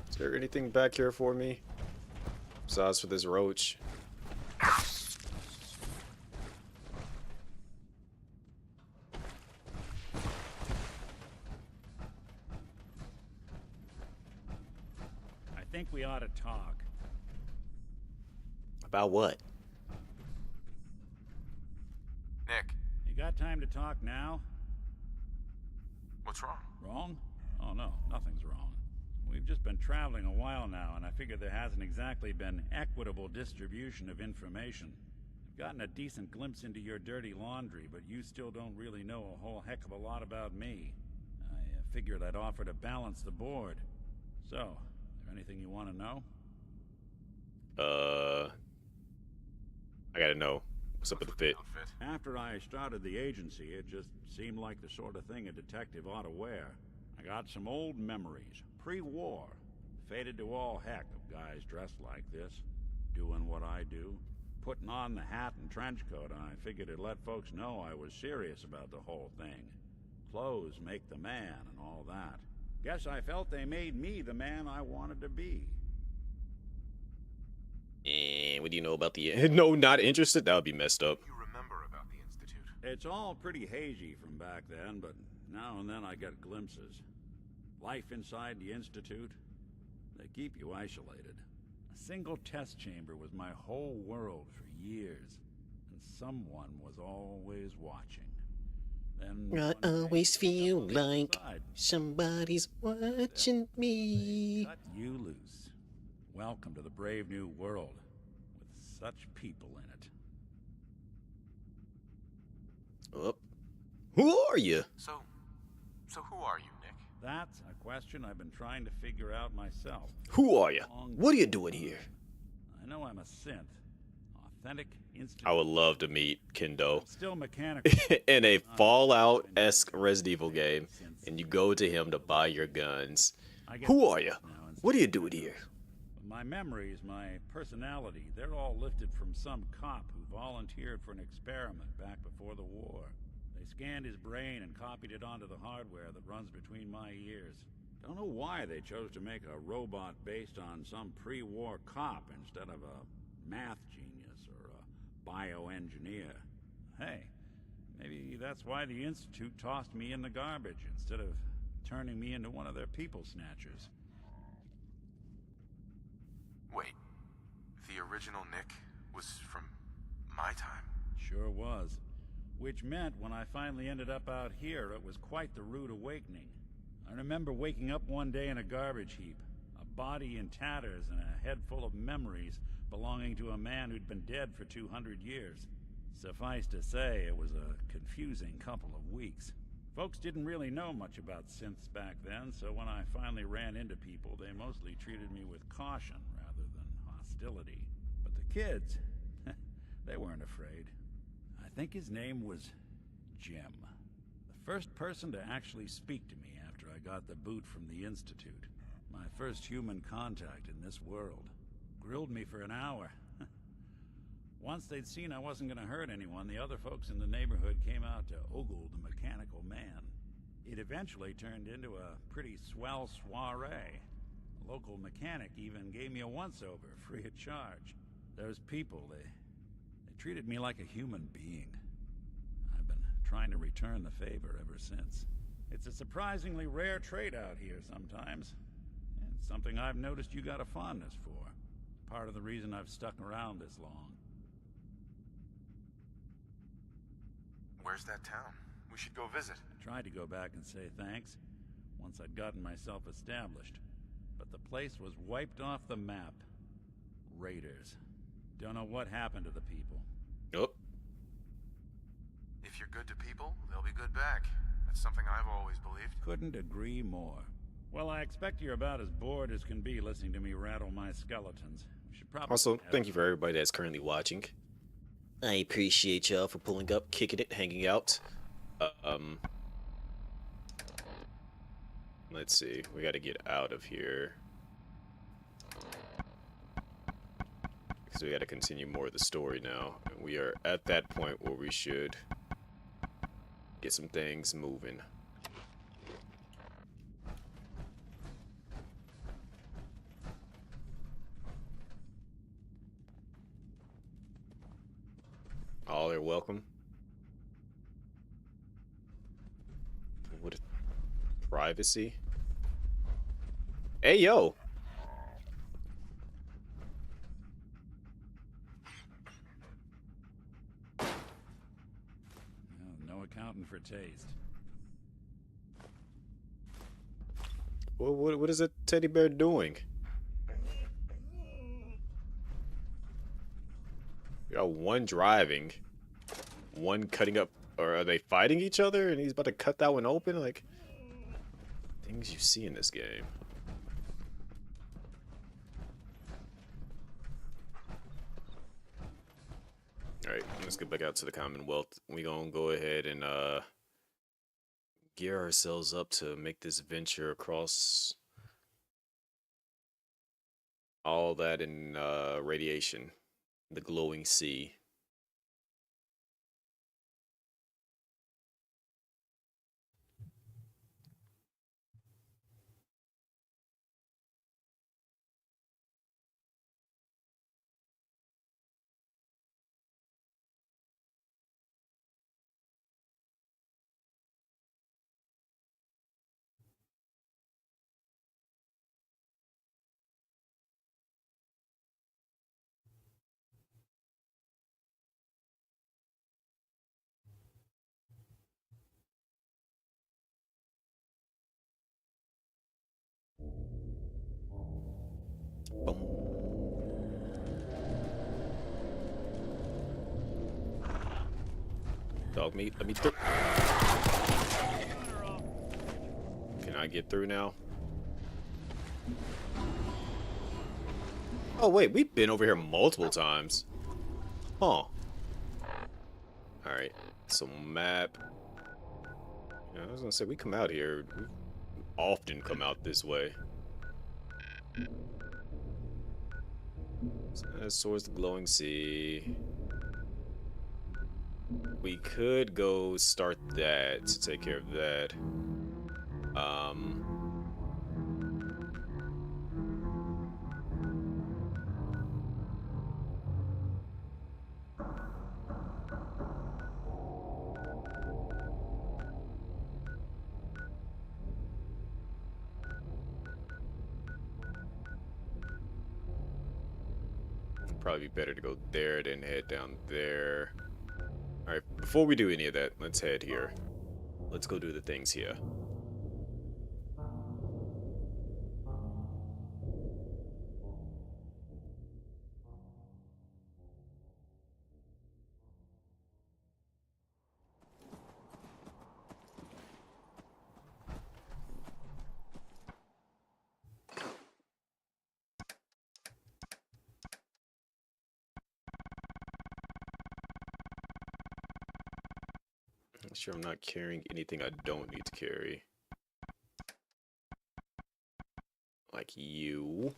S1: Is there anything back here for me? Besides for this roach?
S6: think we ought to talk.
S1: About what?
S5: Nick,
S6: You got time to talk now?
S5: what's wrong?
S6: Wrong? Oh, no, nothing's wrong. We've just been traveling a while now, and I figure there hasn't exactly been equitable distribution of information. I've gotten a decent glimpse into your dirty laundry, but you still don't really know a whole heck of a lot about me. I figured I'd offer to balance the board. So, is there anything you want to know?
S1: I gotta know. What's up with the fit?
S6: After I started the agency, it just seemed like the sort of thing a detective ought to wear. I got some old memories, pre-war. Faded to all heck of guys dressed like this, doing what I do. Putting on the hat and trench coat, and I figured it'd let folks know I was serious about the whole thing. Clothes make the man and all that. Guess I felt they made me the man I wanted to be.
S1: And what do you know about the... No, not interested? That would be messed up.
S5: You remember about the Institute?
S6: It's all pretty hazy from back then, but now and then I get glimpses. Life inside the Institute, they keep you isolated. A single test chamber was my whole world for years, and someone was always watching. Then
S1: I always feel like somebody's watching me.
S6: Cut you loose. Welcome to the brave new world, with such people in it.
S1: Oh. Who are you?
S5: So who are you, Nick?
S6: That's a question I've been trying to figure out myself.
S1: Who are you? What are you doing here?
S6: I know I'm a synth. Authentic instant.
S1: I would love to meet Kendo
S6: Still mechanical.
S1: in a Fallout-esque Resident Evil game, and you go to him to buy your guns. Who are you? What are you doing here?
S6: My memories, my personality, they're all lifted from some cop who volunteered for an experiment back before the war. They scanned his brain and copied it onto the hardware that runs between my ears. Don't know why they chose to make a robot based on some pre-war cop instead of a math genius or a bioengineer. Hey, maybe that's why the Institute tossed me in the garbage instead of turning me into one of their people snatchers.
S5: Wait, the original Nick was from my time?
S6: Sure was. Which meant when I finally ended up out here, it was quite the rude awakening. I remember waking up one day in a garbage heap, a body in tatters and a head full of memories belonging to a man who'd been dead for 200 years. Suffice to say, it was a confusing couple of weeks. Folks didn't really know much about synths back then, so when I finally ran into people, they mostly treated me with caution rather than hostility. But the kids, they weren't afraid. I think his name was Jim. The first person to actually speak to me after I got the boot from the Institute. My first human contact in this world. Grilled me for an hour. Once they'd seen I wasn't going to hurt anyone, the other folks in the neighborhood came out to ogle the mechanical man. It eventually turned into a pretty swell soiree. A local mechanic even gave me a once-over, free of charge. Those people, they treated me like a human being. I've been trying to return the favor ever since. It's a surprisingly rare trait out here sometimes. And it's something I've noticed you got a fondness for. Part of the reason I've stuck around this long.
S5: Where's that town? We should go visit.
S6: Tried to go back and say thanks, once I'd gotten myself established. But the place was wiped off the map. Raiders. Don't know what happened to the people.
S1: Oh.
S5: If you're good to people, they'll be good back. That's something I've always believed.
S6: Couldn't agree more. Well, I expect you're about as bored as can be listening to me rattle my skeletons. We should probably
S1: Also, thank you for everybody that's currently watching. I appreciate y'all for pulling up, kicking it, hanging out. Let's see. We got to get out of here. Because we got to continue more of the story now. And we are at that point where we should get some things moving. All are welcome. What privacy? Hey yo!
S6: Everything for taste.
S1: What is a teddy bear doing? You got one driving, one cutting up, or are they fighting each other? And he's about to cut that one open? Like, things you see in this game. Alright, let's get back out to the Commonwealth. We gonna go ahead and gear ourselves up to make this venture across all that in radiation, the glowing sea. Boom. Dog meat, let me through. Can I get through now? Oh wait, we've been over here multiple times. Huh. Alright, so map. Yeah, I was gonna say, we come out here. We often come out this way. So that's towards the glowing sea. We could go start that to take care of that. Probably be better to go there than head down there. Alright, before we do any of that, let's head here. Let's go do the things here. Make sure I'm not carrying anything I don't need to carry. Like you.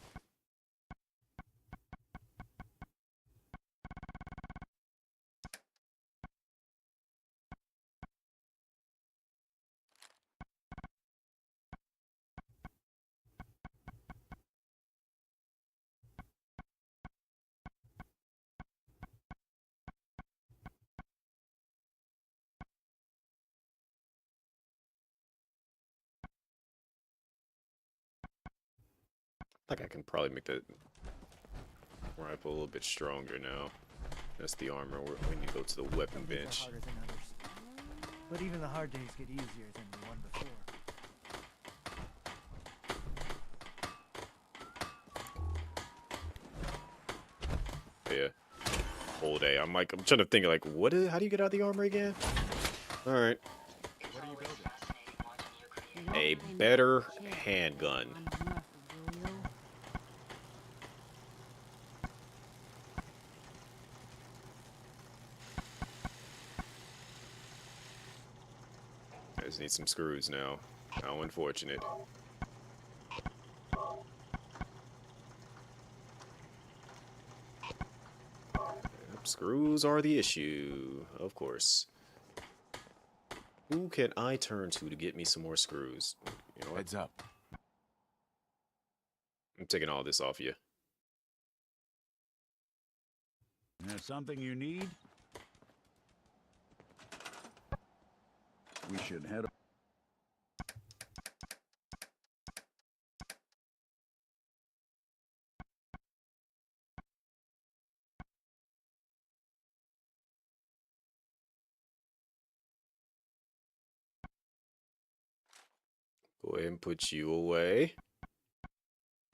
S1: I think I can probably make that rifle a little bit stronger now. That's the armor. We need to go to the weapon bench.
S2: Harder than others. But even the hard days get easier than the one before.
S1: Yeah. Whole day. I'm trying to think like, how do you get out of the armor again? Alright.
S3: What are you building?
S1: A better handgun. I just need some screws now. How unfortunate. Screws are the issue, of course. Who can I turn to get me some more screws? You know what?
S5: Heads up.
S1: I'm taking all this off you.
S6: There's something you need? We should head
S1: Go ahead and put you away.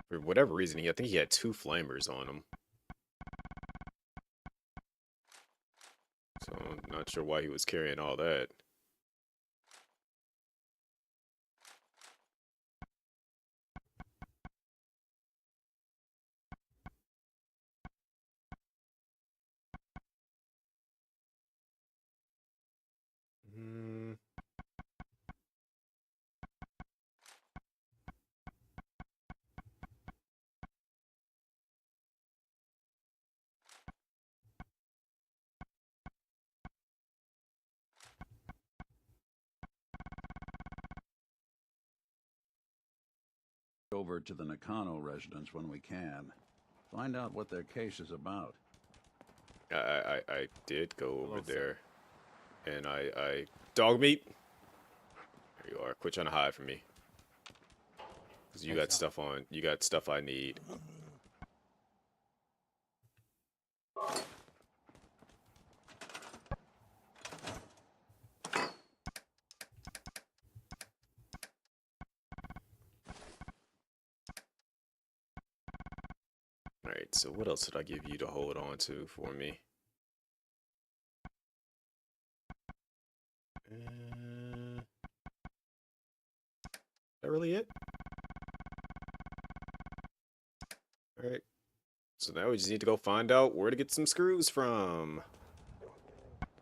S1: For whatever reason, I think he had 2 flamers on him. So I'm not sure why he was carrying all that.
S6: Over to the Nakano residence when we can. Find out what their case is about.
S1: I did go over there, and I dog meat. There you are. Quit trying to hide from me. Cause you got stuff on. You got stuff I need. Alright, so what else did I give you to hold on to for me? Is that really it? Alright. So now we just need to go find out where to get some screws from.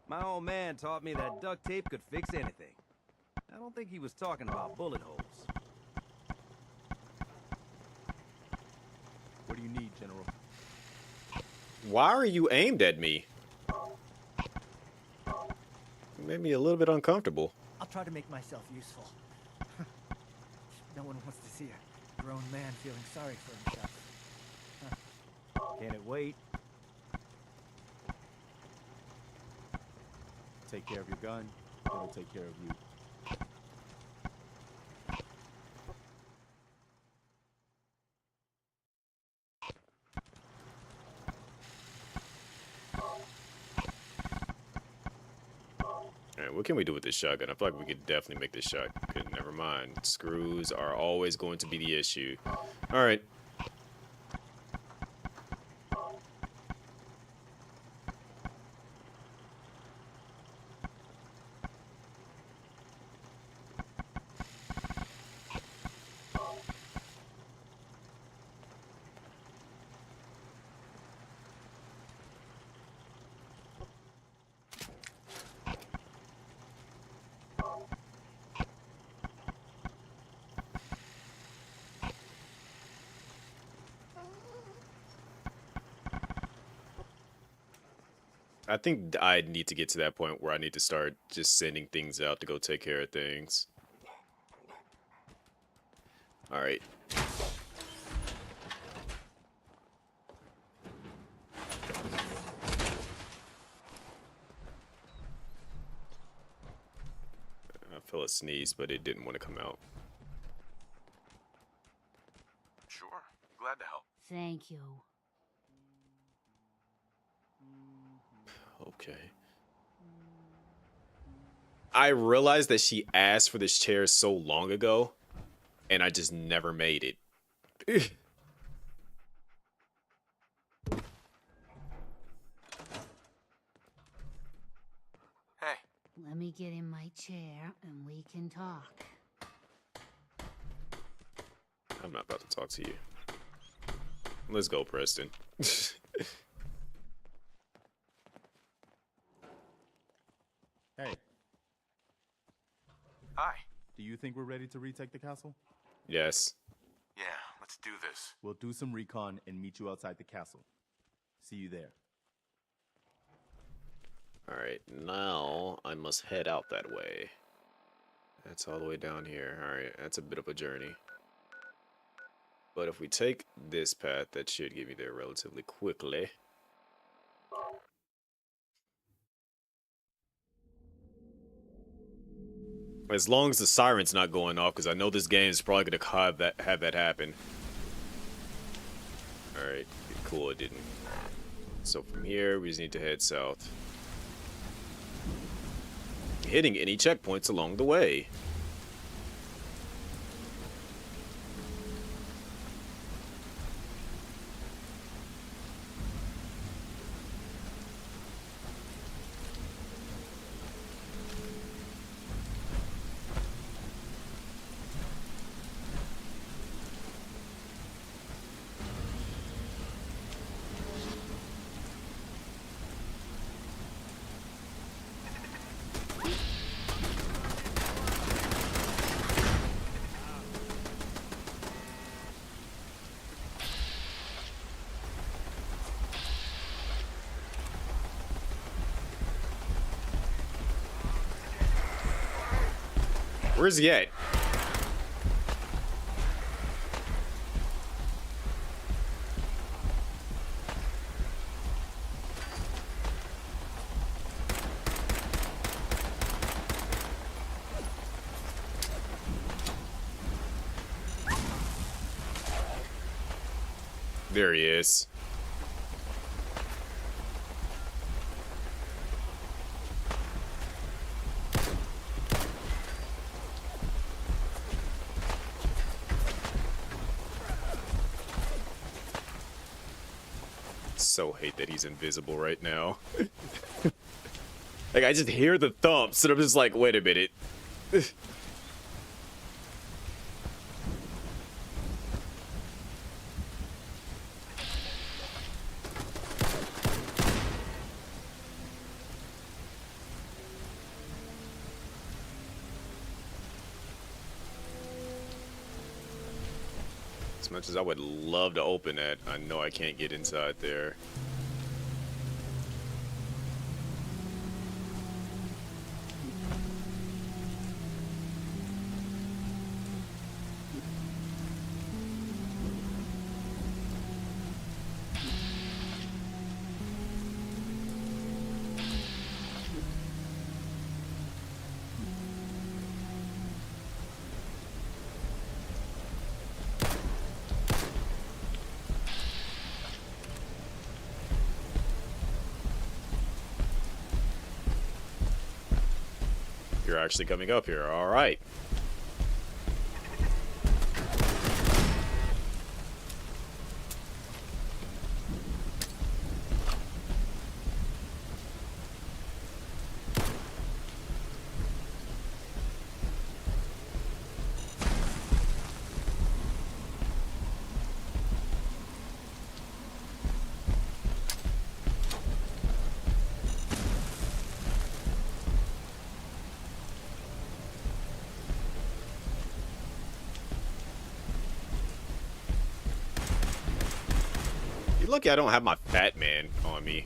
S13: My old man taught me that duct tape could fix anything. I don't think he was talking about bullet holes.
S3: What do you need, General?
S1: Why are you aimed at me? You made me a little bit uncomfortable.
S2: I'll try to make myself useful. No one wants to see a grown man feeling sorry for himself.
S13: Can it wait?
S3: Take care of your gun, it'll take care of you.
S1: Alright, what can we do with this shotgun? I feel like we could definitely make this shot. Okay, never mind. Screws are always going to be the issue. Alright. I think I need to get to that point where I need to start just sending things out to go take care of things. Alright. I felt a sneeze, but it didn't want to come out.
S5: Sure. Glad to help.
S9: Thank you.
S1: Okay. I realized that she asked for this chair so long ago, and I just never made it.
S5: Hey.
S9: Let me get in my chair and we can talk.
S1: I'm not about to talk to you. Let's go, Preston.
S3: Hey.
S5: Hi.
S3: Do you think we're ready to retake the castle?
S1: Yes.
S5: Yeah, let's do this.
S3: We'll do some recon and meet you outside the castle. See you there.
S1: Alright, now I must head out that way. That's all the way down here. Alright, that's a bit of a journey. But if we take this path, that should get me there relatively quickly. As long as the siren's not going off, because I know this game is probably going to have that happen. Alright, cool, it didn't. So from here, we just need to head south. Hitting any checkpoints along the way. Where's he at? There he is. So hate that he's invisible right now. Like, I just hear the thumps and I'm just like, wait a minute. As much as I would love to open that, I know I can't get inside there. You're actually coming up here. All right. Lucky I don't have my Fat Man on me.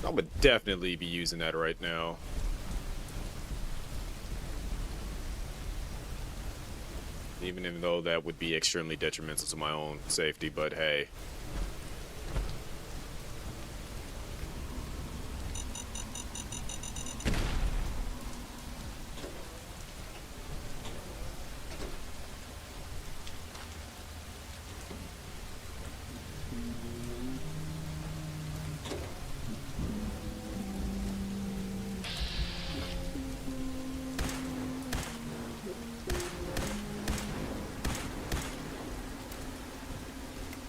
S1: I would definitely be using that right now. Even though that would be extremely detrimental to my own safety, but hey.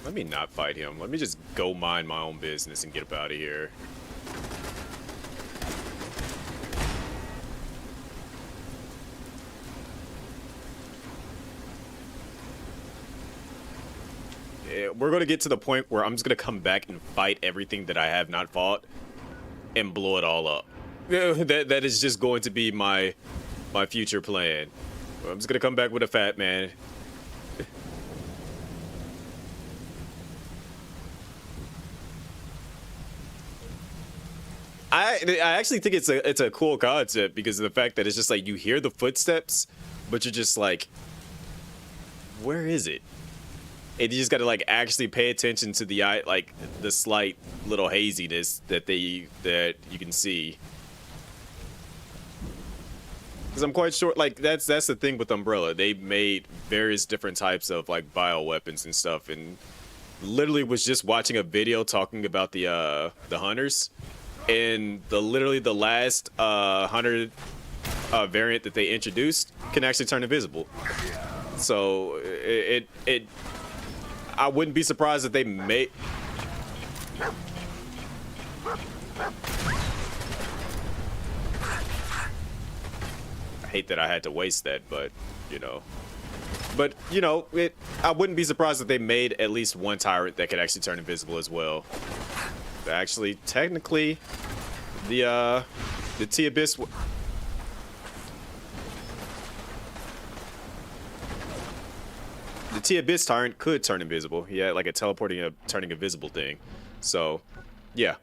S1: Let me not fight him. Let me just go mind my own business and get up out of here. Yeah, we're going to get to the point where I'm just going to come back and fight everything that I have not fought and blow it all up. That is just going to be my future plan. I'm just going to come back with a Fat Man. I actually think it's a cool concept because of the fact that it's just like you hear the footsteps, but you're just like, where is it? And you just got to like actually pay attention to the like the slight little haziness that you can see. Because I'm quite sure, like that's the thing with Umbrella. They made various different types of like bioweapons and stuff, and literally was just watching a video talking about the hunters. And literally the last hunter variant that they introduced can actually turn invisible. So I wouldn't be surprised if they made. I hate that I had to waste that, but you know. But you know, I wouldn't be surprised if they made at least one tyrant that could actually turn invisible as well. Actually, technically, the T-Abyss... The T-Abyss tyrant could turn invisible. He had like a turning invisible thing. So, yeah.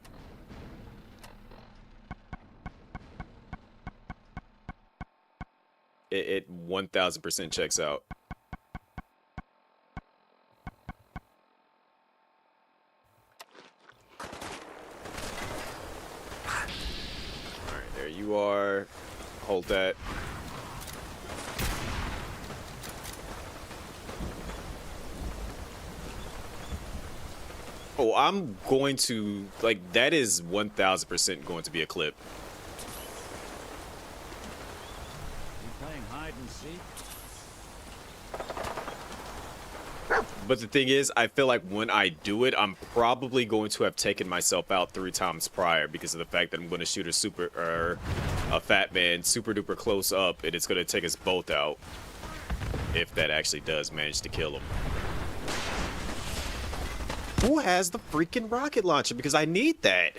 S1: It 1000% checks out. Alright, there you are. Hold that. Oh, I'm going to, like, that is 1000% going to be a clip.
S6: You playing hide and seek?
S1: But the thing is, I feel like when I do it, I'm probably going to have taken myself out 3 times prior because of the fact that I'm going to shoot a fat man super duper close up, and it's going to take us both out if that actually does manage to kill him. Who has the freaking rocket launcher? Because I need that.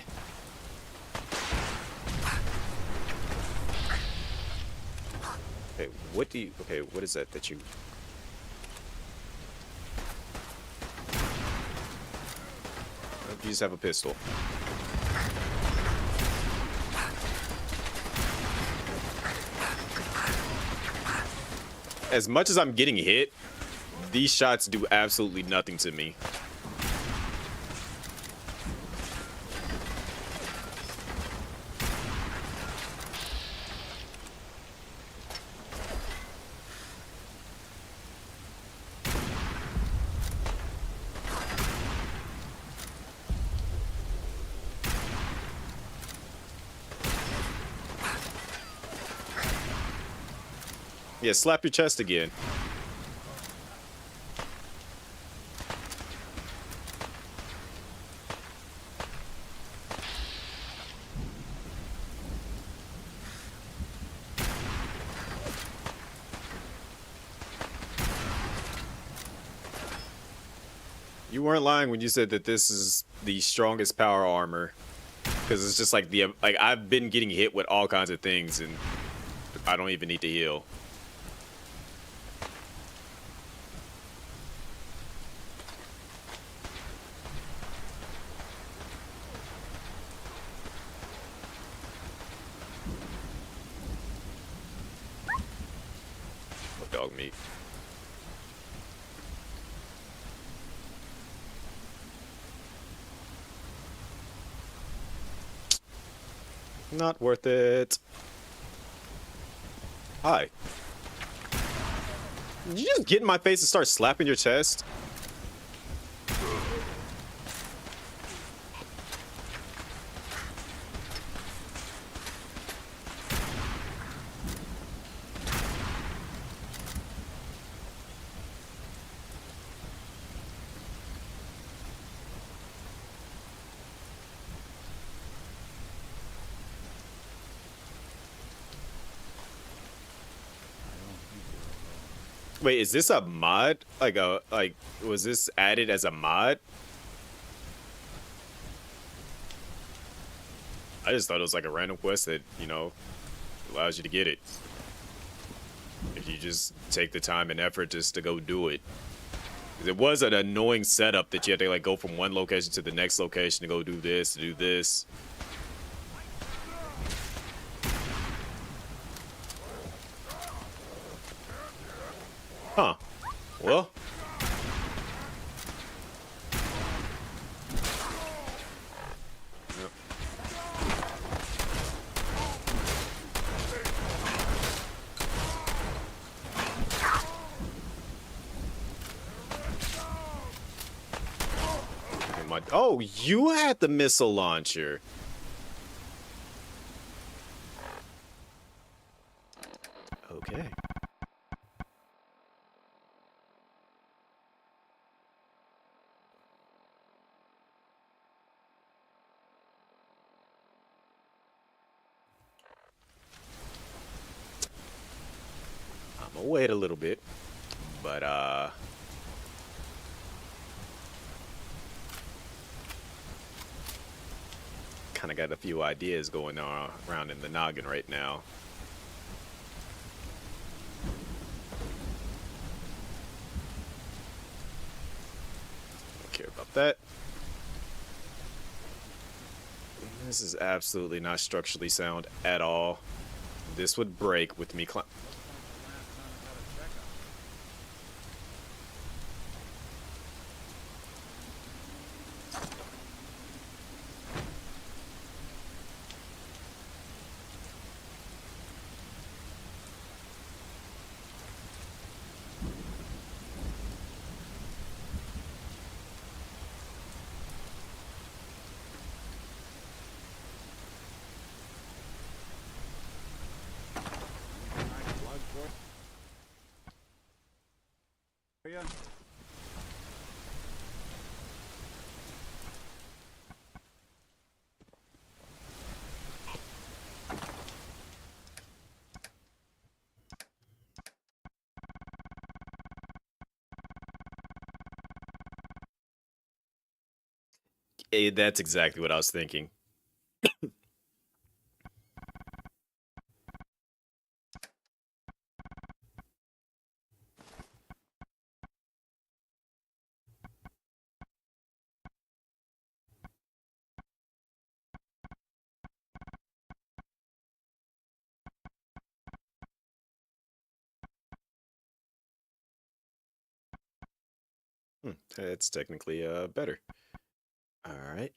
S1: Okay, what do you... Okay, what is that that you... You just have a pistol. As much as I'm getting hit, these shots do absolutely nothing to me. Yeah, slap your chest again. You weren't lying when you said that this is the strongest power armor, because it's just like I've been getting hit with all kinds of things and I don't even need to heal. Dog meat. Not worth it. Hi. Did you just get in my face and start slapping your chest? Wait, is this a mod? Like was this added as a mod? I just thought it was like a random quest that, you know, allows you to get it. If you just take the time and effort just to go do it. It was an annoying setup that you had to like go from one location to the next location to go do this, to do this. Huh. Well. Yep. Oh, you had the missile launcher. Okay. I'm gonna wait a little bit, but kind of got a few ideas going on around in the noggin right now. Don't care about that. This is absolutely not structurally sound at all. This would break with me
S6: Yeah.
S1: That's exactly what I was thinking. It's technically better. All right.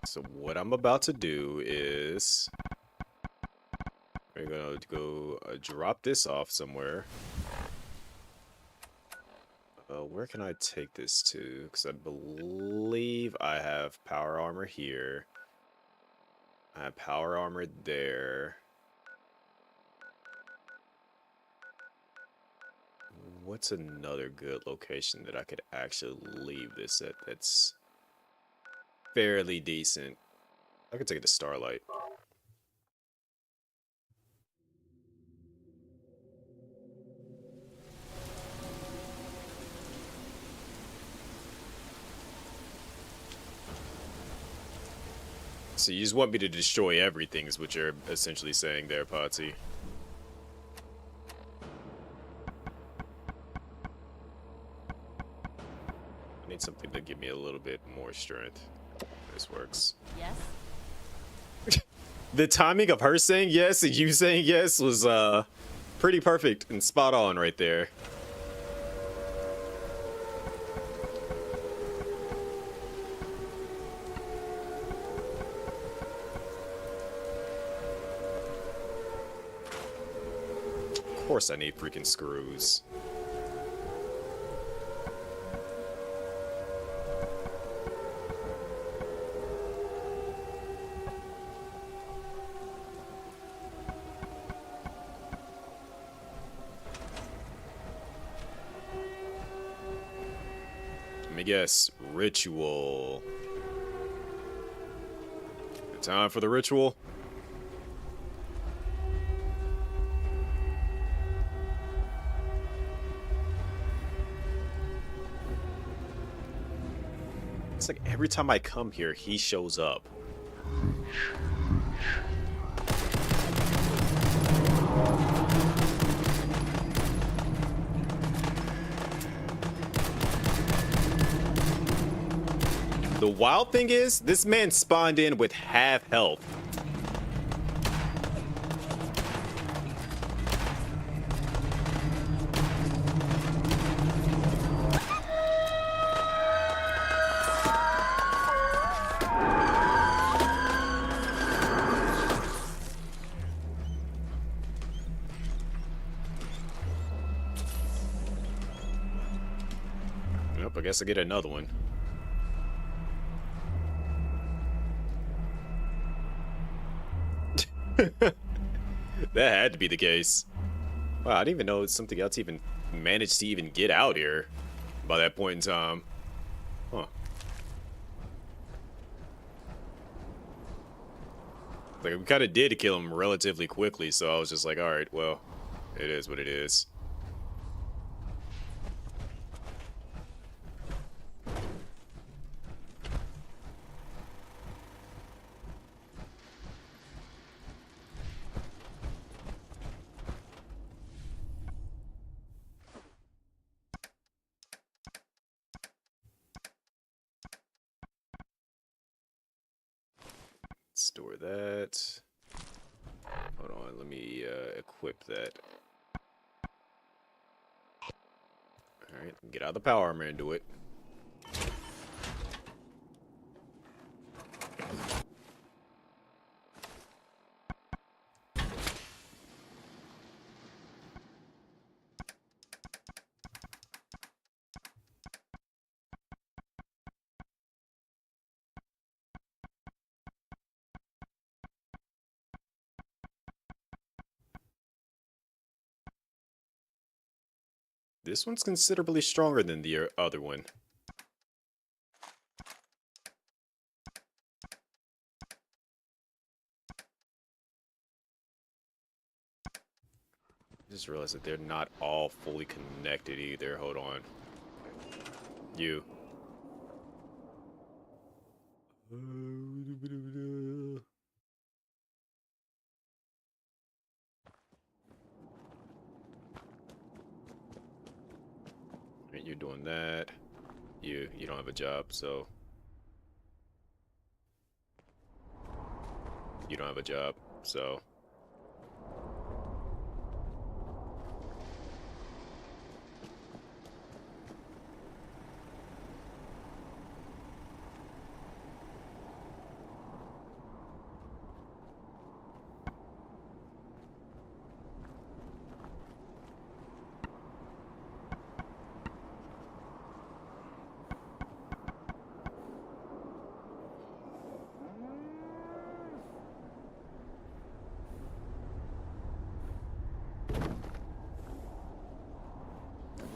S1: So what I'm about to do is we're gonna go drop this off somewhere. Where can I take this to? Because I believe I have power armor here. I have power armor there. What's another good location that I could actually leave this at that's fairly decent? I could take it to Starlight. So you just want me to destroy everything is what you're essentially saying there, Potsy. I need something to give me a little bit more strength. This works.
S9: Yes?
S1: The timing of her saying yes and you saying yes was pretty perfect and spot on right there. Of course I need freaking screws. Let me guess. Ritual. Time for the ritual. It's like every time I come here, he shows up. The wild thing is, this man spawned in with half health. Yep, I guess I get another one. That had to be the case. Wow, I didn't even know something else even managed to even get out here by that point in time. Huh. Like, we kind of did kill him relatively quickly, so I was just like, alright, well, it is what it is. Store that. Hold on, let me equip that. Alright, get out of the power armor and do it. This one's considerably stronger than the other one. Just realized that they're not all fully connected either. Hold on. You. You're doing that. You don't have a job, so you don't have a job, so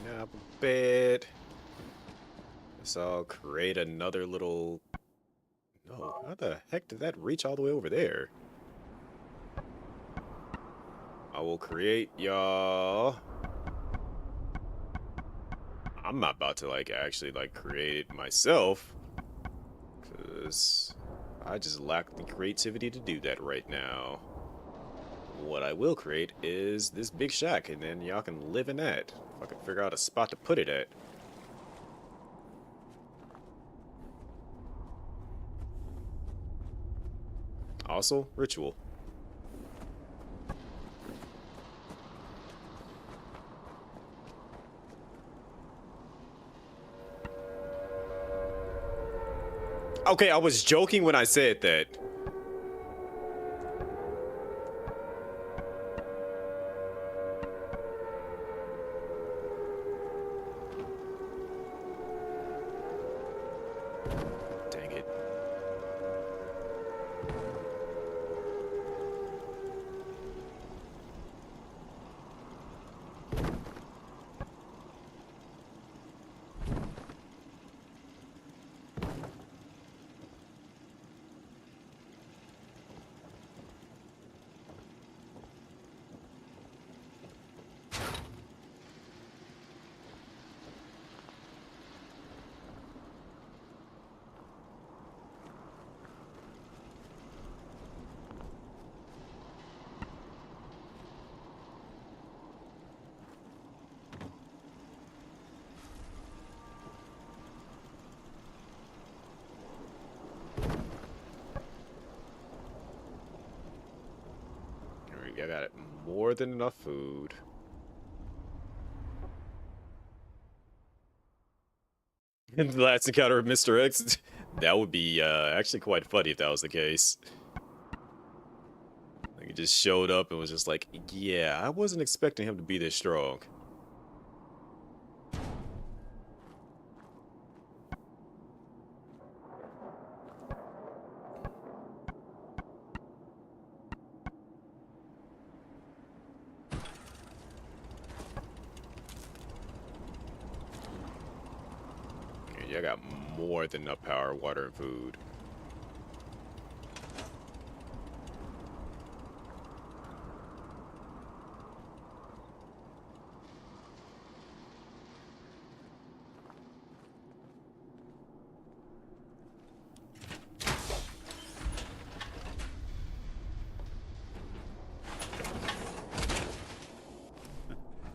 S1: not bad. So I'll create another little. No, how the heck did that reach all the way over there? I will create y'all. I'm not about to actually create it myself, because I just lack the creativity to do that right now. What I will create is this big shack, and then y'all can live in that. If I can figure out a spot to put it at. Also, ritual. Okay, I was joking when I said that. Dang it. I got it. More than enough food. And the last encounter of Mr. X, that would be actually quite funny if that was the case. Like, he just showed up and was just like, yeah, I wasn't expecting him to be this strong. I got more than enough power, water, and food.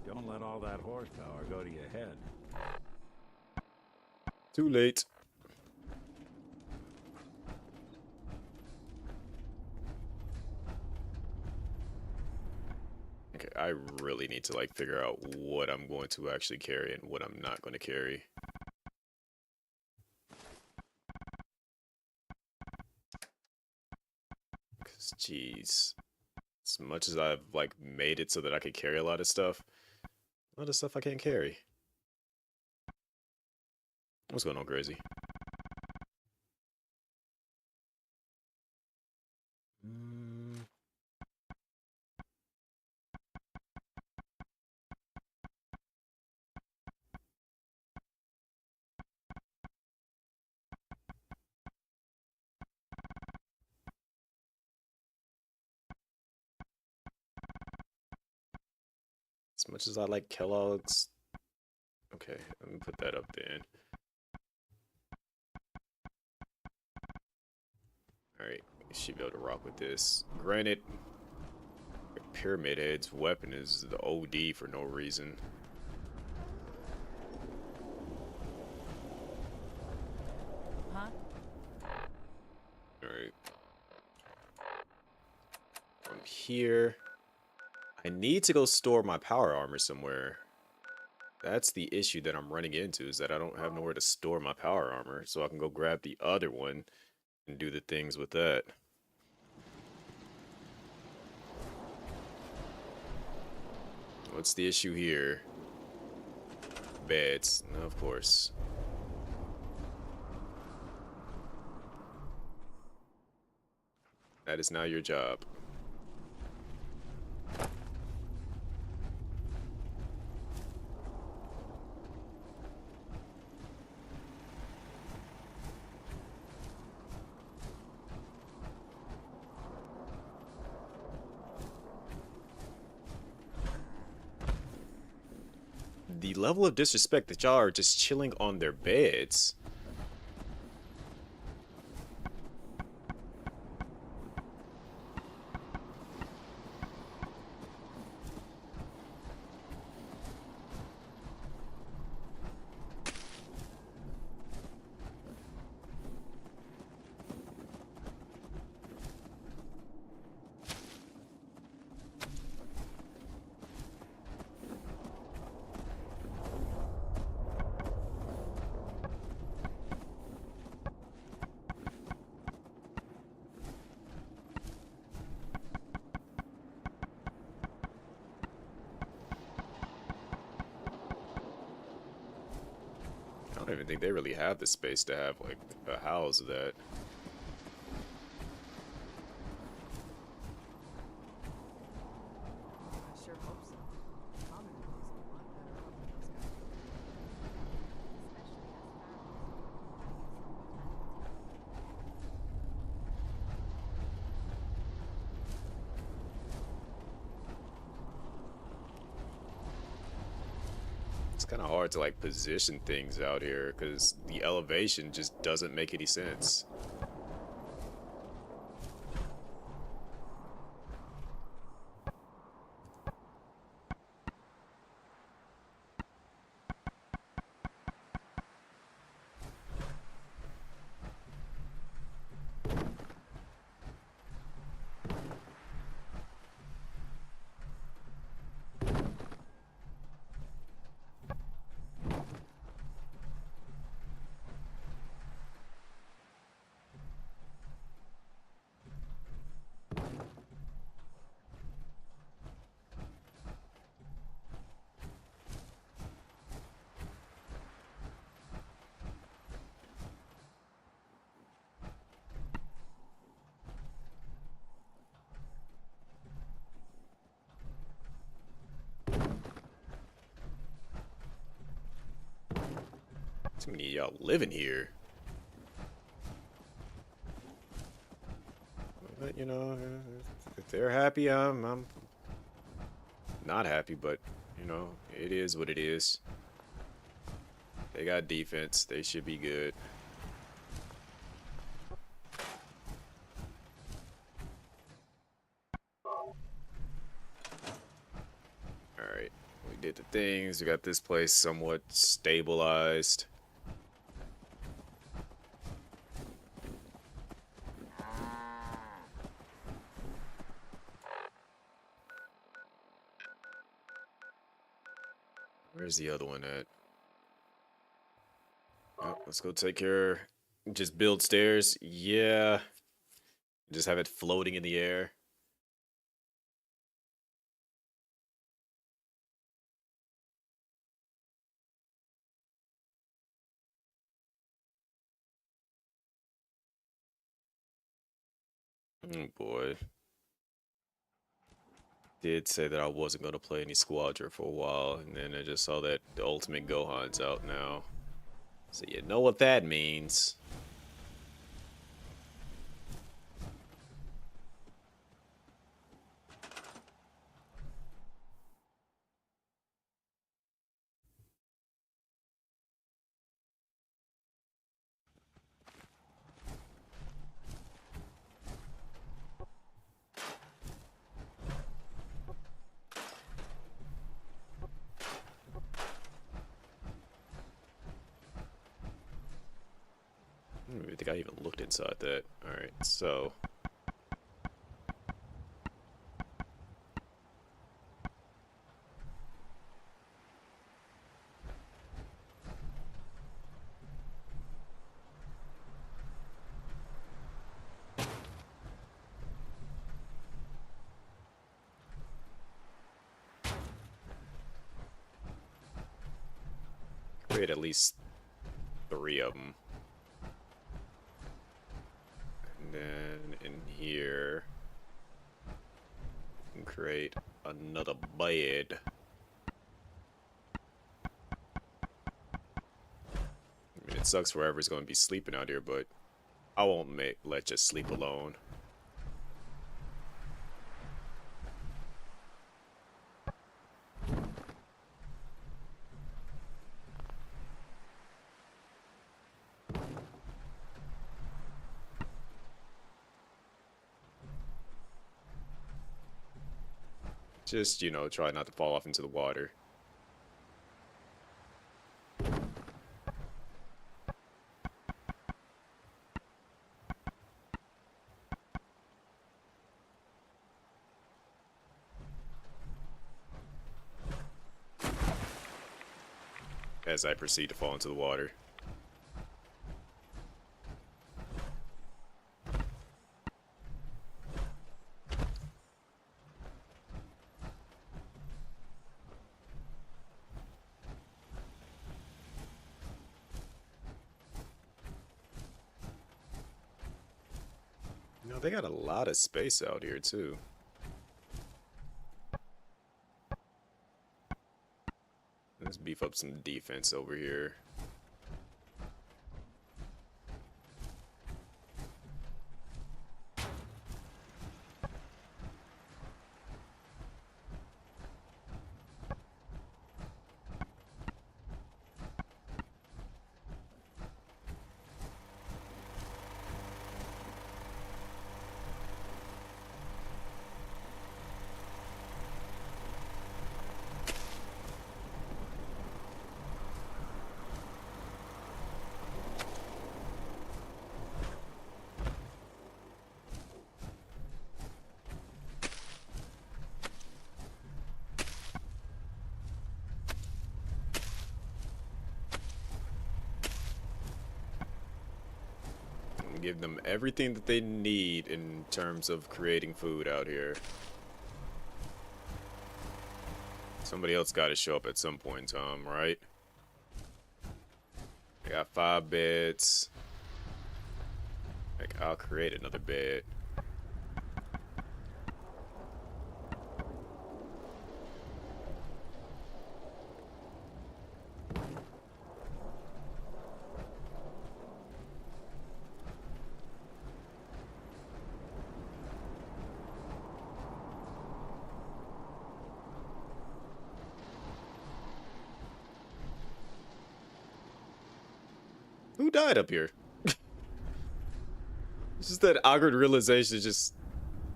S6: Don't let all that horsepower go to your head.
S1: Too late. Okay, I really need to figure out what I'm going to actually carry and what I'm not going to carry. Cause geez, as much as I've made it so that I could carry a lot of stuff I can't carry. What's going on, Crazy? As much as I like Kellogg's. Okay, let me put that up then. Alright, we should be able to rock with this. Granted, Pyramid Head's weapon is the OD for no reason.
S9: Huh?
S1: Alright. From here, I need to go store my power armor somewhere. That's the issue that I'm running into, is that I don't have nowhere to store my power armor, so I can go grab the other one and do the things with that. What's the issue here? Beds, no, of course. That is now your job. The level of disrespect that y'all are just chilling on their beds. I don't even think they really have the space to have like a house that.
S9: I sure hope so. Common is a lot better off than those guys. Especially
S1: It's kind of hard to like position things out here because the elevation just doesn't make any sense. Too many of y'all living here. But you know, if they're happy, I'm not happy. But you know, it is what it is. They got defense. They should be good. Alright, we did the things. We got this place somewhat stabilized. Where's the other one at? Oh, let's go take care. Just build stairs. Yeah. Just have it floating in the air. Oh boy. Did say that I wasn't going to play any Squadra for a while, and then I just saw that the Ultimate Gohan's out now. So you know what that means. I think I even looked inside that. Alright, so. Create at least 3 of them. And then in here, we can create another bed. I mean, it sucks wherever's going to be sleeping out here, but I won't let you sleep alone. Just, you know, try not to fall off into the water. As I proceed to fall into the water. You know, they got a lot of space out here, too. Let's beef up some defense over here. Give them everything that they need in terms of creating food out here. Somebody else got to show up at some point in time, right? I got 5 beds. Like, I'll create another bed. Who died up here? It's just that awkward realization to just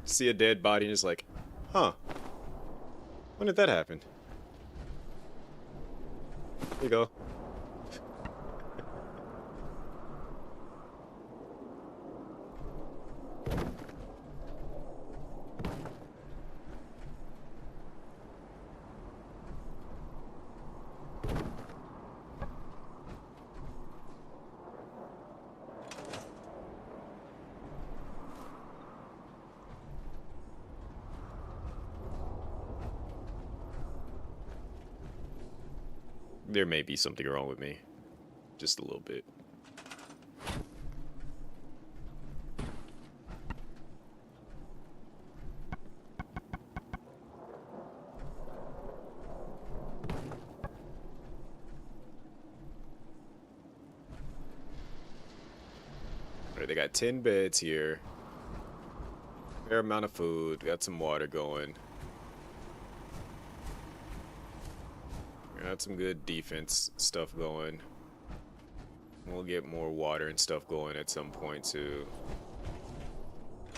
S1: see a dead body and just like, huh. When did that happen? Here you go. There may be something wrong with me. Just a little bit. Alright, they got 10 beds here. Fair amount of food. Got some water going. Got some good defense stuff going. We'll get more water and stuff going at some point too.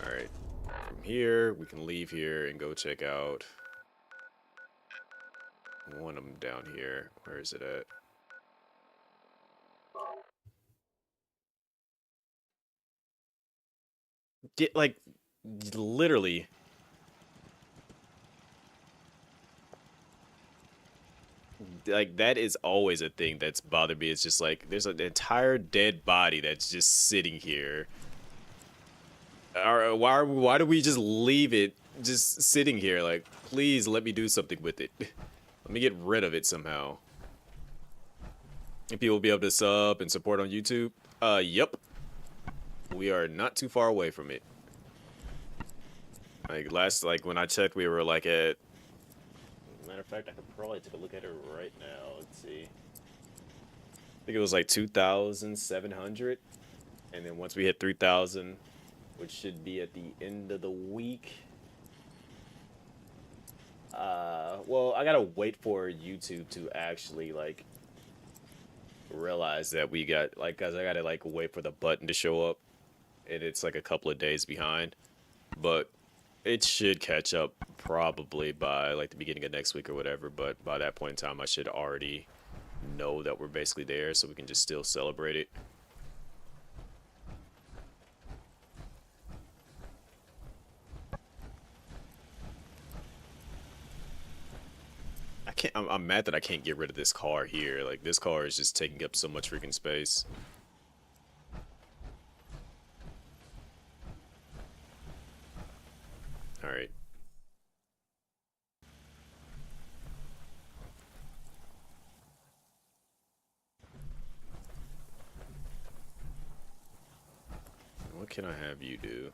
S1: Alright. From here, we can leave here and go check out one of them down here. Where is it at? like literally. Like that is always a thing that's bothered me. It's just like there's an entire dead body that's just sitting here. Or why do we just leave it just sitting here? Like, please let me do something with it. Let me get rid of it somehow. And people will be able to sub and support on YouTube. Yep. We are not too far away from it. Like when I checked, we were like at. Matter of fact, I could probably take a look at it right now. Let's see. I think it was like 2,700, and then once we hit 3,000, which should be at the end of the week. Well, I gotta wait for YouTube to actually like realize that we got like, cause I gotta like wait for the button to show up, and it's like a couple of days behind, but it should catch up probably by like the beginning of next week or whatever. But by that point in time, I should already know that we're basically there, so we can just still celebrate it. I'm mad that I can't get rid of this car here. Like, this car is just taking up so much freaking space. Alright. What can I have you do?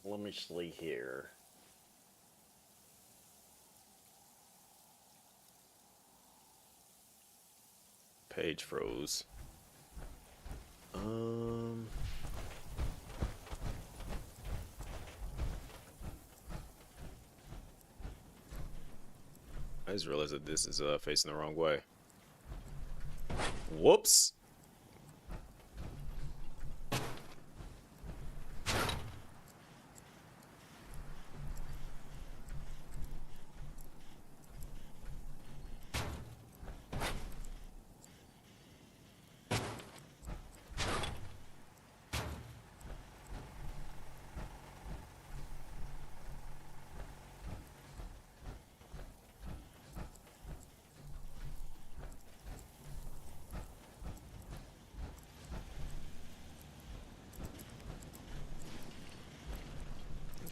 S1: Let me see here. Page froze. I just realized that this is facing the wrong way. Whoops.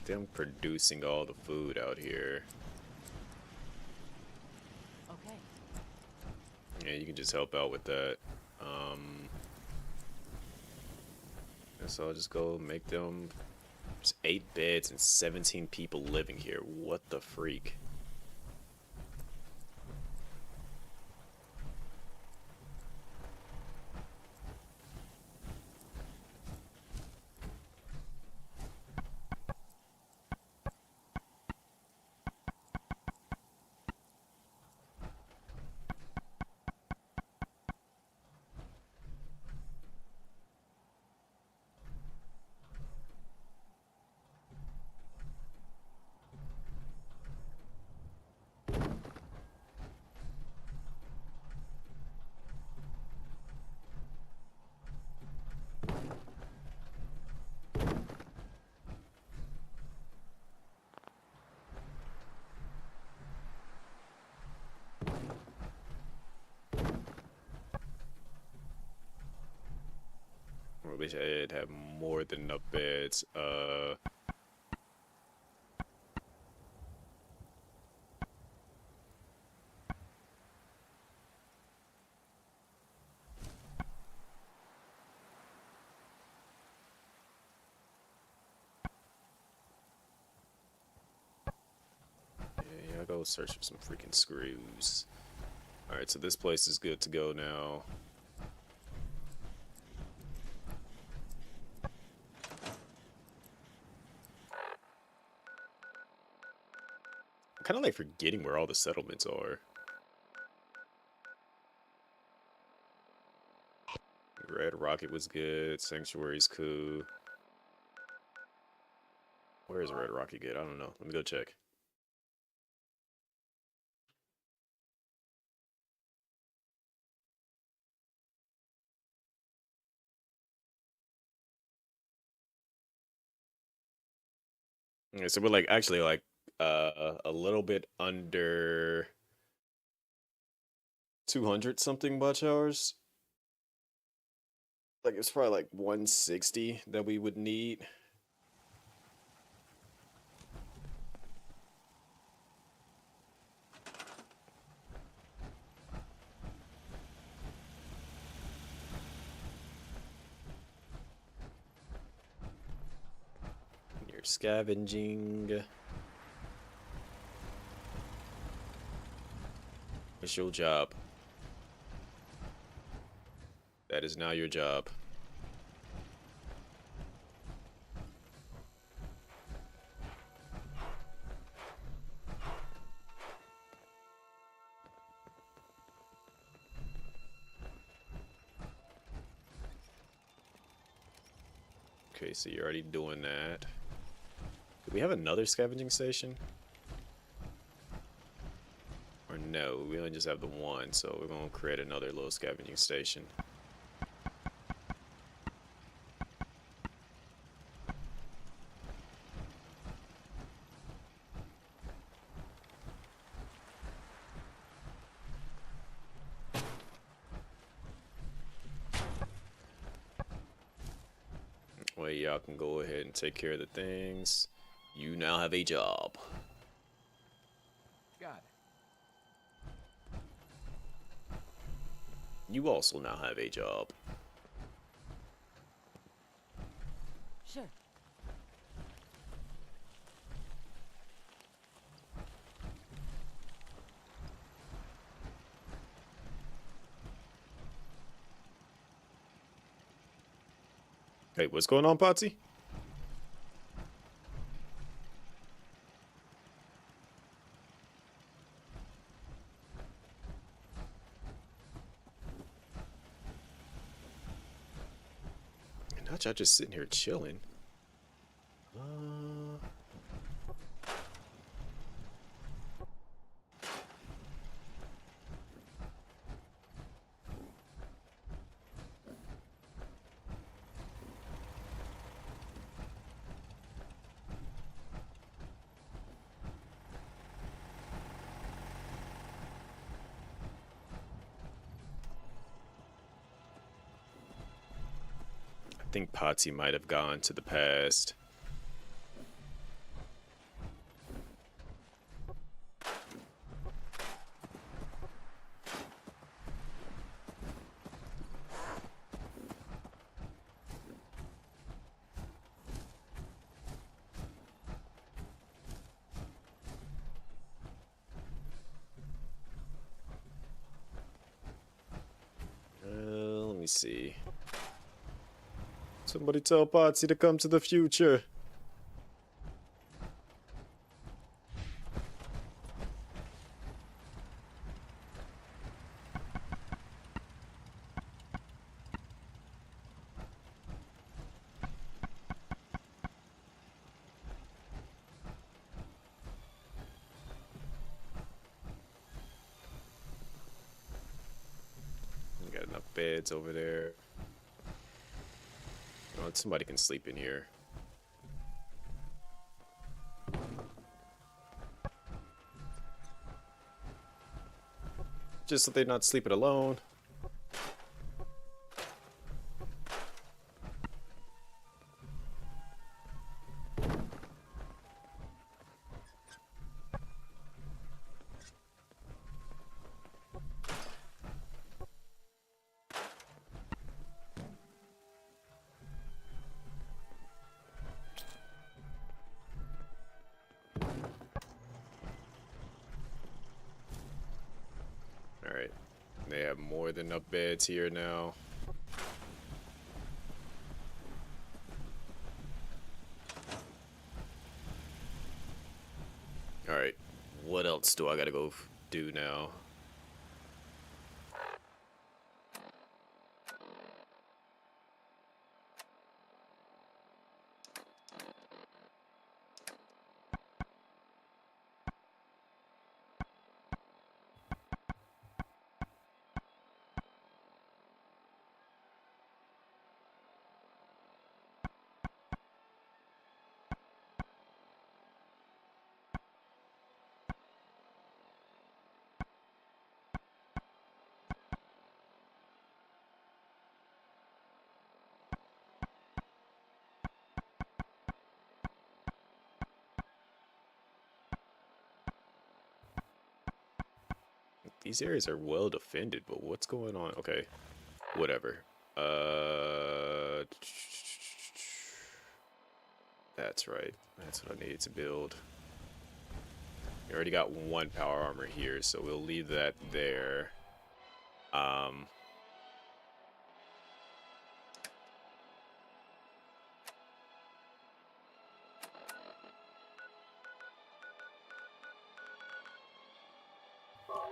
S1: Them producing all the food out here.
S12: Okay.
S1: Yeah, you can just help out with that. So I'll just go make them. There's 8 beds and 17 people living here. What the freak? I wish I had had more than enough beds. Yeah, I'll go search for some freaking screws. Alright, so this place is good to go now. I'm kind of like forgetting where all the settlements are. Red Rocket was good. Sanctuary's cool. Where is Red Rocket good? I don't know. Let me go check. Okay, so we're like actually like a little bit under 200 something watch hours. Like it's probably like 160 that we would need. You're scavenging. It's your job. That is now your job. Okay, so you're already doing that. Do we have another scavenging station? Or no, we only just have the one, so we're gonna create another little scavenging station. Well, y'all can go ahead and take care of the things. You now have a job.
S2: Got it.
S1: You also now have a job.
S9: Sure.
S1: Hey, what's going on, Potsy? Not y'all just sitting here chilling. I think Potsy might have gone to the past. Let me see. Somebody tell Potsy to come to the future. We got enough beds over there. Oh, somebody can sleep in here. Just so they're not sleeping alone. Alright. They have more than enough beds here now. Alright. What else do I gotta go do now? These areas are well defended, but what's going on? Okay, whatever. That's right. That's what I needed to build. We already got one power armor here, so we'll leave that there. I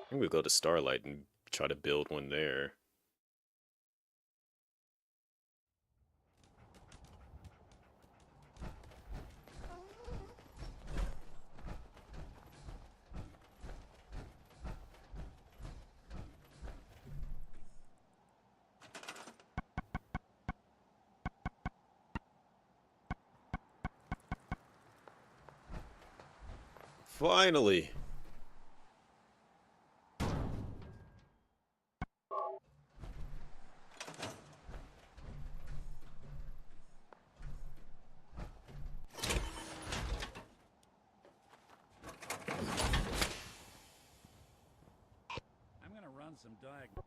S1: think we'll go to Starlight and try to build one there. Finally!
S6: I'm gonna run some diagnostics.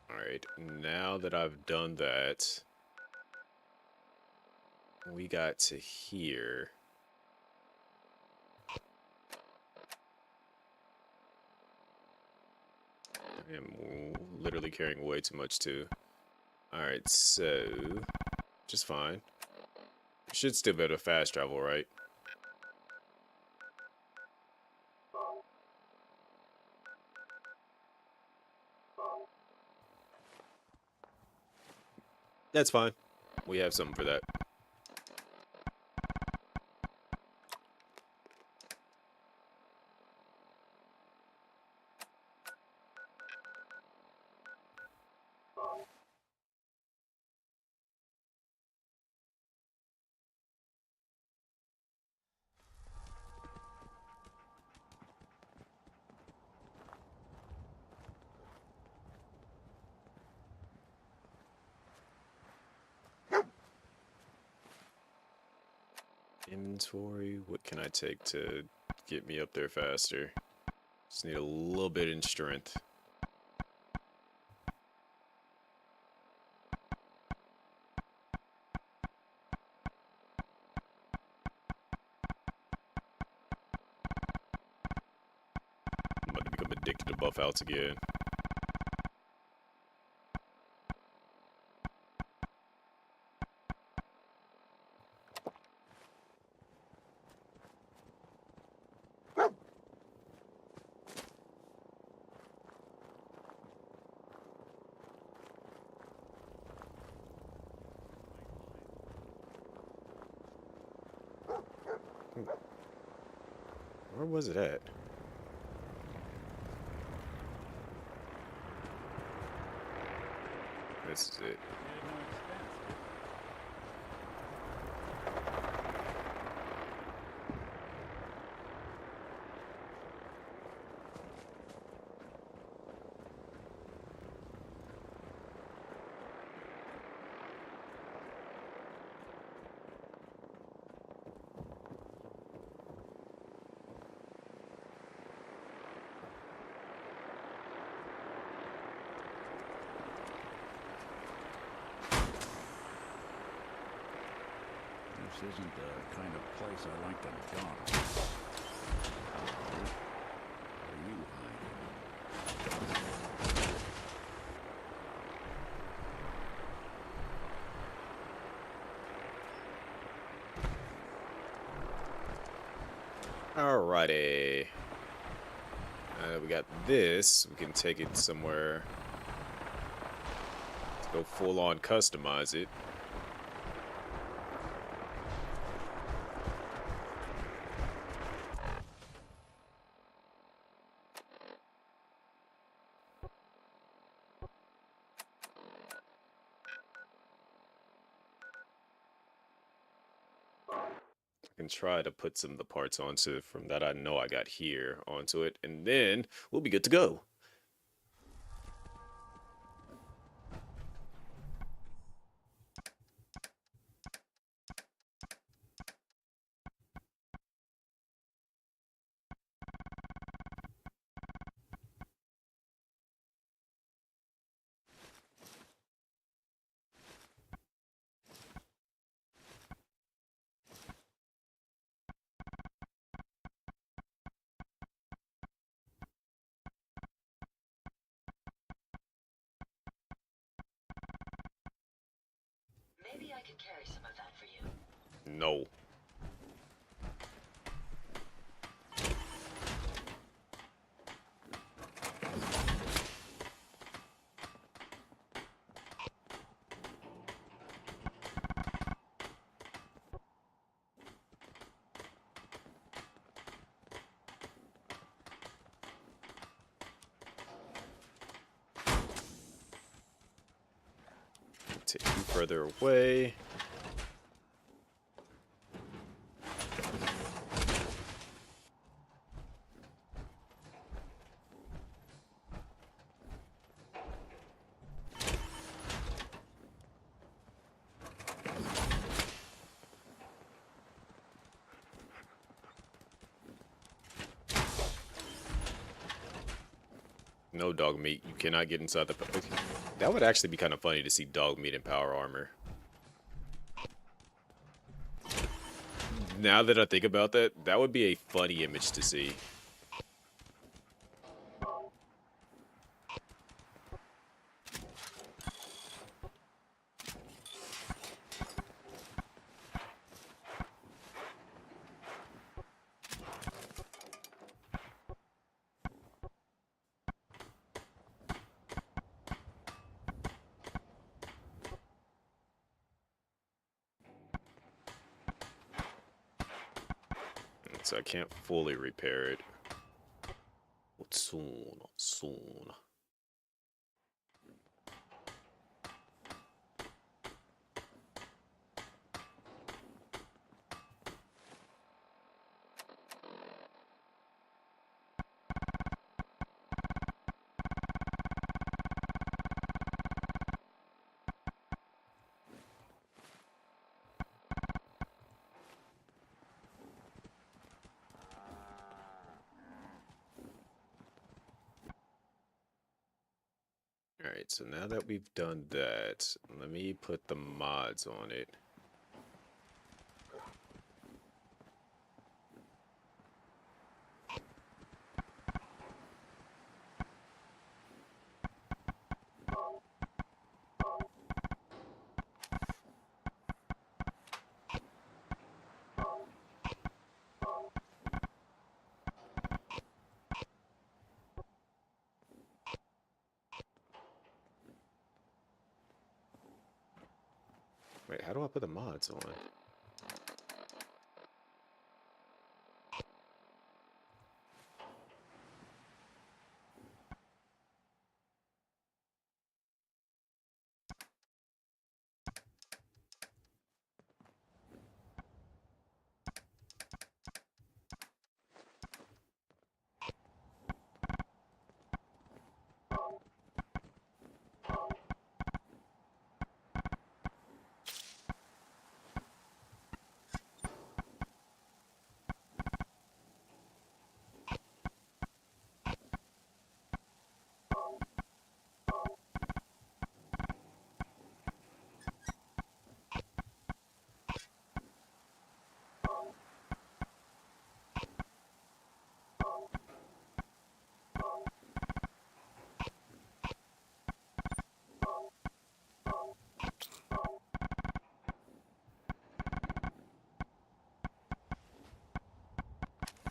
S1: Alright, now that I've done that, we got to here. I am literally carrying way too much too. Alright, so just fine. Should still be able to fast travel, right? That's fine. We have something for that. Inventory, what can I take to get me up there faster? Just need a little bit in strength. I'm about to become addicted to buff outs again. Where was it at? This is it.
S6: This isn't the kind of place I like to dump. What are you hiding?
S1: Alrighty. We got this. We can take it somewhere. Let's go full on customize it. And try to put some of the parts onto from that I know I got here onto it, and then we'll be good to go.
S4: can carry some of that for you.
S1: No. Take you further away. No dog meat. You cannot get inside the... That would actually be kind of funny to see dog meat in power armor. Now that I think about that, that would be a funny image to see. So I can't fully repair it. But soon, soon. Alright, so now that we've done that, let me put the mods on it. Wait, how do I put the mods on?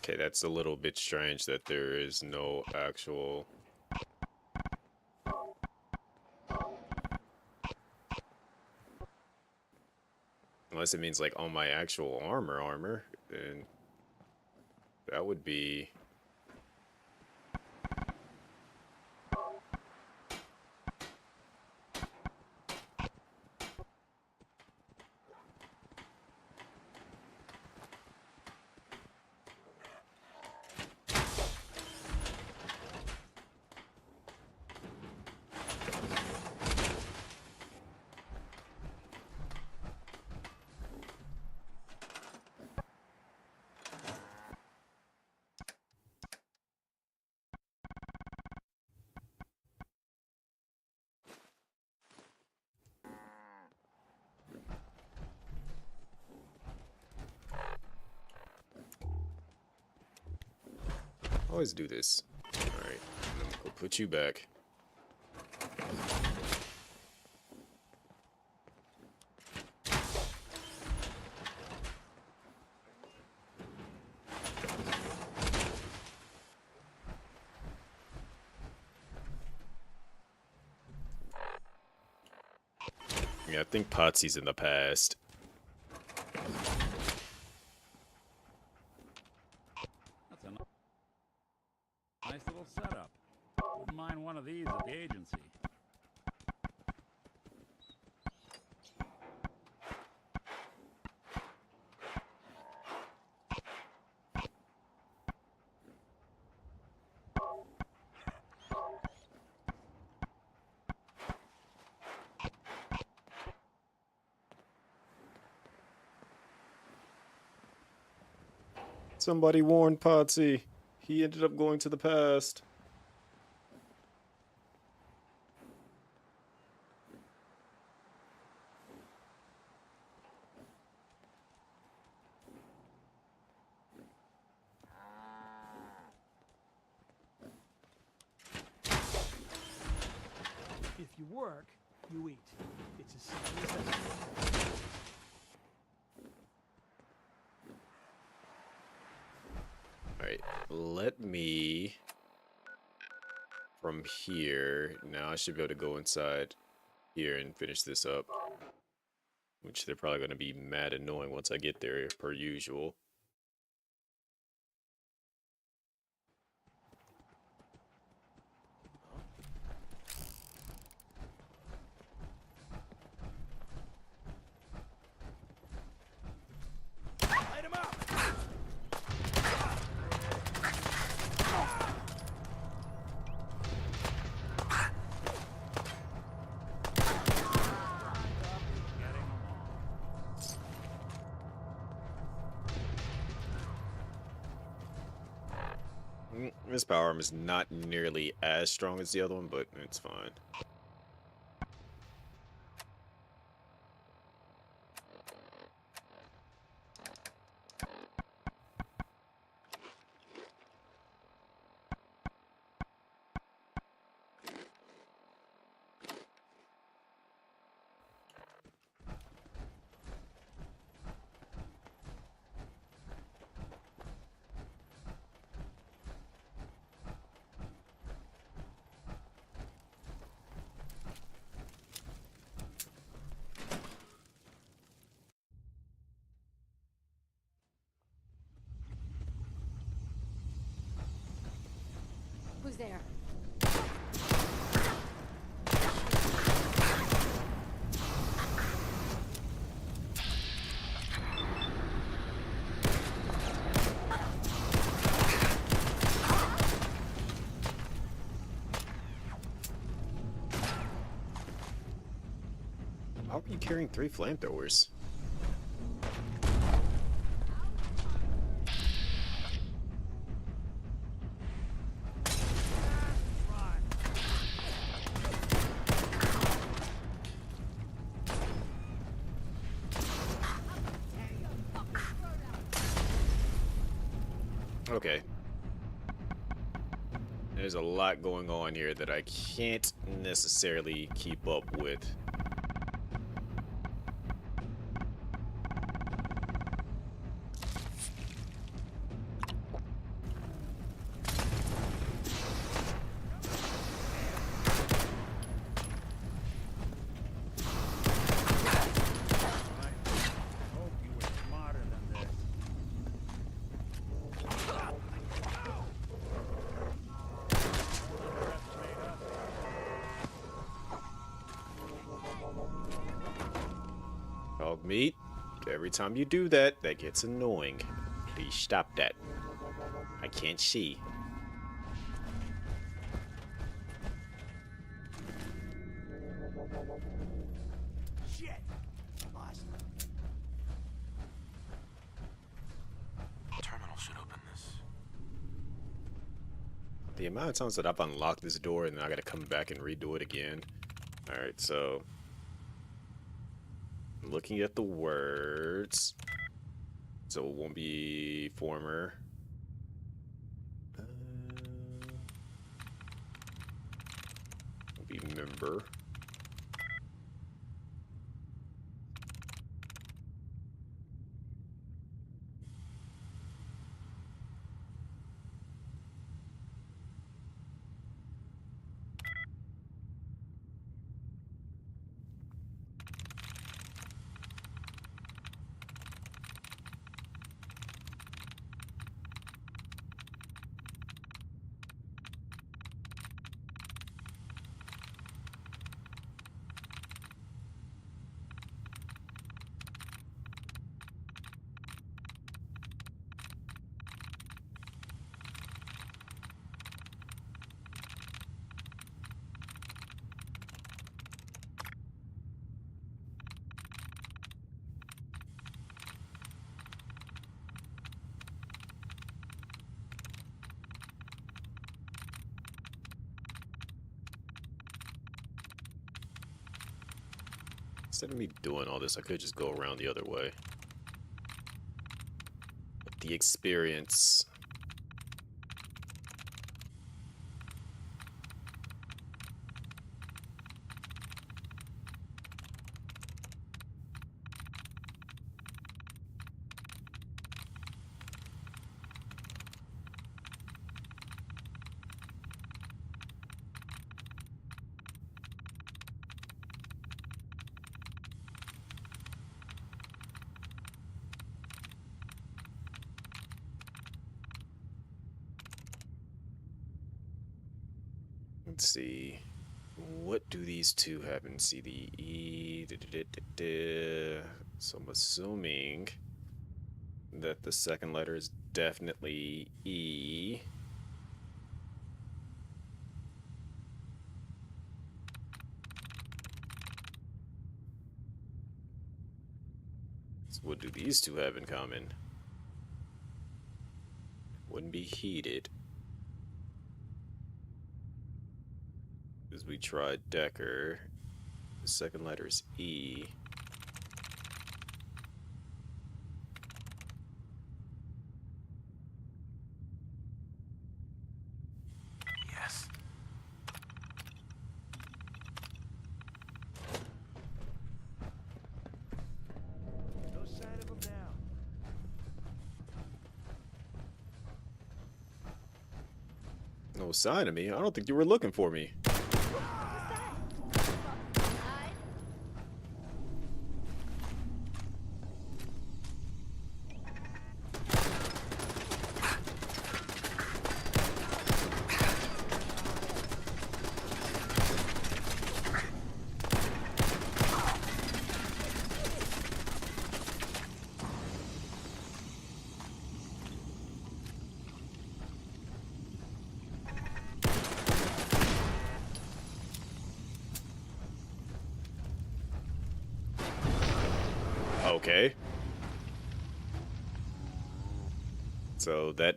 S1: Okay, that's a little bit strange that there is no actual... Unless it means like on my actual armor, then that would be... Always do this. Alright, we'll put you back. Yeah, I think Potsy's in the past.
S6: That's a nice little setup. Wouldn't mind one of these at the agency.
S1: Somebody warned Potsy. He ended up going to the past.
S2: If you work, you eat. It's as simple as that.
S1: Alright, let me... From here, now I should be able to go inside here and finish this up. Which they're probably going to be mad annoying once I get there, per usual.
S2: Light him up!
S1: This power arm is not nearly as strong as the other one, but it's fine.
S9: Who's there?
S1: How are you carrying 3 flamethrowers? Okay. There's a lot going on here that I can't necessarily keep up with. Dog meat. Every time you do that, that gets annoying. Please stop that. I can't see.
S2: Shit! Lost.
S5: Terminal should open this.
S1: The amount of times that I've unlocked this door and then I gotta come back and redo it again. Alright, so... looking at the words. So it won't be former. Won't be member. Instead of me doing all this, I could just go around the other way. But the experience. Let's see. What do these two happen? See the E. So I'm assuming that the second letter is definitely E. So what do these two have in common? Wouldn't be heated. Because we tried Decker. The second letter is E.
S5: Yes.
S2: No sign of him now.
S1: No sign of me? I don't think you were looking for me. Okay. So that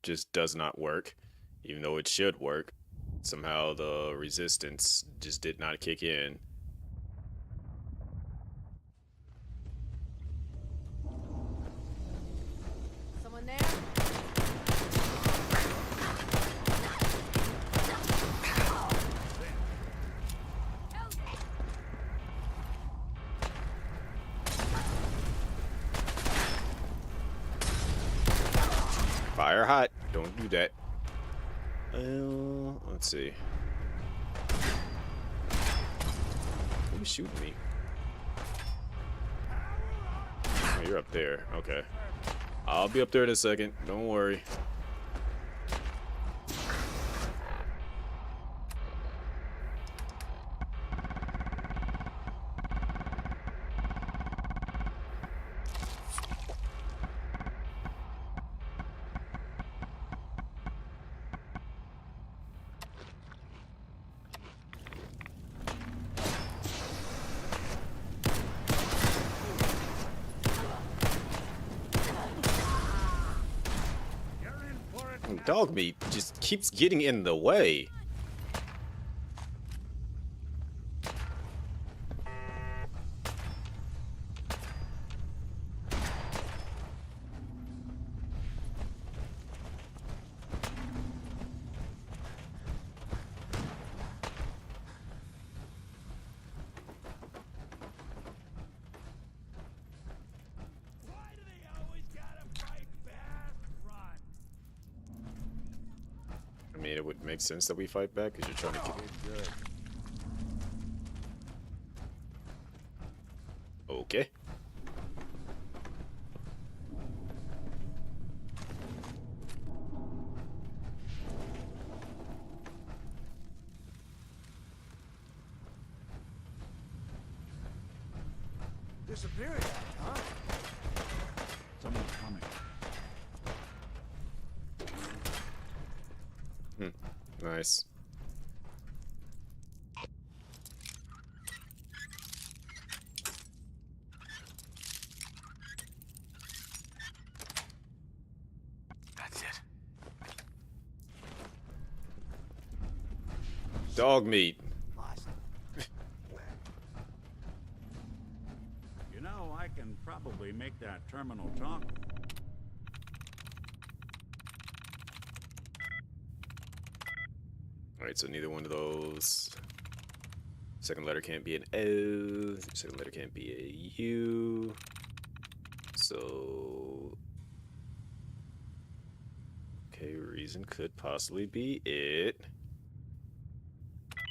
S1: just does not work, even though it should work. Somehow the resistance just did not kick in.
S7: Someone there?
S1: Fire hot. Don't do that. Let's see. Who's shooting me? Oh, you're up there. Okay. I'll be up there in a second. Don't worry. Dog meat just keeps getting in the way. I mean, it would make sense that we fight back because you're trying to get
S13: Good.
S1: Okay.
S2: Disappearing, huh?
S6: Someone's coming.
S1: Nice.
S5: That's it.
S1: Dog meat.
S6: back and probably make that terminal talk.
S1: Alright, so neither one of those. Second letter can't be an O. Second letter can't be a U. So... okay, reason could possibly be it.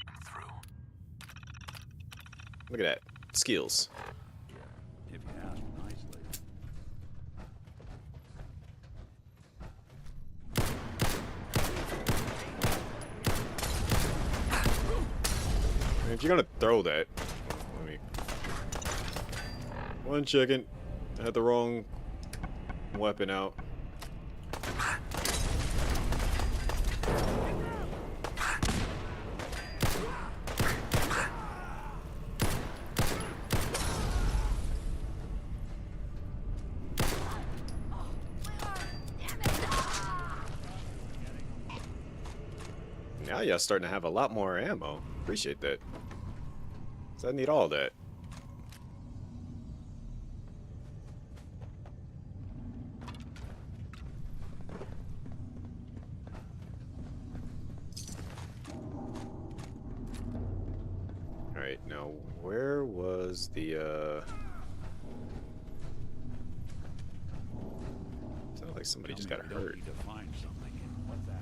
S5: I'm through.
S1: Look at that. Skills.
S6: If you ask nicely.
S1: If you're gonna throw that, let me. 1 second. I had the wrong weapon out. Now y'all starting to have a lot more ammo. Appreciate that. 'Cause I need all that. Alright, now where was the sounds like somebody just got hurt.
S6: Need to find something. What's that?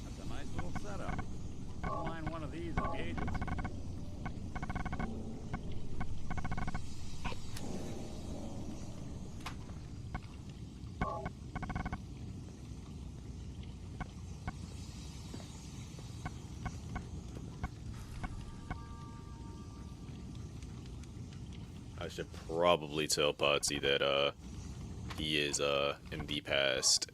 S6: That's a nice little setup. Don't mind one of these at the agency.
S1: I should probably tell Potsy that he is in the past.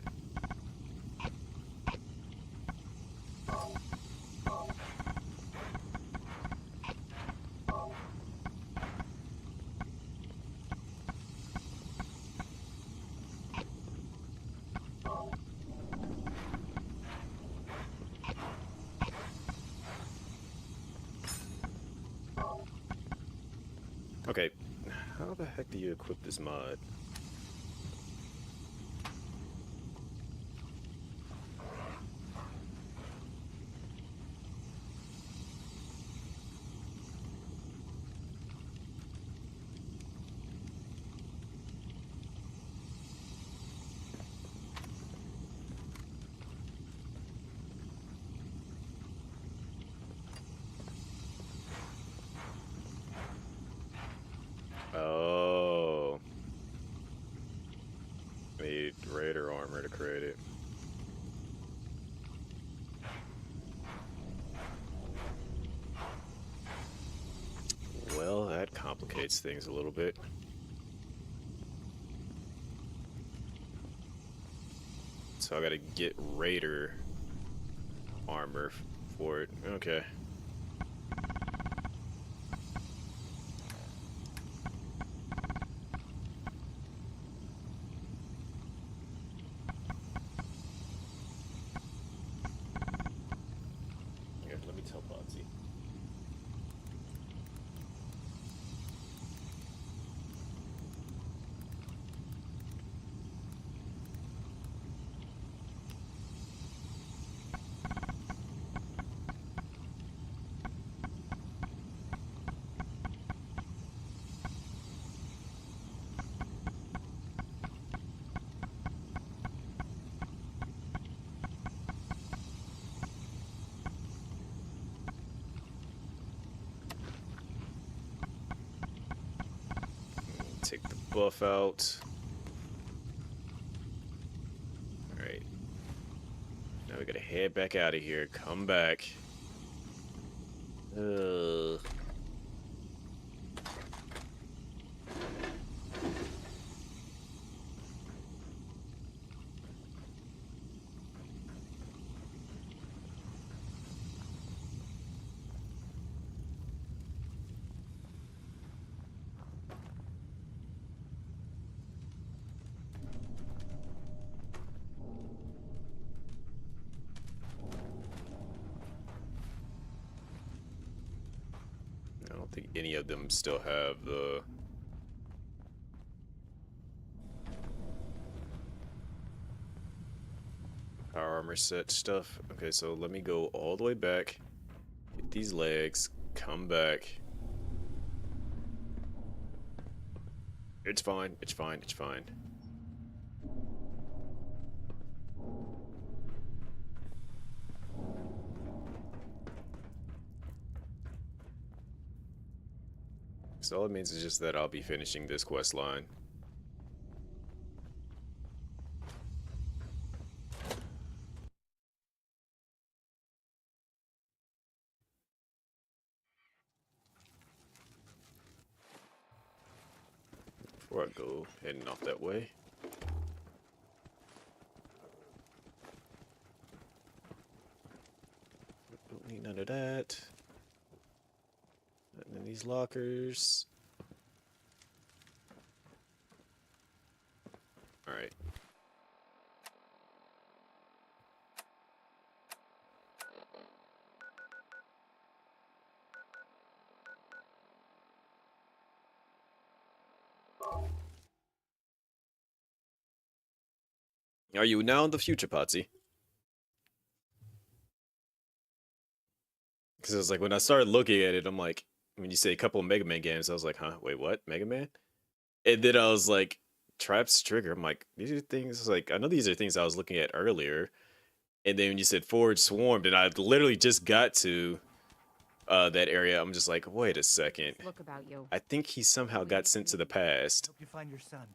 S1: Okay, how the heck do you equip this mod? Oh. Need Raider armor to create it. Well, that complicates things a little bit. So I gotta get Raider armor for it. Okay. Here, let me tell Potsy. Take the buff out. Alright. Now we gotta head back out of here. Come back. don't think any of them still have the power armor set stuff. Okay, so let me go all the way back, get these legs, come back. It's fine, it's fine, it's fine. So all it means is just that I'll be finishing this quest line. Before I go heading off that way. Don't need none of that. Nothing in these lockers. Alright. Are you now in the future, Potsy? Because it was like, when I started looking at it, I'm like, when you say a couple of Mega Man games, I was like, huh, wait, what? Mega Man? And then I was like, Traps Trigger. I'm like, these are things, like, I know these are things I was looking at earlier. And then when you said Forge Swarmed, and I literally just got to that area, I'm just like, wait a second.
S9: Look about you.
S1: I think he somehow got sent to the past.
S2: Hope you find your son.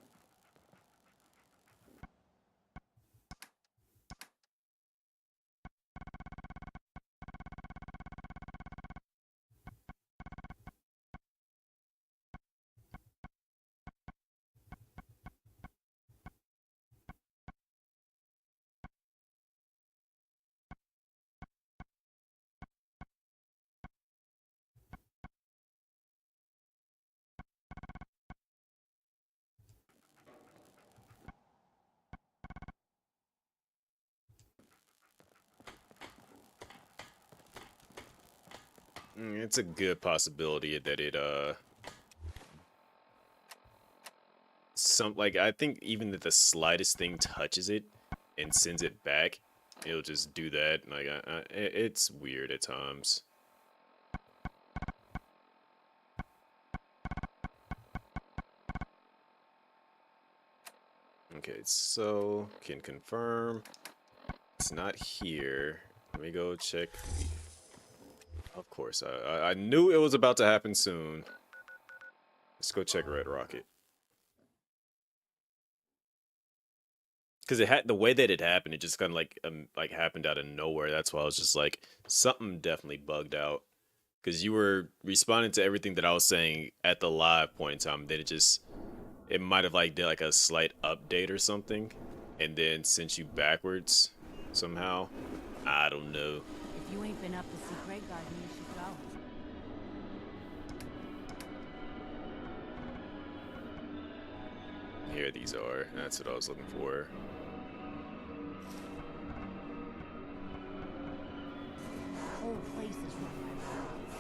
S1: It's a good possibility that it I think even that the slightest thing touches it and sends it back, it'll just do that. Like it's weird at times. Okay, so can confirm it's not here. Let me go check. Of course, I knew it was about to happen soon. Let's go check Red Rocket. Because it had the way that it happened, it just kind of like happened out of nowhere. That's why I was just like, something definitely bugged out. Because you were responding to everything that I was saying at the live point in time. Then it might have like did like a slight update or something, and then sent you backwards somehow. I don't know.
S9: If you ain't been up to see Grey Garden, you should go.
S1: Here these are. That's what I was looking for.
S9: The whole place is run by robots.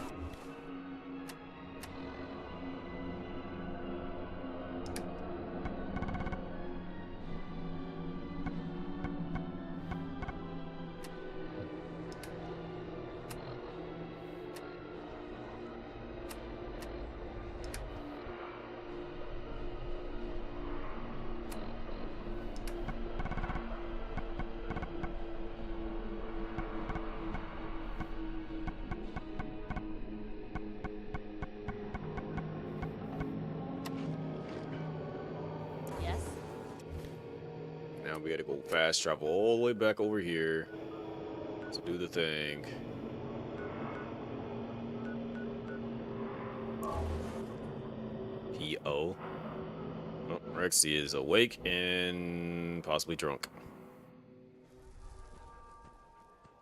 S1: Now we gotta go fast travel all the way back over here to do the thing. P.O. Oh, Rexy is awake and possibly drunk.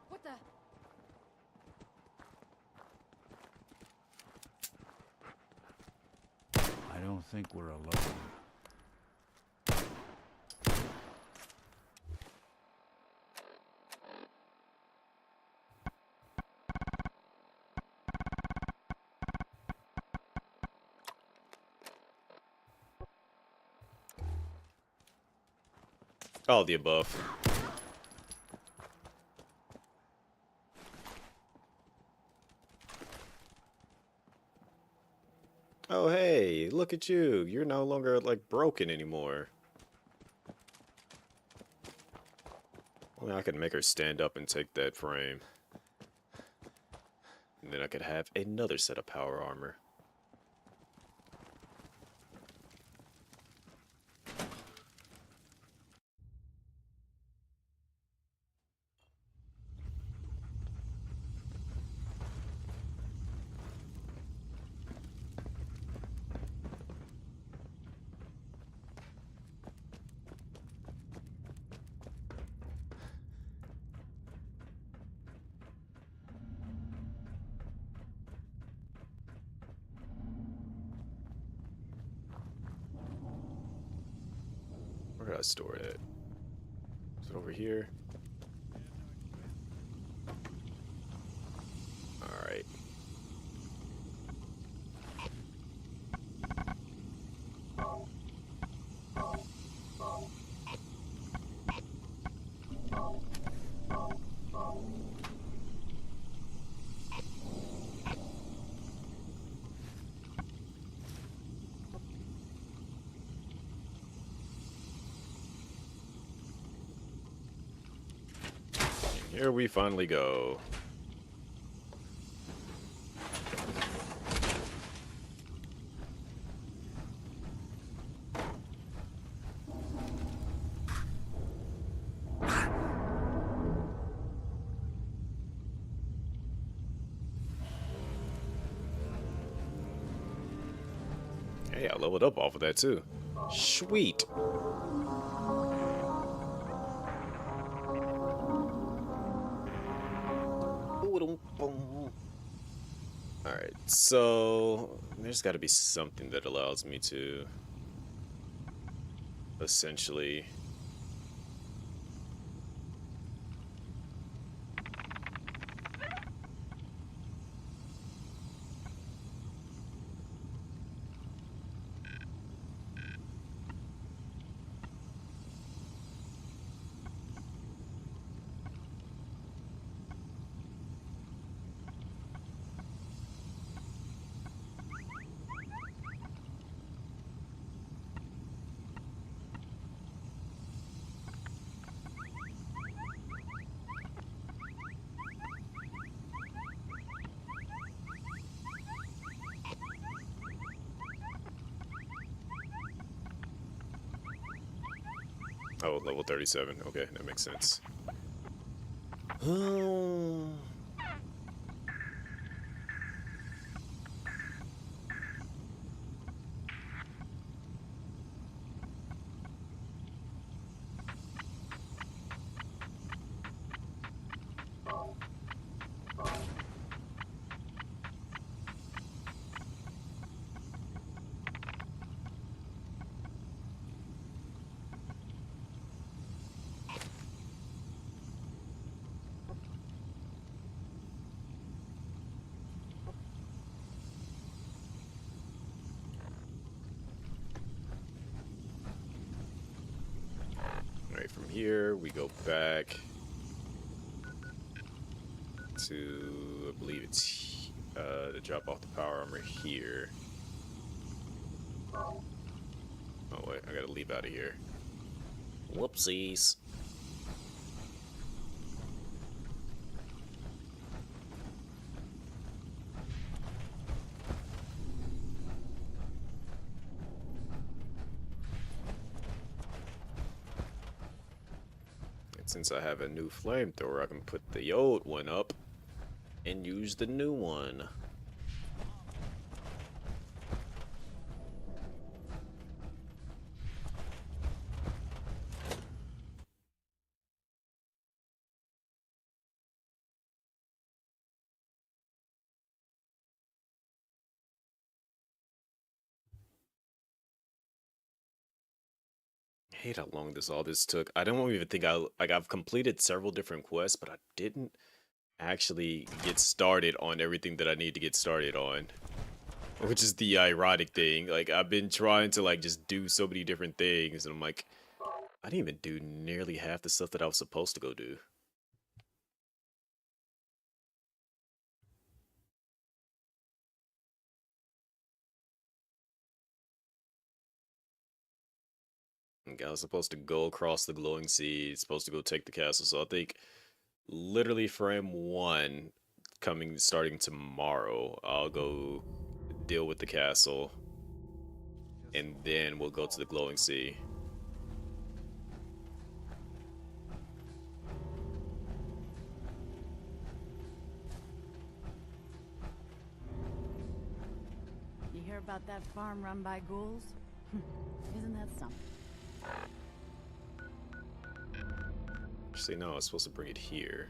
S9: What the?
S6: I don't think we're alone.
S1: All of the above. Oh, hey, look at you. You're no longer, like, broken anymore. Well, I could make her stand up and take that frame. And then I could have another set of power armor. Where did I store it? Is it over here? Alright. Here we finally go. Hey, I leveled up off of that too. Sweet. Alright, so there's got to be something that allows me to essentially oh, level 37. Okay, that makes sense. Alright, from here we go back to, I believe it's to drop off the power armor here. Oh wait, I gotta leave out of here. Whoopsies. And since I have a new flamethrower, I can put the old one up and use the new one. I hate how long all this took. I don't even think I've completed several different quests, but I didn't actually get started on everything that I need to get started on. Which is the ironic thing. Like, I've been trying to, like, just do so many different things, and I'm like, I didn't even do nearly half the stuff that I was supposed to go do. Okay, I was supposed to go across the glowing sea, supposed to go take the castle. So I think literally frame one starting tomorrow, I'll go deal with the castle. And then we'll go to the glowing sea.
S9: You hear about that farm run by ghouls? Isn't that something?
S1: Actually, no, I was supposed to bring it here.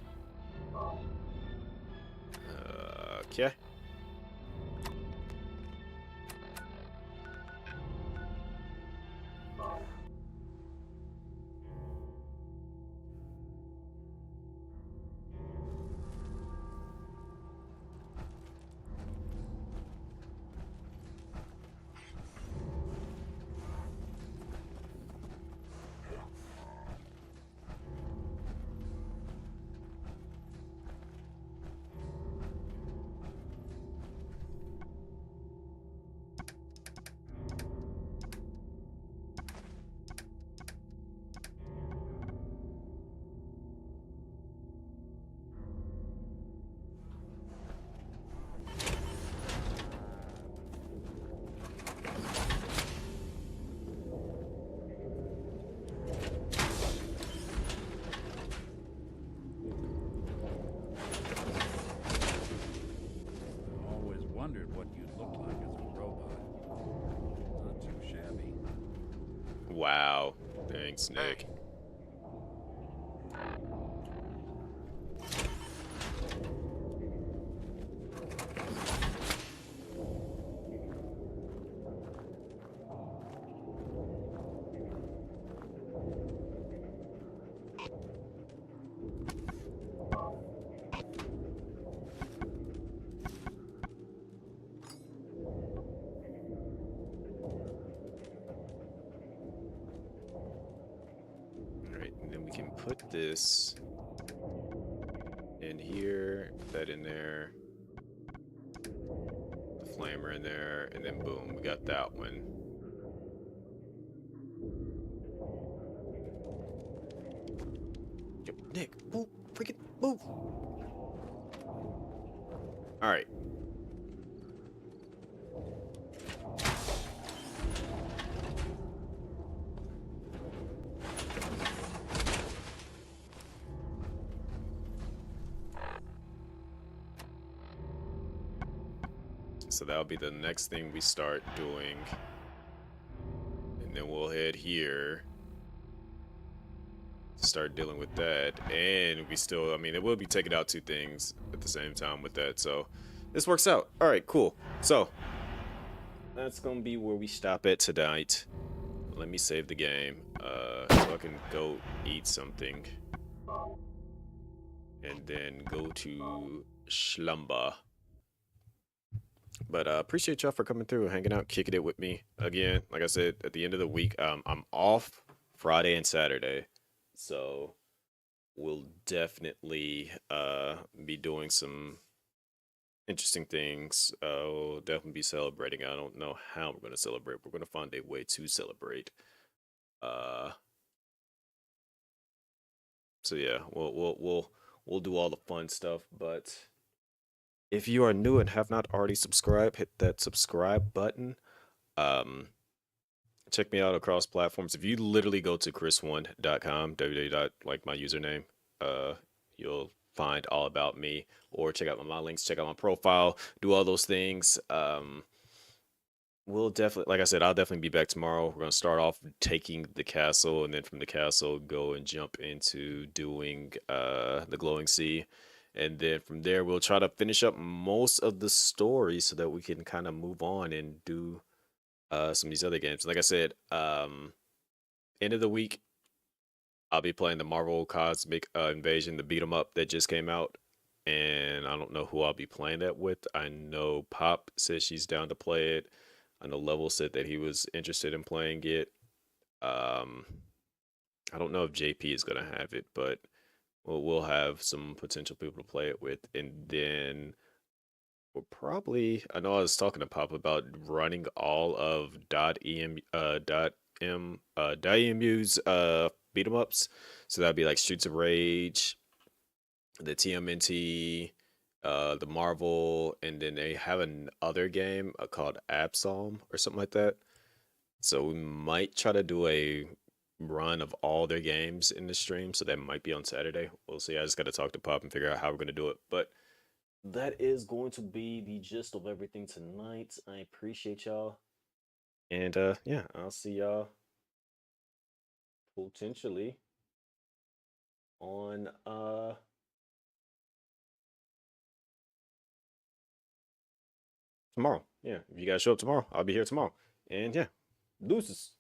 S1: Okay. Wow. Thanks, Nick. Put this in here, that in there, the flamer in there, and then boom, we got that one. Yo, Nick, move, freaking move. All right. So that'll be the next thing we start doing. And then we'll head here. Start dealing with that. And we still, I mean, it will be taking out two things at the same time with that. So this works out. All right, cool. So that's going to be where we stop at tonight. Let me save the game so I can go eat something. And then go to slumber. But appreciate y'all for coming through, hanging out, kicking it with me. Again, like I said, at the end of the week, I'm off Friday and Saturday. So we'll definitely be doing some interesting things. We'll definitely be celebrating. I don't know how we're going to celebrate. We're going to find a way to celebrate. So yeah, we'll do all the fun stuff, but if you are new and have not already subscribed, hit that subscribe button. Check me out across platforms. If you literally go to chris1.com, www. like my username, you'll find all about me, or check out my links, check out my profile, do all those things. We'll definitely, like I said, I'll definitely be back tomorrow. We're going to start off taking the castle, and then from the castle, go and jump into doing the glowing sea. And then from there, we'll try to finish up most of the story so that we can kind of move on and do some of these other games. Like I said, end of the week, I'll be playing the Marvel Cosmic Invasion, the beat 'em up that just came out. And I don't know who I'll be playing that with. I know Pop says she's down to play it. I know Level said that he was interested in playing it. I don't know if JP is gonna have it, but we'll have some potential people to play it with, and then we'll probably. I know I was talking to Pop about running all of .emu's beat 'em ups, so that'd be like Streets of Rage, the TMNT, the Marvel, and then they have an other game called Absalom or something like that. So we might try to do a run of all their games in the stream. So that might be on Saturday. We'll see. I just got to talk to Pop and figure out how we're going to do it. But that is going to be the gist of everything tonight. I appreciate y'all. And yeah, I'll see y'all potentially on tomorrow. Yeah, if you guys show up tomorrow, I'll be here tomorrow. And yeah, deuces.